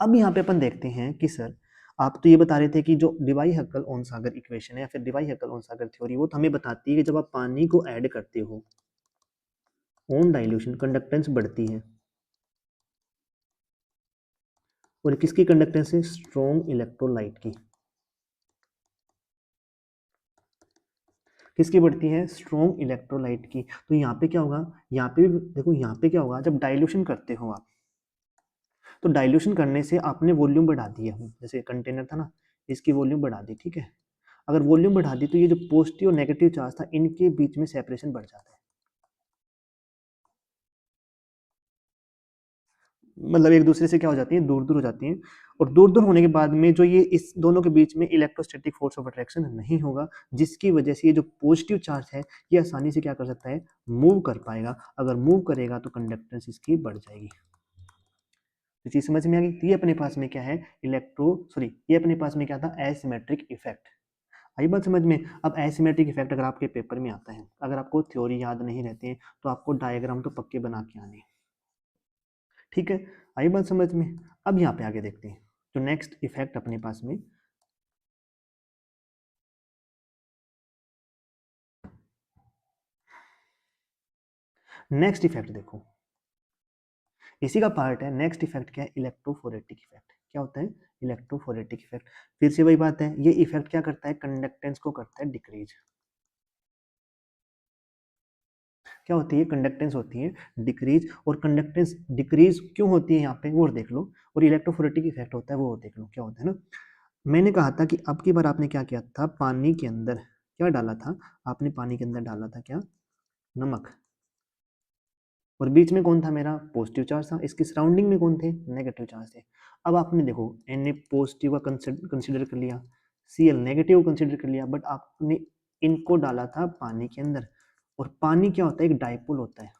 अब यहाँ पे अपन देखते हैं कि सर आप तो ये बता रहे थे कि जो डिवाई हक्कल ओनसागर इक्वेशन है या फिर डिवाई हक्कल ओनसागर थ्योरी, वो तो हमें बताती है कि जब आप पानी को ऐड करते हो ऑन डाइल्यूशन कंडक्टेंस बढ़ती है। और किसकी कंडक्टेंस है, स्ट्रॉन्ग इलेक्ट्रोलाइट की। किसकी बढ़ती है, स्ट्रॉन्ग इलेक्ट्रोलाइट की। तो यहाँ पे क्या होगा, यहाँ पे भी देखो, यहाँ पे क्या होगा, जब डाइल्यूशन करते हो आप, तो डाइल्यूशन करने से आपने वॉल्यूम बढ़ा दिया, जैसे कंटेनर था ना, इसकी वॉल्यूम बढ़ा दी, ठीक है। अगर वॉल्यूम बढ़ा दी तो ये जो पॉजिटिव और नेगेटिव चार्ज था इनके बीच में सेपरेशन बढ़ जाता है। मतलब एक दूसरे से क्या हो जाती हैं, दूर दूर हो जाती हैं, और दूर दूर होने के बाद में जो ये इस दोनों के बीच में इलेक्ट्रोस्टैटिक फोर्स ऑफ अट्रैक्शन नहीं होगा, जिसकी वजह से ये जो पॉजिटिव चार्ज है ये आसानी से क्या कर सकता है, मूव कर पाएगा। अगर मूव करेगा तो कंडक्टेंस इसकी बढ़ जाएगी। तो चीज समझ में आ गई। तो ये अपने पास में क्या है, ये अपने पास में क्या था, एसिमेट्रिक इफेक्ट। आई बात समझ में। अब एसिमेट्रिक इफेक्ट अगर आपके पेपर में आता है, अगर आपको थ्योरी याद नहीं रहती है तो आपको डायग्राम तो पक्के बना के आने हैं। ठीक है, आई बात समझ में। अब यहाँ पे आगे देखते हैं जो नेक्स्ट इफेक्ट अपने पास में, नेक्स्ट इफेक्ट देखो, इसी का पार्ट है। नेक्स्ट इफेक्ट क्या है, इलेक्ट्रोफोरेटिक इफेक्ट। क्या होता है, इलेक्ट्रोफोरेटिक इफेक्ट। फिर से वही बात है, ये इफेक्ट क्या करता है, कंडक्टेंस को करता है डिक्रीज। क्या होती है, कंडक्टेंस होती है डिक्रीज। और कंडक्टेंस डिक्रीज क्यों होती है यहाँ पे वो देख लो, और इलेक्ट्रोफोरेटिक इफेक्ट होता है वो देख लो क्या होता है ना। मैंने कहा था कि अब की बार आपने क्या किया था, पानी के अंदर क्या डाला था, आपने पानी के अंदर डाला था क्या, नमक। और बीच में कौन था मेरा, पॉजिटिव चार्ज था। इसकी सराउंडिंग में कौन थे, नेगेटिव चार्ज थे। अब आपने देखो Na पॉजिटिव का कंसिडर कर लिया, Cl नेगेटिव कंसिडर कर लिया, बट आपने इनको डाला था पानी के अंदर। और पानी क्या होता है, एक डाइपोल होता है।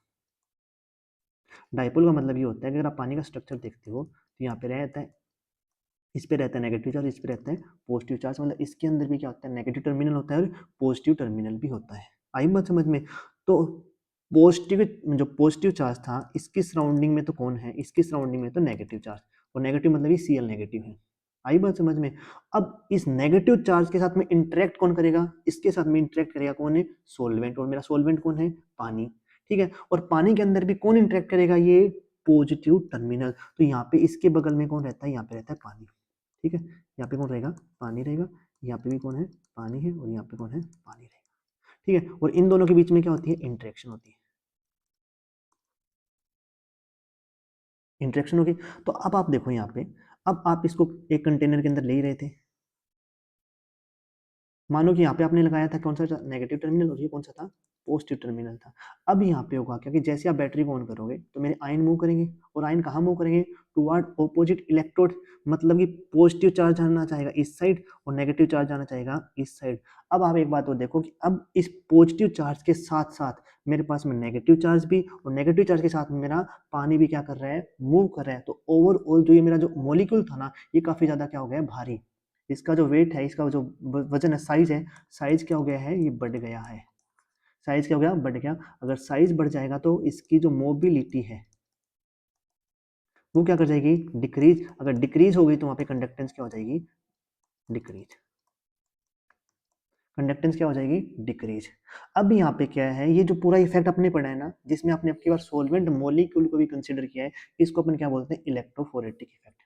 डाइपोल का मतलब ये होता है कि अगर आप पानी का स्ट्रक्चर देखते हो तो यहाँ पे रहता है, इस पे रहता है नेगेटिव चार्ज, इस पे रहता है पॉजिटिव चार्ज। मतलब इसके अंदर भी क्या होता है, नेगेटिव टर्मिनल होता है और पॉजिटिव टर्मिनल भी होता है। आई बात समझ में। तो पॉजिटिव, जो पॉजिटिव चार्ज था इसकी सराउंडिंग में तो कौन है, इसकी सराउंडिंग में तो नेगेटिव चार्ज। और नेगेटिव मतलब ये Cl नेगेटिव है। आई बात समझ में। अब इस नेगेटिव चार्ज के साथ में इंटरेक्ट कौन करेगा, इसके साथ में इंटरेक्ट करेगा कौन है, सोलवेंट। और मेरा सोलवेंट कौन है, पानी। ठीक है, और पानी के अंदर भी कौन इंटरेक्ट करेगा, ये पॉजिटिव टर्मिनल। तो यहाँ पे इसके बगल में कौन रहता है, यहाँ पे रहता है पानी। ठीक है, यहाँ पे कौन रहेगा, पानी रहेगा। यहाँ पे भी कौन है, पानी है। और यहाँ पे कौन है, पानी रहेगा। ठीक है, और इन दोनों के बीच में क्या होती है, इंटरेक्शन होती है। इंटरेक्शन होगी। तो अब आप देखो यहाँ पे, अब आप इसको एक कंटेनर के अंदर ले ही रहे थे। मानो कि यहाँ पे आपने लगाया था कौन सा, नेगेटिव टर्मिनल, और ये कौन सा था, पॉजिटिव टर्मिनल था। अब यहाँ पे होगा क्या कि जैसे आप बैटरी को ऑन करोगे तो मेरे आयन मूव करेंगे, और आयन कहाँ मूव करेंगे, टुवर्ड ऑपोजिट इलेक्ट्रोड। मतलब कि पॉजिटिव चार्ज जाना चाहेगा इस साइड और नेगेटिव चार्ज जाना चाहेगा इस साइड। अब आप एक बात और देखो कि अब इस पॉजिटिव चार्ज के साथ साथ मेरे पास में नेगेटिव चार्ज भी, और नेगेटिव चार्ज के साथ में मेरा पानी भी क्या कर रहा है, मूव कर रहा है। तो ओवरऑल जो ये मेरा जो मॉलिक्यूल था ना, ये काफी ज्यादा क्या हो गया है, भारी। इसका जो वेट है, इसका जो वजन है, साइज है, साइज क्या हो गया है, ये बढ़ गया है। साइज क्या हो गया, बढ़ गया। अगर साइज बढ़ जाएगा तो इसकी जो मोबिलिटी है वो क्या कर जाएगी, डिक्रीज। अगर डिक्रीज हो गई तो वहां पे कंडक्टेंस क्या हो जाएगी, डिक्रीज। कंडक्टेंस क्या हो जाएगी, डिक्रीज। अब यहाँ पे क्या है, ये जो पूरा इफेक्ट अपने पढ़ा है ना, जिसमें आपने आपकी बार सोलवेंट मॉलिक्यूल को भी कंसीडर किया है, इसको अपन क्या बोलते हैं, इलेक्ट्रोफोरेटिक इफेक्ट।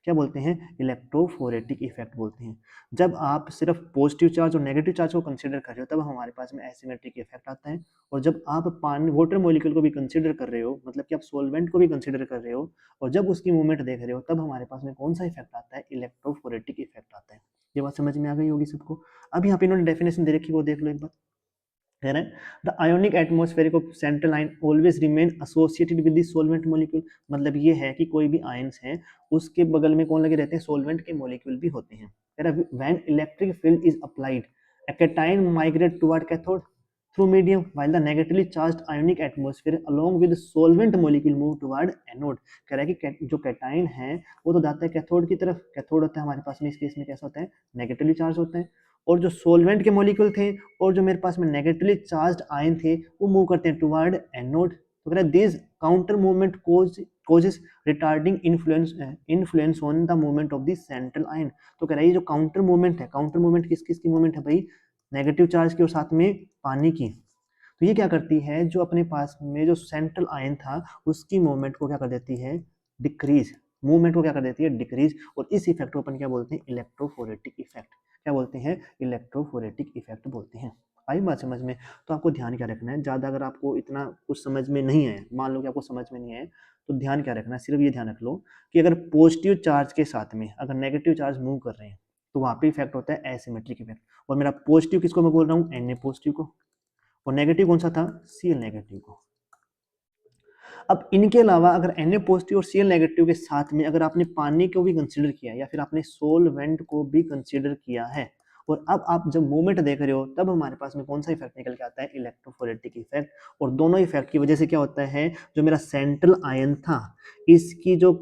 क्या बोलते हैं, इलेक्ट्रोफोरेटिक इफेक्ट बोलते हैं। जब आप सिर्फ पॉजिटिव चार्ज और नेगेटिव चार्ज को कंसीडर कर रहे हो तब हमारे पास में एसिमेट्रिक इफेक्ट आता है। और जब आप पानी वाटर मॉलिक्यूल को भी कंसीडर कर रहे हो, मतलब कि आप सोलवेंट को भी कंसीडर कर रहे हो, और जब उसकी मूवमेंट देख रहे हो, तब हमारे पास में कौन सा इफेक्ट आता है, इलेक्ट्रोफोरेटिक इफेक्ट आता है। ये बात समझ में आ गई होगी सबको। अब यहाँ पे इन्होंने डेफिनेशन दे रखी, वो देख लो एक बार। कह रहे हैं the ionic atmospheric of central ion always remain associated with the solvent molecule. मतलब ये है कि कोई भी आयंस हैं उसके बगल में कौन लगे रहते हैं, सॉल्वेंट के मॉलिक्यूल भी होते हैं। कह रहा है when electric field is applied a cation migrate toward cathode through medium while the negatively charged ionic atmosphere along with solvent molecule move toward anode। कह रहा है कि जो कैटाइन है वो तो जाता है कैथोड की तरफ। कैथोड होता है हमारे पास में, इस केस में कैसा होता है, नेगेटिवली चार्ज होता है। और जो सोलवेंट के मॉलिक्यूल थे और जो मेरे पास में नेगेटिवली चार्ज्ड आयन थे वो मूव करते हैं टुवर्ड एनोड। तो कह रहा है this counter movement causes retarding influence on the movement of the central ion। तो कह रहा है ये जो काउंटर मूवमेंट है, काउंटर मूवमेंट किस किस की मूवमेंट है भाई, नेगेटिव चार्ज की और साथ में पानी की। तो ये क्या करती है, जो अपने पास में जो सेंट्रल आयन था उसकी मूवमेंट को क्या कर देती है, डिक्रीज। मूवमेंट को क्या कर देती है, डिक्रीज। और इस इफेक्ट को अपन क्या बोलते हैं, इलेक्ट्रोफोरेटिक इफेक्ट। क्या बोलते हैं, इलेक्ट्रोफोरेटिक इफेक्ट बोलते हैं। आई बात समझ में। तो आपको ध्यान क्या रखना है, ज्यादा अगर आपको इतना कुछ समझ में नहीं है, मान लो कि आपको समझ में नहीं है, तो ध्यान क्या रखना है, सिर्फ ये ध्यान रख लो कि अगर पॉजिटिव चार्ज के साथ में अगर नेगेटिव चार्ज मूव कर रहे हैं तो वहां पे इफेक्ट होता है एसिमेट्रिक इफेक्ट। और मेरा पॉजिटिव किसको मैं बोल रहा हूँ, Na पॉजिटिव को, और नेगेटिव कौन सा था, Cl नेगेटिव को। अब इनके अलावा अगर Na पॉजिटिव और Cl नेगेटिव के साथ में अगर आपने पानी को भी कंसीडर किया या फिर आपने सोलवेंट को भी कंसीडर किया है और अब आप जब मूवमेंट देख रहे हो तब हमारे पास में कौन सा इफेक्ट निकल के आता है, इलेक्ट्रोफोरेटिक इफेक्ट। और दोनों इफेक्ट की वजह से क्या होता है, जो मेरा सेंट्रल आयन था इसकी जो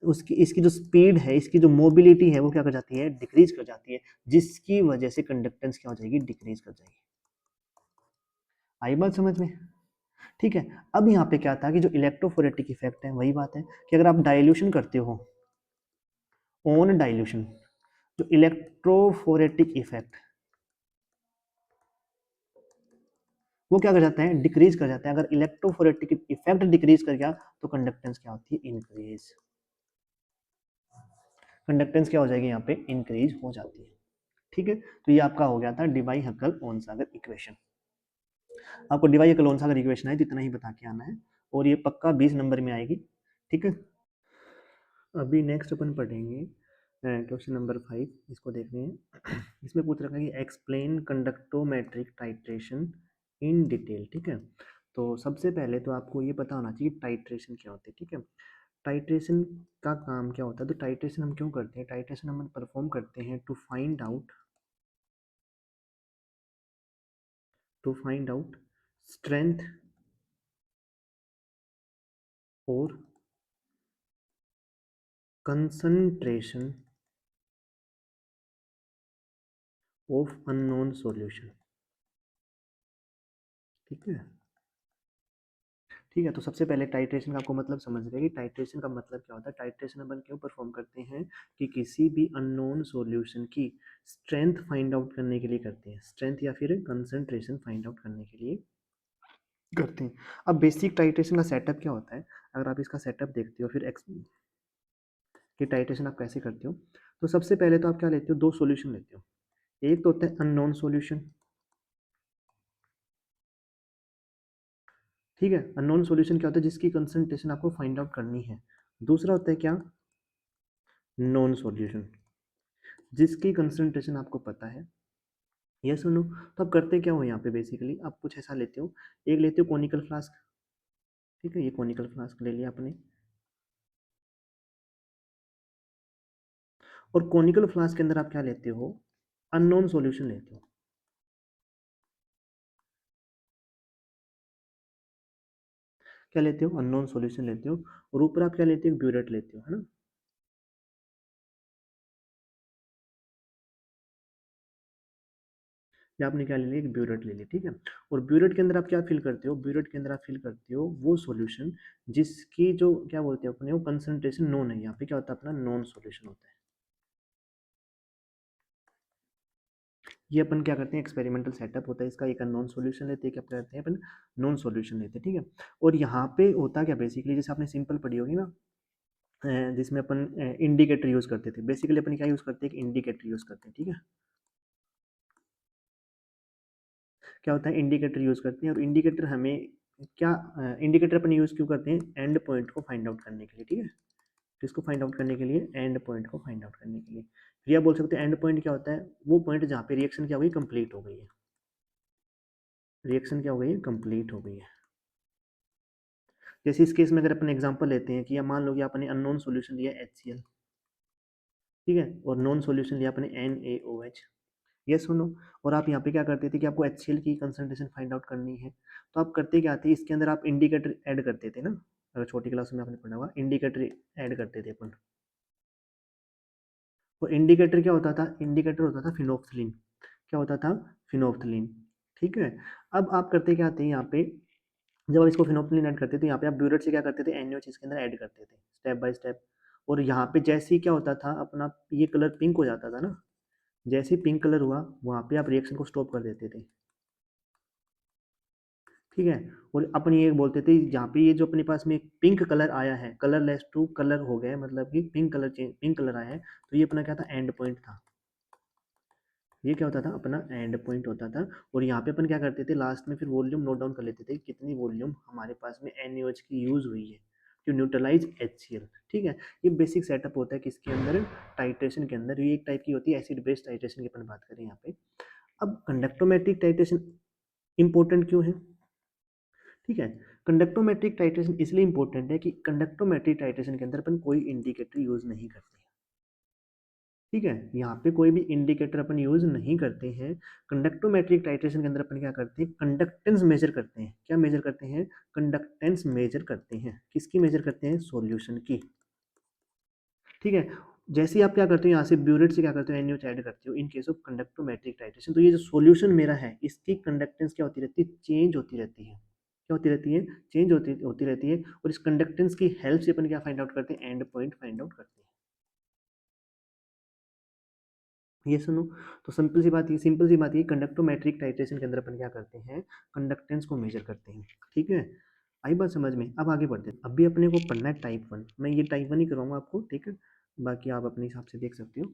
इसकी जो स्पीड है, इसकी जो मोबिलिटी है वो क्या कर जाती है, डिक्रीज कर जाती है, जिसकी वजह से कंडक्टेंस क्या हो जाएगी, डिक्रीज कर जाएगी। आई बात समझ में? ठीक है। अब यहाँ पे क्या था कि जो इलेक्ट्रोफोरेटिक इफेक्ट है वही बात है कि अगर आप डाइल्यूशन करते हो, ऑन डाइल्यूशन, जो इलेक्ट्रोफोरेटिक इफेक्ट वो क्या कर जाता है, डिक्रीज कर जाता है। अगर इलेक्ट्रोफोरेटिक इफेक्ट डिक्रीज कर गया तो कंडक्टेंस क्या होती है, इंक्रीज। कंडक्टेंस क्या हो जाएगी यहाँ पे, इंक्रीज हो जाती है। ठीक है, तो ये आपका हो गया था डिवाई हकल ओनसागर इक्वेशन। आपको डिवाई हकल ओनसागर इक्वेशन है तो इतना ही बता के आना है और ये पक्का 20 नंबर में आएगी। ठीक है, अभी नेक्स्ट अपन पढ़ेंगे क्वेश्चन नंबर 5, इसको देखते हैं। इसमें पूछ रखा है कि explain conductometric titration in detail. ठीक है, तो सबसे पहले तो आपको ये पता होना चाहिए टाइट्रेशन क्या होती है। ठीक है, टाइट्रेशन का काम क्या होता है, तो टाइट्रेशन हम क्यों करते हैं, टाइट्रेशन हम परफॉर्म करते हैं टू फाइंड आउट स्ट्रेंथ और कंसंट्रेशन ऑफ अननोन सॉल्यूशन। ठीक है, ठीक है, तो सबसे पहले टाइट्रेशन का आपको मतलब समझ गए कि टाइट्रेशन का मतलब क्या होता है। टाइट्रेशन अपन क्यों परफॉर्म करते हैं कि किसी भी अननोन सॉल्यूशन की स्ट्रेंथ फाइंड आउट करने के लिए करते हैं, स्ट्रेंथ या फिर कंसंट्रेशन फाइंड आउट करने के लिए करते हैं। अब बेसिक टाइट्रेशन का सेटअप क्या होता है, अगर आप इसका सेटअप देखते हो फिर कि टाइट्रेशन आप कैसे करते हो, तो सबसे पहले तो आप क्या लेते हो, दो सॉल्यूशन लेते हो। एक तो होता है अननोन सॉल्यूशन। ठीक है, अननोन सॉल्यूशन क्या होता है, जिसकी कंसंट्रेशन आपको फाइंड आउट करनी है। दूसरा होता है क्या, नॉन सॉल्यूशन, जिसकी कंसंट्रेशन आपको पता है। ये सुनो, तो आप करते क्या हो यहाँ पे, बेसिकली आप कुछ ऐसा लेते हो, एक लेते हो कॉनिकल फ्लास्क। ठीक है, ये कॉनिकल फ्लास्क ले लिया आपने, और कॉनिकल फ्लास्क के अंदर आप क्या लेते हो, अननोन सॉल्यूशन लेते हो। क्या लेते हो, अननोन सॉल्यूशन लेते हो, और ऊपर आप क्या लेते हो, ब्यूरेट लेते हो, है ना। या आपने क्या ले लिया, एक ब्यूरेट ले ली। ठीक है, और ब्यूरेट के अंदर आप क्या फिल करते हो, ब्यूरेट के अंदर आप फिल करते हो वो सॉल्यूशन जिसकी जो क्या बोलते हैं अपने, वो कंसंट्रेशन नोन है। यहाँ पे क्या होता है, अपना नॉन सॉल्यूशन होता है। ये अपन क्या करते हैं, एक्सपेरिमेंटल सेटअप होता है इसका, एक नॉन सॉल्यूशन लेते हैं, क्या करते हैं अपन, नॉन सॉल्यूशन लेते हैं। ठीक है, और यहाँ पे होता क्या, बेसिकली जैसे आपने सिंपल पढ़ी होगी ना, जिसमें अपन इंडिकेटर यूज करते थे, बेसिकली अपन क्या यूज करते हैं, इंडिकेटर यूज करते हैं। ठीक है, क्या होता है, इंडिकेटर यूज करते हैं, और इंडिकेटर हमें क्या, इंडिकेटर अपन यूज क्यों करते हैं, एंड पॉइंट को फाइंड आउट करने के लिए। ठीक है, किसको फाइंड आउट करने के लिए, एंड पॉइंट को फाइंड आउट करने के लिए। फिर आप बोल सकते हैं एंड पॉइंट क्या होता है, वो पॉइंट जहाँ पे रिएक्शन क्या हो गई, कंप्लीट हो गई है, रिएक्शन क्या हो गई है, कंप्लीट हो गई है। जैसे इस केस में अगर अपन एग्जांपल लेते हैं कि या मान लो कि आपने अननोन सॉल्यूशन लिया HCl, ठीक है, और नॉन सॉल्यूशन लिया आपने NaOH। ये सुनो, और आप यहाँ पे क्या करते थे कि आपको HCl की कंसंट्रेशन फाइंड आउट करनी है, तो आप करते क्या थे, इसके अंदर आप इंडिकेटर ऐड करते थे ना, अगर छोटी क्लास में आपने पढ़ा हुआ, इंडिकेटर ऐड करते थे अपन। और इंडिकेटर क्या होता था, इंडिकेटर होता था फिनोप्थलीन। क्या होता था, फिनोप्थलीन। ठीक है, अब आप करते क्या थे यहाँ पे, जब आप इसको फिनोप्थलीन ऐड करते थे, यहाँ पे आप ब्यूरेट से क्या करते थे, NaOH इसके अंदर ऐड करते थे स्टेप बाय स्टेप। और यहाँ पे जैसे ही क्या होता था अपना, ये कलर पिंक हो जाता था ना, जैसे ही पिंक कलर हुआ वहाँ पे आप रिएक्शन को स्टॉप कर देते थे। ठीक है, और अपन ये बोलते थे जहाँ पे ये जो अपने पास में पिंक कलर आया है, कलरलेस टू कलर हो गया है, मतलब कि pink colour change, pink colour आया है, तो ये अपना क्या था, एंड पॉइंट था। ये क्या होता था, अपना एंड पॉइंट होता था। और यहाँ पे अपन क्या करते थे, लास्ट में फिर वॉल्यूम नोट डाउन कर लेते थे, कितनी वॉल्यूम हमारे पास में NaOH की यूज हुई है टू न्यूट्रलाइज HCl। ठीक है, ये बेसिक सेटअप होता है किसके अंदर, टाइट्रेशन के अंदर। ये एक टाइप की होती है एसिड बेस्ड टाइट्रेशन की अपन बात करें यहाँ पे। अब कंडक्टोमेट्रिक टाइट्रेशन इंपॉर्टेंट क्यों है, ठीक है, कंडक्टोमेट्रिक टाइट्रेशन इसलिए इंपॉर्टेंट है कि कंडक्टोमेट्रिक टाइट्रेशन के अंदर अपन कोई इंडिकेटर यूज नहीं करते हैं, ठीक है, यहाँ पे कोई भी इंडिकेटर अपन यूज नहीं करते हैं। कंडक्टोमेट्रिक टाइट्रेशन के अंदर अपन क्या करते हैं, कंडक्टेंस मेजर करते हैं। क्या मेजर करते हैं, कंडक्टेंस मेजर करते हैं। किसकी मेजर करते हैं, सॉल्यूशन की, ठीक है। जैसे ही आप क्या करते हो, यहाँ से ब्यूरेट से क्या करते हो, NaOH ऐड करते हो in case of conductometric titration, तो ये जो सॉल्यूशन मेरा है इसकी कंडक्टेंस क्या होती रहती है, चेंज होती रहती है। क्या होती रहती है, चेंज होती रहती है। और इस कंडक्टेंस की हेल्प से अपन क्या फाइंड आउट करते हैं, एंड पॉइंट फाइंड आउट करते हैं। ये सुनो, तो सिंपल सी बात ये, कंडक्टोमेट्रिक टाइट्रेशन के अंदर अपन क्या करते हैं, कंडक्टेंस को मेजर करते हैं, ठीक है। आई बात समझ में। अब आगे बढ़ते हैं। अभी अपने को पढ़ना है टाइप 1, मैं ये टाइप 1 ही कराऊंगा आपको, ठीक है। बाकी आप अपने हिसाब से देख सकते हो,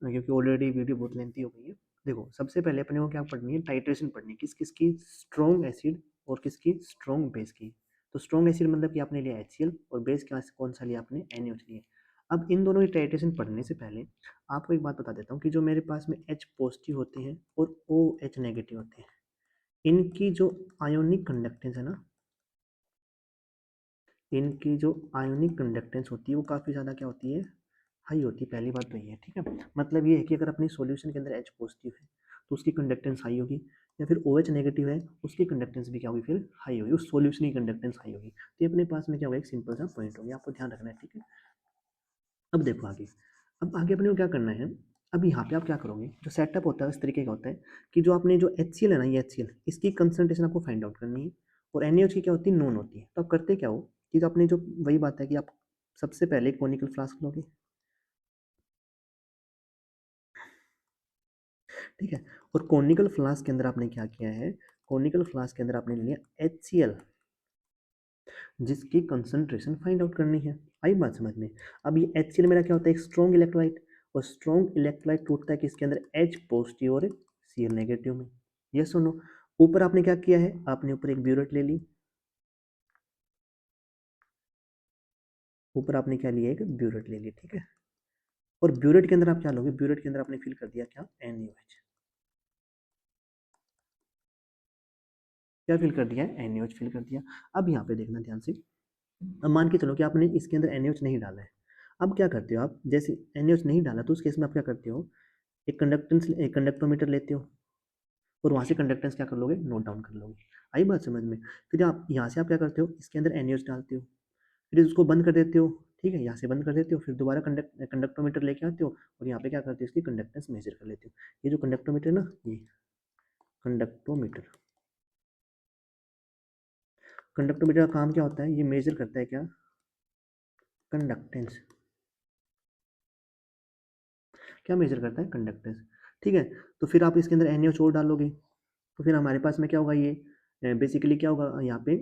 क्योंकि ऑलरेडी वीडियो बहुत लेंथी हो गई है। देखो, सबसे पहले अपने को क्या पढ़नी है, टाइट्रेशन पढ़नी है, किस किस की, स्ट्रॉन्ग एसिड और किसकी, स्ट्रॉन्ग बेस की। तो स्ट्रॉन्ग एसिड मतलब कि आपने लिया HCl, और बेस कौन सा लिया आपने, NaOH लिया। अब इन दोनों की टाइट्रेशन पढ़ने से पहले आपको एक बात बता देता हूँ कि जो मेरे पास में H पॉजिटिव होते हैं और OH नेगेटिव होते हैं, इनकी जो आयोनिक कंडक्टेंस है ना, इनकी जो आयोनिक कंडक्टेंस होती है वो काफ़ी ज़्यादा क्या होती है, हाई होती है। पहली बात तो ये है, ठीक है। मतलब ये है कि अगर अपनी सॉल्यूशन के अंदर H पॉजिटिव है तो उसकी कंडक्टेंस हाई होगी, या फिर OH नेगेटिव है उसकी कंडक्टेंस भी क्या होगी, फिर हाई होगी, उस सॉल्यूशन की कंडक्टेंस हाई होगी। तो ये अपने पास में क्या होगा, एक सिंपल सा पॉइंट होगा, आपको ध्यान रखना है, ठीक है। अब देखो आगे, अब आगे अपने को क्या करना है। अब यहाँ पे आप क्या करोगे, जो सेटअप होता है इस तरीके का होता है कि जो आपने जो HCl है ना, ये HCl इसकी कंसंट्रेशन आपको फाइंड आउट करनी है, और NaOH की क्या होती है, नॉन होती है। तो आप करते क्या हो कि जो आपने जो वही बात है कि आप सबसे पहले कोनिकल फ्लास्क लोगे, ठीक है। और कोनिकल फ्लास्क के अंदर आपने क्या किया है, कोनिकल फ्लास्क के अंदर आपने लिया HCl, जिसकी कंसंट्रेशन फाइंड आउट करनी है। आई बात समझ में। अब ये HCl मेरा क्या होता है, एक स्ट्रॉन्ग इलेक्ट्रोलाइट, और स्ट्रॉन्ग इलेक्ट्रोलाइट टूटता है किसके अंदर, H पॉजिटिव और Cl नेगेटिव में। ये सुनो, ऊपर आपने क्या किया है, आपने ऊपर एक ब्यूरेट ले ली, ऊपर आपने क्या लिया, एक ब्यूरेट ले ली, ठीक है। और ब्यूरेट के अंदर आप क्या लोगे, ब्यूरेट के अंदर आपने फिल कर दिया क्या, NaOH। क्या फिल कर दिया है, NaOH फिल कर दिया। अब यहाँ पे देखना ध्यान से, अब मान के चलो कि आपने इसके अंदर NaOH नहीं डाला है। अब क्या करते हो आप, जैसे NaOH नहीं डाला तो उस केस में आप क्या करते हो, एक कंडक्टोमीटर लेते हो, और वहाँ से कंडक्टेंस क्या कर लोगे, नोट डाउन कर लोगे। आई बात समझ में। फिर आप यहाँ से आप क्या करते हो, इसके अंदर NaOH डालते हो, फिर उसको बंद कर देते हो, ठीक है, यहाँ से बंद कर देते हो, फिर दोबारा कंडक्टोमीटर लेके आते हो, और यहाँ पे क्या करते हो, इसकी कंडक्टेंस मेजर कर लेते हो। ये जो कंडक्टोमीटर है ना, ये कंडक्टोमीटर, कंडक्टोमीटर का काम क्या होता है, ये मेजर करता है क्या, कंडक्टेंस। क्या मेजर करता है, कंडक्टेंस, ठीक है। तो फिर आप इसके अंदर NaOH और डालोगे, तो फिर हमारे पास में क्या होगा, ये बेसिकली क्या होगा यहाँ पे,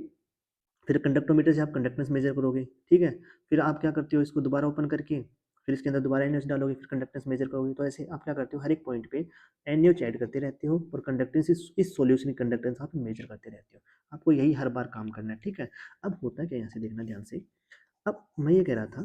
फिर कंडक्टोमीटर से आप कंडक्टेंस मेजर करोगे, ठीक है। फिर आप क्या करते हो, इसको दोबारा ओपन करके फिर इसके अंदर दोबारा NaOH डालोगे, फिर कंडक्टेंस मेजर करोगे। तो ऐसे आप क्या करते हो, हर एक पॉइंट पे NaOH ऐड करते रहते हो, और कंडक्टेंस इस सॉल्यूशन की कंडक्टेंस आप मेजर करते रहते हो। आपको यही हर बार काम करना है, ठीक है। अब होता है क्या, यहाँ से देखना ध्यान से। अब मैं ये कह रहा था,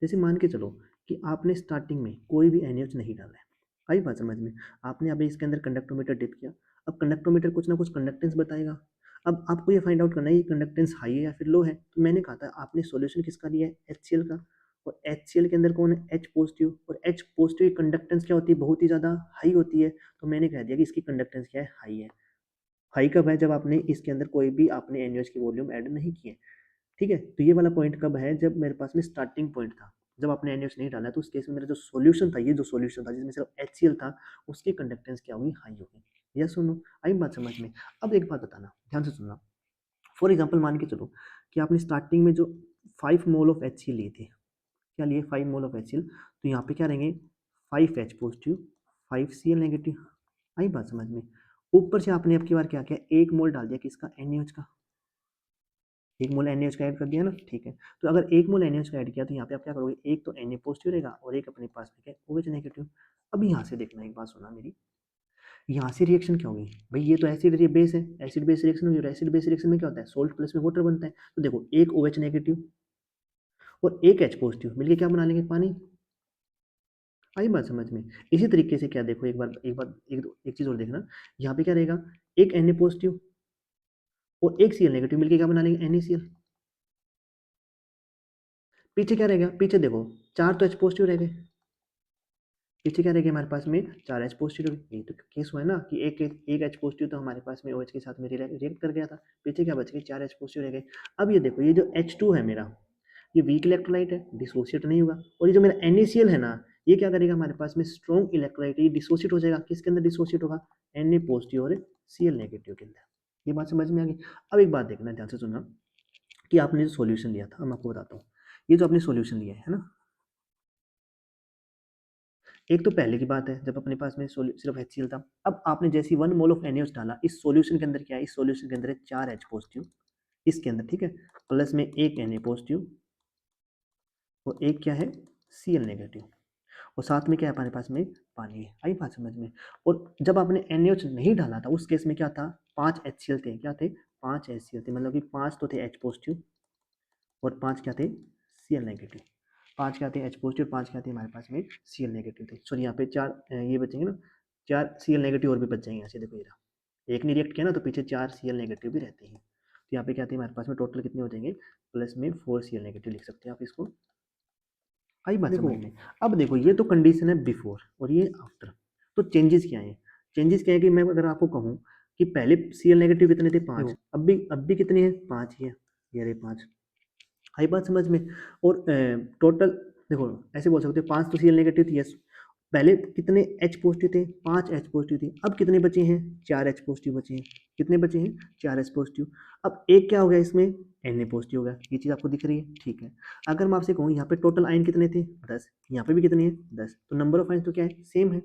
जैसे मान के चलो कि आपने स्टार्टिंग में कोई भी NaOH नहीं डाला है, आई बात समझ में। आपने अभी इसके अंदर कंडक्टोमीटर डिप किया, अब कंडक्टोमीटर कुछ ना कुछ कंडक्टेंस बताएगा। अब आपको ये फाइंड आउट करना है ये कंडक्टेंस हाई है या फिर लो है। तो मैंने कहा था आपने सॉल्यूशन किसका लिया है, HCl का, और HCl के अंदर कौन है, H पॉजिटिव, और H पॉजिटिव की कंडक्टेंस क्या होती है, बहुत ही ज़्यादा हाई होती है। तो मैंने कह दिया कि इसकी कंडक्टेंस क्या है, हाई है। हाई कब है, जब आपने इसके अंदर कोई भी आपने NaOH की वॉल्यूम ऐड नहीं की है, ठीक है। तो ये वाला पॉइंट कब है, जब मेरे पास में स्टार्टिंग पॉइंट था, जब आपने NaOH नहीं डाला, तो उस केस में मेरा जो सॉल्यूशन था, ये जो सॉल्यूशन था जिसमें सिर्फ HCl था, उसकी कंडक्टेंस क्या होगी, हाई होगी। यस सुनो, आई बात समझ में। अब एक बात बताना, ध्यान से सुनना। फॉर एग्जाम्पल मान के चलो कि आपने स्टार्टिंग में जो 5 मोल ऑफ HCl लिए थे, क्या लिए, 5 मोल ऑफ HCl, तो यहाँ पे क्या रहेंगे, 5H पॉजिटिव, 5Cl नेगेटिव। आई बात समझ में। ऊपर से आपने अब की बार क्या किया, 1 मोल डाल दिया किसका, NaOH का, 1 मोल NaOH का ऐड कर दिया ना, ठीक है। तो अगर 1 मोल NaOH का ऐड किया, तो यहाँ पे आप क्या करोगे, एक तो Na पॉजिटिव रहेगा और एक अपने पास में क्या है, OH नेगेटिव। अब यहाँ से देखना, एक बात सुना मेरी, यहाँ से रिएक्शन क्या होगी भाई, ये तो एसिड ये बेस है, एसिड बेस रिएक्शन होगी, और एसिड बेस रिएक्शन में क्या होता है, सोल्ट प्लस में वाटर बनता है। तो देखो, एक OH नेगेटिव और एक H पॉजिटिव मिलके क्या बना लेंगे, पानी। आई बात समझ में। इसी तरीके से क्या, देखो एक बार एक चीज और देखना, यहाँ पे क्या रहेगा, एक Na पॉजिटिव और एक Cl नेगेटिव मिलके क्या बना लेंगे, NaCl। पीछे क्या रहेगा, पीछे देखो 4 तो H पॉजिटिव रह गए, पीछे क्या रह गया हमारे पास में 4 H पॉजिटिव रह गए। यही तो केस हुआ है ना कि एक H पॉजिटिव तो हमारे पास में OH के साथ में रिएक्ट कर गया था, पीछे क्या बच गए 4 H पॉजिटिव रह गए। अब ये देखो ये जो H2 है मेरा, ये वीक इलेक्ट्रोलाइट है, डिसोसिएट नहीं होगा। और ये जो मेरा NaCl है ना, ये क्या करेगा हमारे पास में स्ट्रॉन्ग इलेक्ट्रोलाइट, ये डिसोसिएट हो जाएगा। किसके अंदर डिसोसिएट होगा, Na पॉजिटिव और Cl नेगेटिव के अंदर। ये बात समझ में आ गई। अब एक बात देखना, ध्यान से सुनना कि आपने जो सॉल्यूशन लिया था, मैं आपको बताता हूँ। ये जो आपने सॉल्यूशन लिया है ना, एक तो पहले की बात है जब अपने पास में सिर्फ HCl था। अब आपने जैसे 1 मोल ऑफ NaOH डाला, इस सॉल्यूशन के अंदर क्या है, इस सॉल्यूशन के अंदर है 4 H पॉजिटिव इसके अंदर, ठीक है, प्लस में एक Na पॉजिटिव और एक क्या है Cl नेगेटिव, और साथ में क्या है हमारे पास में पानी है। आई बात समझ में। और जब आपने NaOH नहीं डाला था उस केस में क्या था, 5 HCl थे, क्या थे 5 HCl थे, मतलब कि 5 तो थे H पॉजिटिव और 5 क्या थे Cl नेगेटिव। 5 क्या थे H पॉजिटिव, 5 क्या थे हमारे पास में Cl नेगेटिव थे। सॉरी यहाँ पे 4 ये बचेंगे ना, 4 Cl नेगेटिव और भी बच जाएंगे। ऐसे देखो ये रहा, एक ने रिएक्ट किया ना तो पीछे 4 Cl नेगेटिव भी रहते हैं। तो यहाँ पे क्या थे हमारे पास में टोटल कितने हो जाएंगे, प्लस में 4 Cl नेगेटिव लिख सकते हैं आप इसको। आई बात समझ में। अब देखो ये तो कंडीशन है बिफोर और ये आफ्टर। तो चेंजेस क्या है, चेंजेस क्या है कि मैं अगर आपको कहूँ कि पहले Cl नेगेटिव कितने थे 5, अब भी कितने हैं 5 ही है, ये रहे 5। आई बात समझ में। और टोटल देखो ऐसे बोल सकते हो 5 तो Cl नेगेटिव थी, यस। पहले कितने H पॉजिटिव थे, 5 H पॉजिटिव थी। अब कितने बचे हैं, 4 H पॉजिटिव बचे हैं। कितने बचे हैं, 4 H पॉजिटिव। अब एक क्या हो गया इसमें, Na पॉजिटिव हो गया। ये चीज़ आपको दिख रही है, ठीक है। अगर मैं आपसे कहूँ यहाँ पे टोटल आयन कितने थे 10, यहाँ पे भी कितने हैं 10, तो नंबर ऑफ आयन तो क्या है सेम है।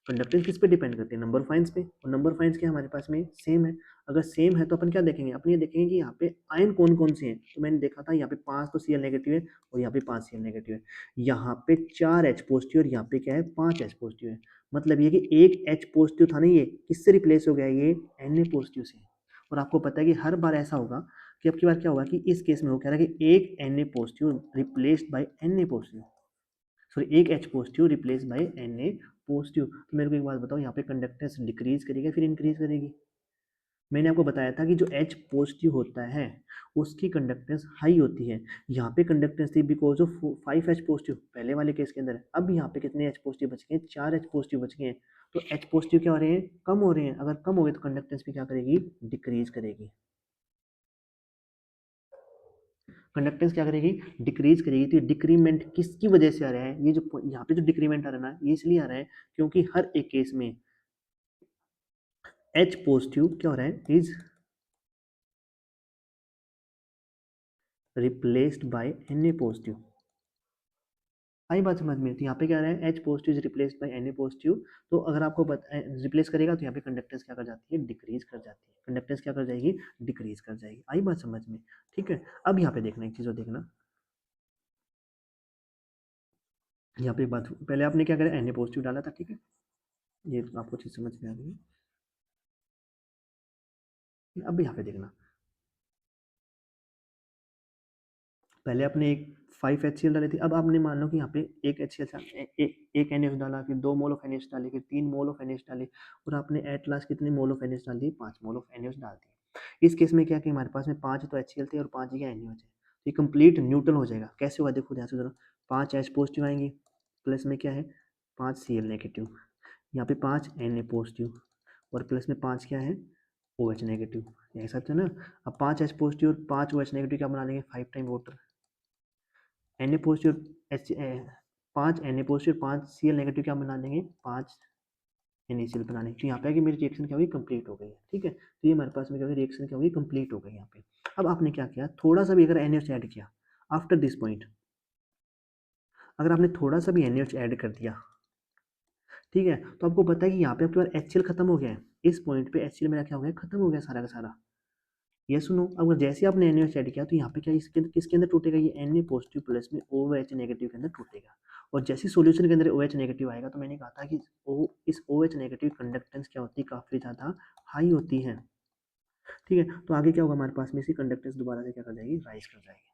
कंडक्टेंस किस पे डिपेंड करती है, नंबर ऑफ आयंस पे, और नंबर ऑफ आयंस क्या हमारे पास में सेम है। अगर सेम है तो अपन क्या देखेंगे, अपन ये देखेंगे कि यहाँ पे आयन कौन कौन से हैं। तो मैंने देखा था यहाँ पे 5 तो Cl नेगेटिव है और यहाँ पे 5 Cl नेगेटिव है। यहाँ पे 4 H पॉजिटिव और यहाँ पे क्या है 5 H पॉजिटिव है। मतलब ये कि एक H पॉजिटिव था ना, ये किससे रिप्लेस हो गया, ये Na पॉजिटिव से। और आपको पता है कि हर बार ऐसा होगा कि अब की बार क्या होगा कि इस केस में वो कह रहा है कि एक Na positive replaced by Na positive, sorry एक H positive replace by Na positive. तो मेरे को एक बात बताओ, यहाँ पे कंडक्टेंस डिक्रीज करेगी फिर इंक्रीज करेगी। मैंने आपको बताया था कि जो H पॉजिटिव होता है उसकी कंडक्टेंस हाई होती है। यहाँ पे कंडक्टेंस थी बिकॉज ऑफ 5 H पॉजिटिव पहले वाले केस के अंदर। अब यहाँ पे कितने H पॉजिटिव बच गए, 4 H पॉजिटिव बच गए। तो H पॉजिटिव क्या हो रहे हैं, कम हो रहे हैं। अगर कम हो गए तो कंडक्टेंस भी क्या करेगी, डिक्रीज करेगी। कंडक्टेंस क्या करेगी, डिक्रीज करेगी। तो ये डिक्रीमेंट किसकी वजह से आ रहा है, ये जो यहाँ पे जो डिक्रीमेंट आ रहा है ना, ये इसलिए आ रहा है क्योंकि हर एक केस में H पॉजिटिव क्या हो रहा है, is replaced by Na positive. आई बात समझ में। तो यहाँ पे क्या रहा है, H positive is replaced by Na positive. तो अगर आपको रिप्लेस करेगा तो यहाँ पे कंडक्टेंस क्या कर जाती है, डिक्रीज कर जाती है। कंडक्टेंस क्या कर जाएगी, डिक्रीज कर जाएगी। आई बात समझ में, ठीक है। अब यहाँ पे देखना एक चीज और देखना, यहाँ पे एक बात, पहले आपने क्या करा Na पॉजिटिव डाला था, ठीक है, ये आपको चीज समझ में आ गई। अब यहाँ पे देखना, पहले आपने एक 5 HCl डाली थी। अब आपने मान लो कि यहाँ पे एक HCl एक NaOH डाला, फिर 2 मोल ऑफ NaOH डाली, फिर 3 मोल ऑफ NaOH डाली, और आपने एट लास्ट कितने मोल ऑफ NaOH डाल दी, 5 मोल ऑफ NaOH डाल दी। इस केस में क्या कि हमारे पास में 5 तो HCl थे और 5 क्या NaOH है। तो ये कंप्लीट न्यूट्रल हो जाएगा। कैसे होगा देखो ध्यान से जरा, 5 H पॉजिटिव आएंगी, प्लस में क्या है 5 Cl नेगेटिव, यहाँ पे 5 Na पॉजिटिव और प्लस में 5 क्या है OH नेगेटिव, ऐसा तो ना। अब 5 H पॉजिटिव और 5 OH नेगेटिव क्या बना लेंगे, 5 time water. Na positive H 5 Na positive 5 Cl negative क्या बना देंगे, 5 NaCl बना लेंगे। तो यहाँ पे कि मेरी रिएक्शन क्या हुई, कंप्लीट हो गई है, ठीक है। तो ये हमारे पास में क्या हुई, रिएक्शन क्या हुई, कंप्लीट हो गई यहाँ पे। अब आपने क्या किया, थोड़ा सा भी अगर NaOH ऐड किया आफ्टर दिस पॉइंट, अगर आपने थोड़ा सा भी NaOH ऐड कर दिया, ठीक है, तो आपको पता है कि यहाँ पे आपके पास HCl खत्म हो गया है। इस पॉइंट पे HCl मेरा क्या हो गया, खत्म हो गया सारा का सारा। ये सुनो, अगर जैसे आपने NaOH ऐड किया तो यहाँ पे क्या इसके अंदर किसके अंदर टूटेगा, ये Na पॉजिटिव प्लस में OH नेगेटिव के अंदर टूटेगा। और जैसे सॉल्यूशन के अंदर OH नेगेटिव आएगा तो मैंने कहा था कि इस OH नेगेटिव कंडक्टेंस क्या होती है, काफ़ी ज़्यादा हाई होती है, ठीक है। तो आगे क्या होगा हमारे पास में, इसकी कंडक्टेंस दोबारा से क्या कर जाएगी, राइज कर जाएगी,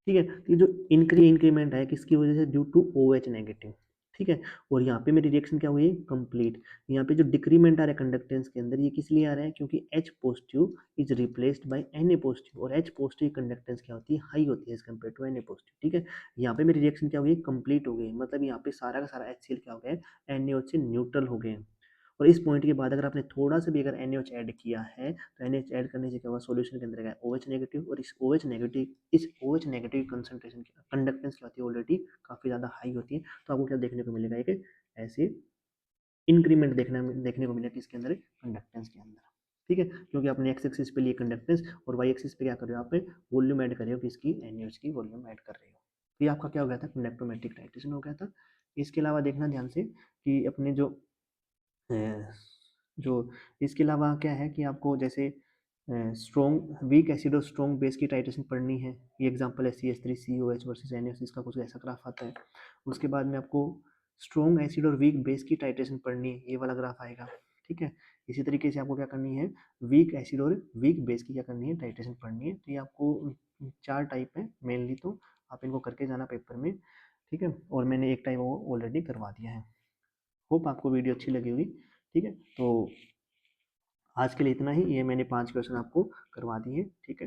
ठीक है। तो ये जो इंक्रीमेंट है किसकी वजह से, ड्यू टू OH नेगेटिव, ठीक है। और यहाँ पे मेरी रिएक्शन क्या हुई, कंप्लीट। यहाँ पे जो डिक्रीमेंट आ रहा है कंडक्टेंस के अंदर, ये किस लिए आ रहा है, क्योंकि H positive is replaced by Na positive, और H पॉजिटिव कंडक्टेंस क्या होती है, हाई होती है as compared to Na positive. ठीक है। यहाँ पे मेरी रिएक्शन क्या हुई, कंप्लीट हो गई, मतलब यहाँ पे सारा का सारा HCl क्या हो गया है, NaOH से न्यूट्रल हो गए हैं। और इस पॉइंट के बाद अगर आपने थोड़ा सा भी अगर NaOH ऐड किया है, तो NaOH ऐड करने से क्या हुआ, सॉल्यूशन के अंदर गया OH नेगेटिव, और इस OH नेगेटिव कंसंट्रेशन की कंडक्टेंस क्या होती है, ऑलरेडी काफ़ी ज़्यादा हाई होती है। तो आपको क्या देखने को मिलेगा, एक ऐसे इंक्रीमेंट देखने को मिलेगा किसके अंदर, कंडक्टेंस के अंदर। ठीक है, क्योंकि आपने एक्स एक्सिस पे लिए कंडक्टेंस और वाई एक्सिस पे क्या कर रहे हो, आप वॉल्यूम ऐड कर रहे हो, किसकी, NaOH की वॉल्यूम ऐड कर रहे हो। तो ये आपका क्या हो गया था, कंडक्टोमेट्रिक टाइट्रेशन हो गया था। इसके अलावा देखना ध्यान से कि अपने जो इसके अलावा क्या है कि आपको जैसे स्ट्रॉन्ग वीक एसिड और स्ट्रॉन्ग बेस की टाइट्रेशन पढ़नी है। ये एग्जांपल है CH3COH वर्सेस NaOH, इसका कुछ ऐसा ग्राफ आता है। उसके बाद में आपको स्ट्रॉन्ग एसिड और वीक बेस की टाइट्रेशन पढ़नी है, ये वाला ग्राफ आएगा। ठीक है। इसी तरीके से आपको क्या करनी है, वीक एसिड और वीक बेस की क्या करनी है, टाइट्रेशन पढ़नी है। तो ये आपको 4 टाइप है मेनली, तो आप इनको करके जाना पेपर में। ठीक है। और मैंने एक टाइप वो ऑलरेडी करवा दिया है। होप आपको वीडियो अच्छी लगी होगी। ठीक है। तो आज के लिए इतना ही, ये मैंने 5 क्वेश्चन आपको करवा दिए। ठीक है।